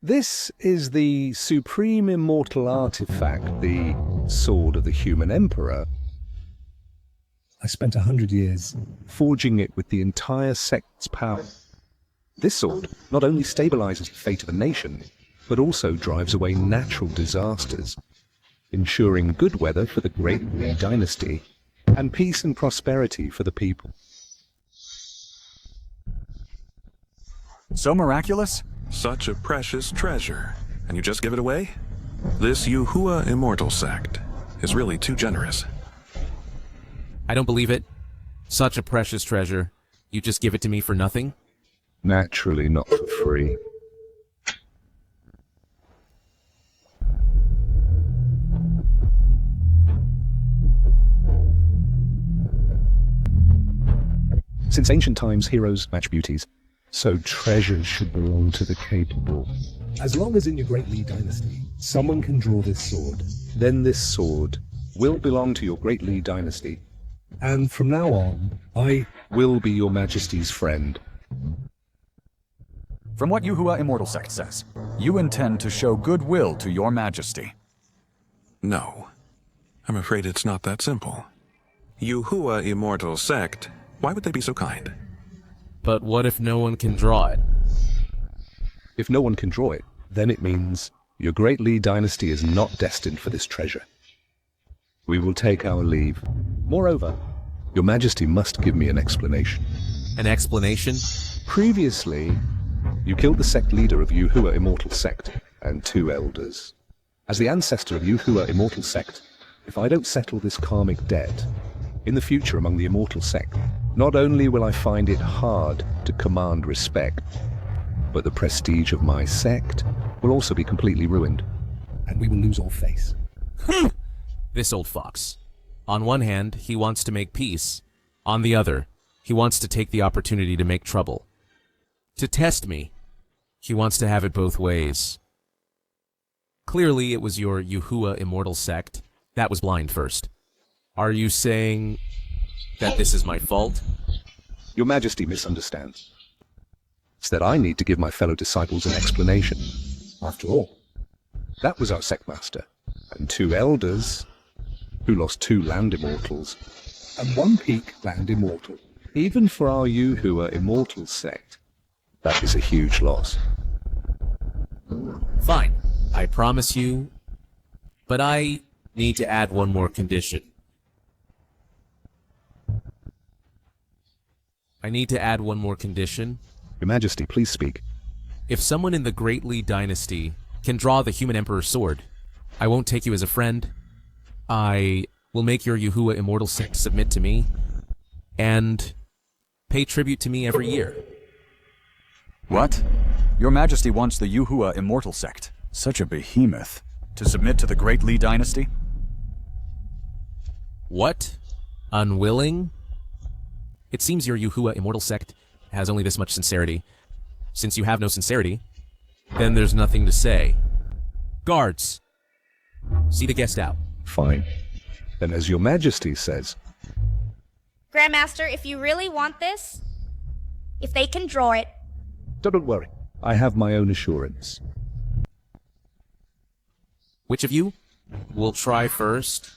This is the supreme immortal artifact, the Sword of the Human Emperor. I spent 100 years forging it with the entire sect's power. This sword not only stabilizes the fate of a nation, but also drives away natural disasters, ensuring good weather for the Great Li dynasty and peace and prosperity for the people. So miraculous? Such a precious treasure, and you just give it away? This Yuhua immortal sect is really too generous. I don't believe it. Such a precious treasure. You just give it to me for nothing? Naturally not for free. Since ancient times, heroes match beauties, so treasures should belong to the capable. As long as in your Great Li dynasty, someone can draw this sword, then this sword will belong to your Great Li dynasty. And from now on, I will be your majesty's friend. From what Yuhua immortal sect says, you intend to show goodwill to your majesty. No. I'm afraid it's not that simple. Yuhua immortal sect, why would they be so kind? But what if no one can draw it? If no one can draw it, then it means your Great Li dynasty is not destined for this treasure. We will take our leave. Moreover, your majesty must give me an explanation. An explanation? Previously, you killed the sect leader of Yuhua immortal sect and 2 elders. As the ancestor of Yuhua immortal sect, if I don't settle this karmic debt, in the future among the immortal sect, not only will I find it hard to command respect, but the prestige of my sect will also be completely ruined, and we will lose all face. This old fox. On one hand, he wants to make peace. On the other, he wants to take the opportunity to make trouble. To test me. He wants to have it both ways. Clearly, it was your Yuhua immortal sect that was blind first. Are you saying that this is my fault? Your majesty misunderstands. It's that I need to give my fellow disciples an explanation. After all, that was our sect master, and 2 elders who lost 2 land immortals, and 1 peak land immortal. Even for our Yuhua immortal sect, that is a huge loss. Fine, I promise you, but I need to add one more condition. Your Majesty, please speak. If someone in the Great Li dynasty can draw the Human Emperor's sword, I won't take you as a friend. I will make your Yuhua immortal sect submit to me, and pay tribute to me every year. What? Your Majesty wants the Yuhua Immortal Sect, such a behemoth, to submit to the Great Li Dynasty? What? Unwilling? It seems your Yuhua Immortal Sect has only this much sincerity. Since you have no sincerity, then there's nothing to say. Guards, see the guest out. Fine. Then as your Majesty says. Grandmaster, if you really want this, if they can draw it... Don't worry. I have my own assurance. Which of you will try first?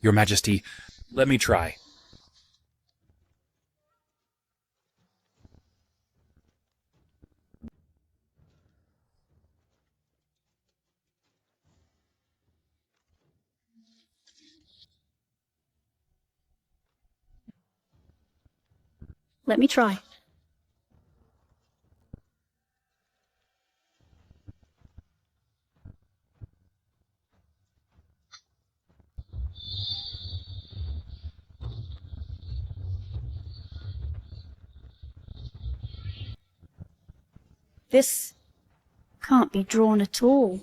Your Majesty, let me try. Let me try. This can't be drawn at all.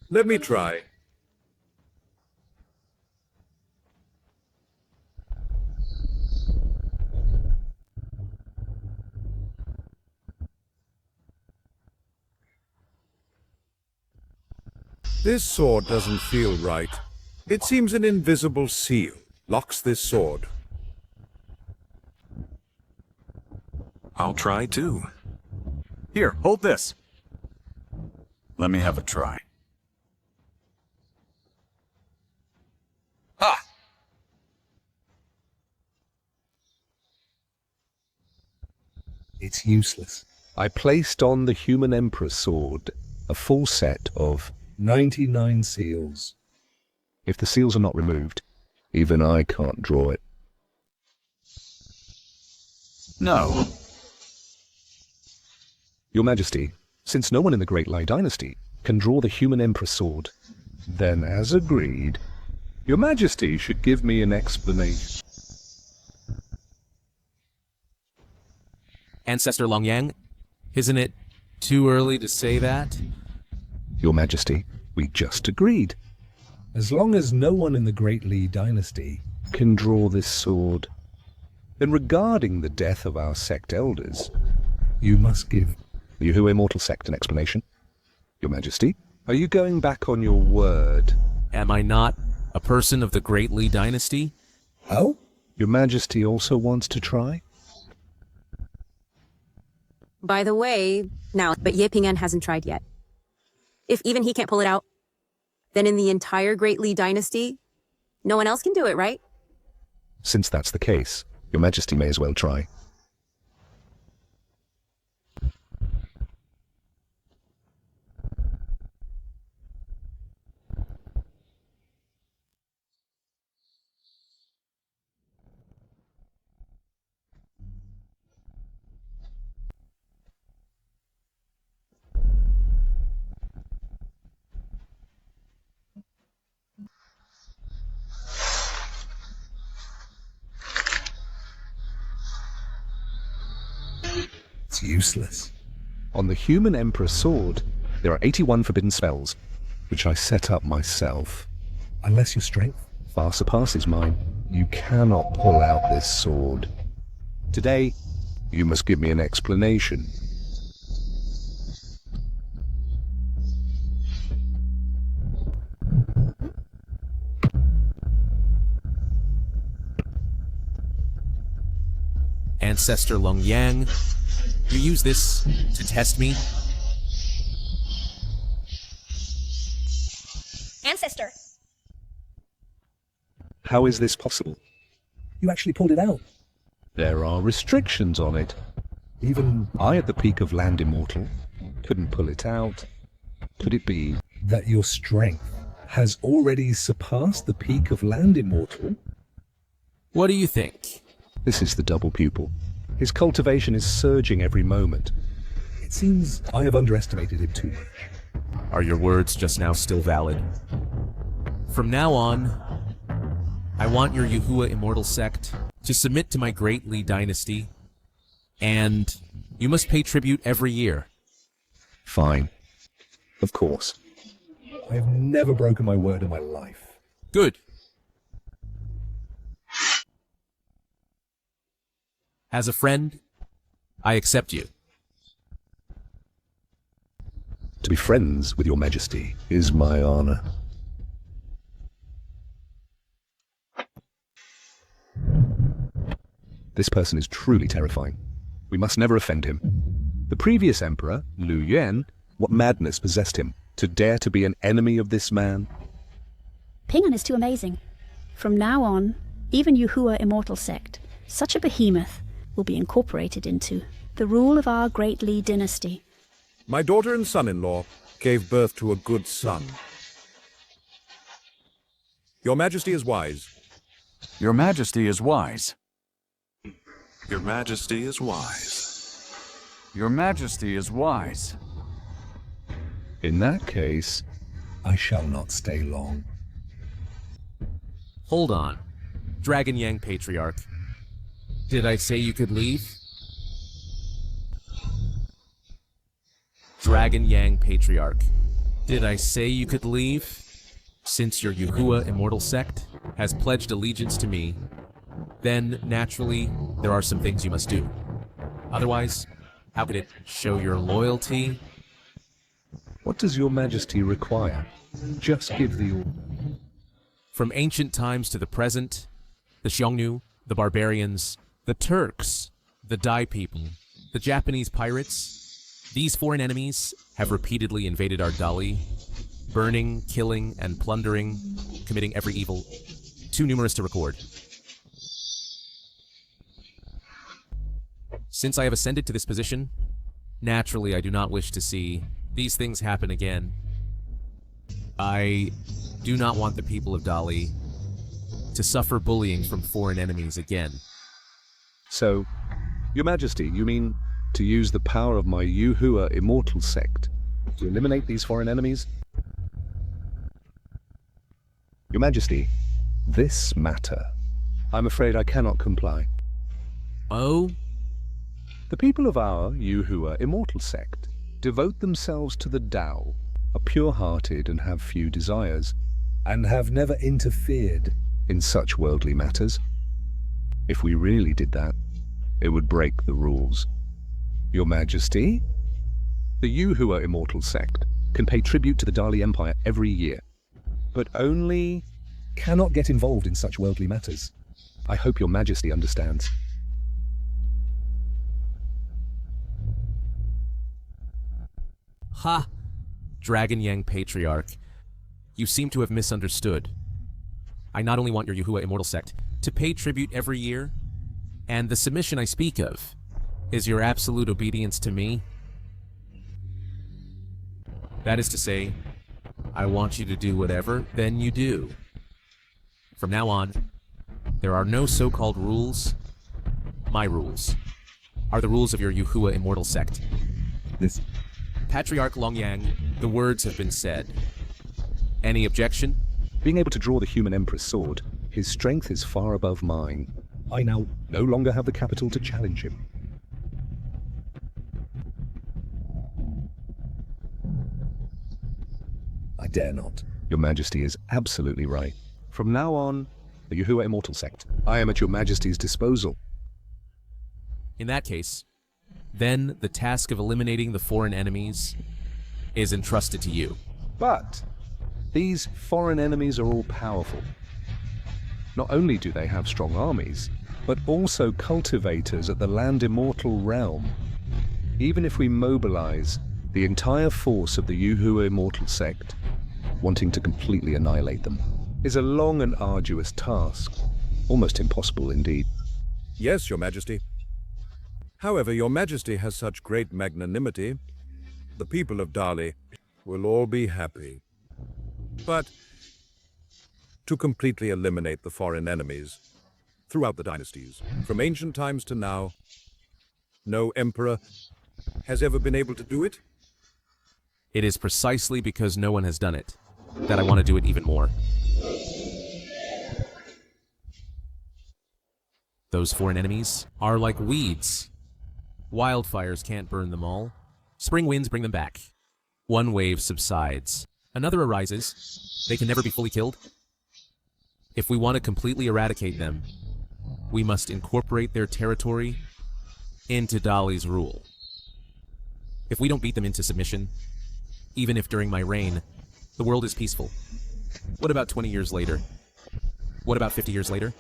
Let me try. This sword doesn't feel right. It seems an invisible seal locks this sword. I'll try too. Here, hold this. Let me have a try. Ah! It's useless. I placed on the human emperor sword a full set of 99 seals. If the seals are not removed, even I can't draw it. No. Your Majesty, since no one in the Great Li Dynasty can draw the human emperor sword, then as agreed, Your Majesty should give me an explanation. Ancestor Longyang, isn't it too early to say that? Your Majesty, we just agreed. As long as no one in the Great Li Dynasty can draw this sword, then regarding the death of our sect elders, you must give the Yuhua Immortal Sect an explanation. Your Majesty, are you going back on your word? Am I not a person of the Great Li Dynasty? Oh? Your Majesty also wants to try? By the way, now, but Ye Ping'an hasn't tried yet. If even he can't pull it out, then in the entire Great Li Dynasty, no one else can do it, right? Since that's the case, Your Majesty may as well try. It's useless. On the human emperor sword, there are 81 forbidden spells, which I set up myself. Unless your strength far surpasses mine, you cannot pull out this sword. Today, you must give me an explanation. Ancestor Longyang, you use this to test me? Ancestor! How is this possible? You actually pulled it out. There are restrictions on it. Even I, at the peak of Land Immortal, couldn't pull it out. Could it be that your strength has already surpassed the peak of Land Immortal? What do you think? This is the double pupil. His cultivation is surging every moment. It seems I have underestimated him too much. Are your words just now still valid? From now on, I want your Yuhua immortal sect to submit to my great Li dynasty, and you must pay tribute every year. Fine. Of course. I have never broken my word in my life. Good. As a friend, I accept you. To be friends with your majesty is my honor. This person is truly terrifying. We must never offend him. The previous emperor, Lu Yuan, what madness possessed him to dare to be an enemy of this man? Ping An is too amazing. From now on, even Yuhua Immortal Sect, such a behemoth, will be incorporated into the rule of our great Li dynasty. My daughter and son-in-law gave birth to a good son. Your Majesty is wise. Your Majesty is wise. Your Majesty is wise. Your Majesty is wise. In that case, I shall not stay long. Hold on. Dragon Yang Patriarch. Did I say you could leave? Dragon Yang Patriarch. Did I say you could leave? Since your Yuhua Immortal Sect has pledged allegiance to me, then, naturally, there are some things you must do. Otherwise, how could it show your loyalty? What does your majesty require? Just give the order. From ancient times to the present, the Xiongnu, the barbarians, the Turks, the Dai people, the Japanese pirates, these foreign enemies have repeatedly invaded our Dali, burning, killing, and plundering, committing every evil, too numerous to record. Since I have ascended to this position, naturally I do not wish to see these things happen again. I do not want the people of Dali to suffer bullying from foreign enemies again. So, your majesty, you mean to use the power of my Yuhua Immortal Sect to eliminate these foreign enemies? Your majesty, this matter, I'm afraid I cannot comply. Oh? The people of our Yuhua Immortal Sect devote themselves to the Tao, are pure-hearted and have few desires, and have never interfered in such worldly matters. If we really did that, it would break the rules. Your Majesty, the Yuhua Immortal Sect can pay tribute to the Dali Empire every year, but only cannot get involved in such worldly matters. I hope your Majesty understands. Ha! Dragon Yang Patriarch. You seem to have misunderstood. I not only want your Yuhua Immortal Sect to pay tribute every year, and the submission I speak of is your absolute obedience to me. That is to say, I want you to do whatever, then you do. From now on, there are no so-called rules. My rules are the rules of your Yuhua Immortal Sect. This Patriarch Longyang, the words have been said. Any objection? Being able to draw the human emperor's sword, his strength is far above mine. I now no longer have the capital to challenge him. I dare not. Your Majesty is absolutely right. From now on, the Yuhua Immortal Sect, I am at your Majesty's disposal. In that case, then the task of eliminating the foreign enemies is entrusted to you. But these foreign enemies are all powerful. Not only do they have strong armies, but also cultivators at the Land Immortal realm. Even if we mobilize the entire force of the Yuhua Immortal Sect, wanting to completely annihilate them is a long and arduous task, almost impossible indeed. Yes, Your Majesty. However, Your Majesty has such great magnanimity, the people of Dali will all be happy. But to completely eliminate the foreign enemies throughout the dynasties, from ancient times to now, no emperor has ever been able to do it? It is precisely because no one has done it that I want to do it even more. Those foreign enemies are like weeds. Wildfires can't burn them all. Spring winds bring them back. One wave subsides. Another arises. They can never be fully killed. If we want to completely eradicate them, we must incorporate their territory into Dali's rule. If we don't beat them into submission, even if during my reign, the world is peaceful, what about 20 years later? What about 50 years later?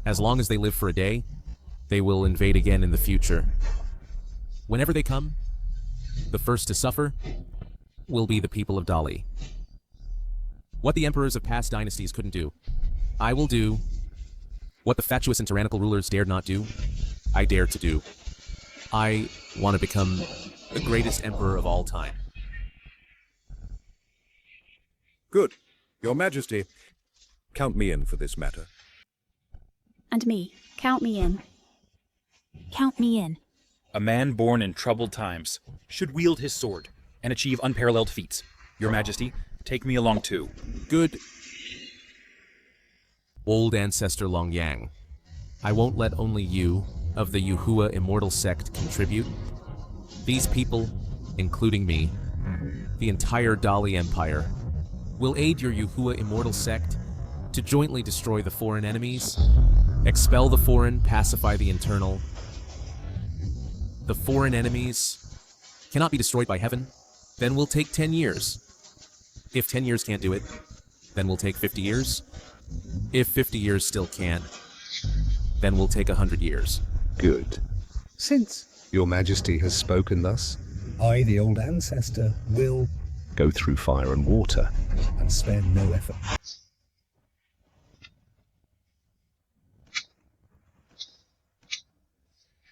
As long as they live for a day, they will invade again in the future. Whenever they come, the first to suffer will be the people of Dali. What the emperors of past dynasties couldn't do, I will do. What the fatuous and tyrannical rulers dared not do, I dare to do. I want to become the greatest emperor of all time. Good. Your Majesty, count me in for this matter. And me. Count me in. Count me in. A man born in troubled times should wield his sword and achieve unparalleled feats. Your Majesty, take me along too. Good. Old ancestor Long Yang, I won't let only you, of the Yuhua immortal sect, contribute. These people, including me, the entire Dali Empire, will aid your Yuhua immortal sect to jointly destroy the foreign enemies, expel the foreign, pacify the internal. The foreign enemies cannot be destroyed by heaven, then we'll take 10 years. If 10 years can't do it, then we'll take 50 years. If 50 years still can't, then we'll take 100 years. Good. Since your Majesty has spoken thus, I, the old ancestor, will go through fire and water and spare no effort.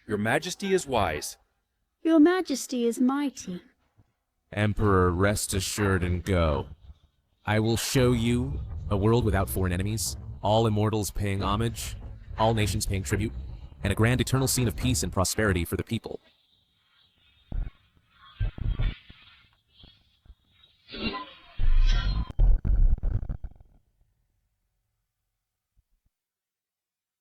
Your Majesty is wise. Your Majesty is mighty. Emperor, rest assured and go. I will show you a world without foreign enemies, all immortals paying homage, all nations paying tribute, and a grand eternal scene of peace and prosperity for the people.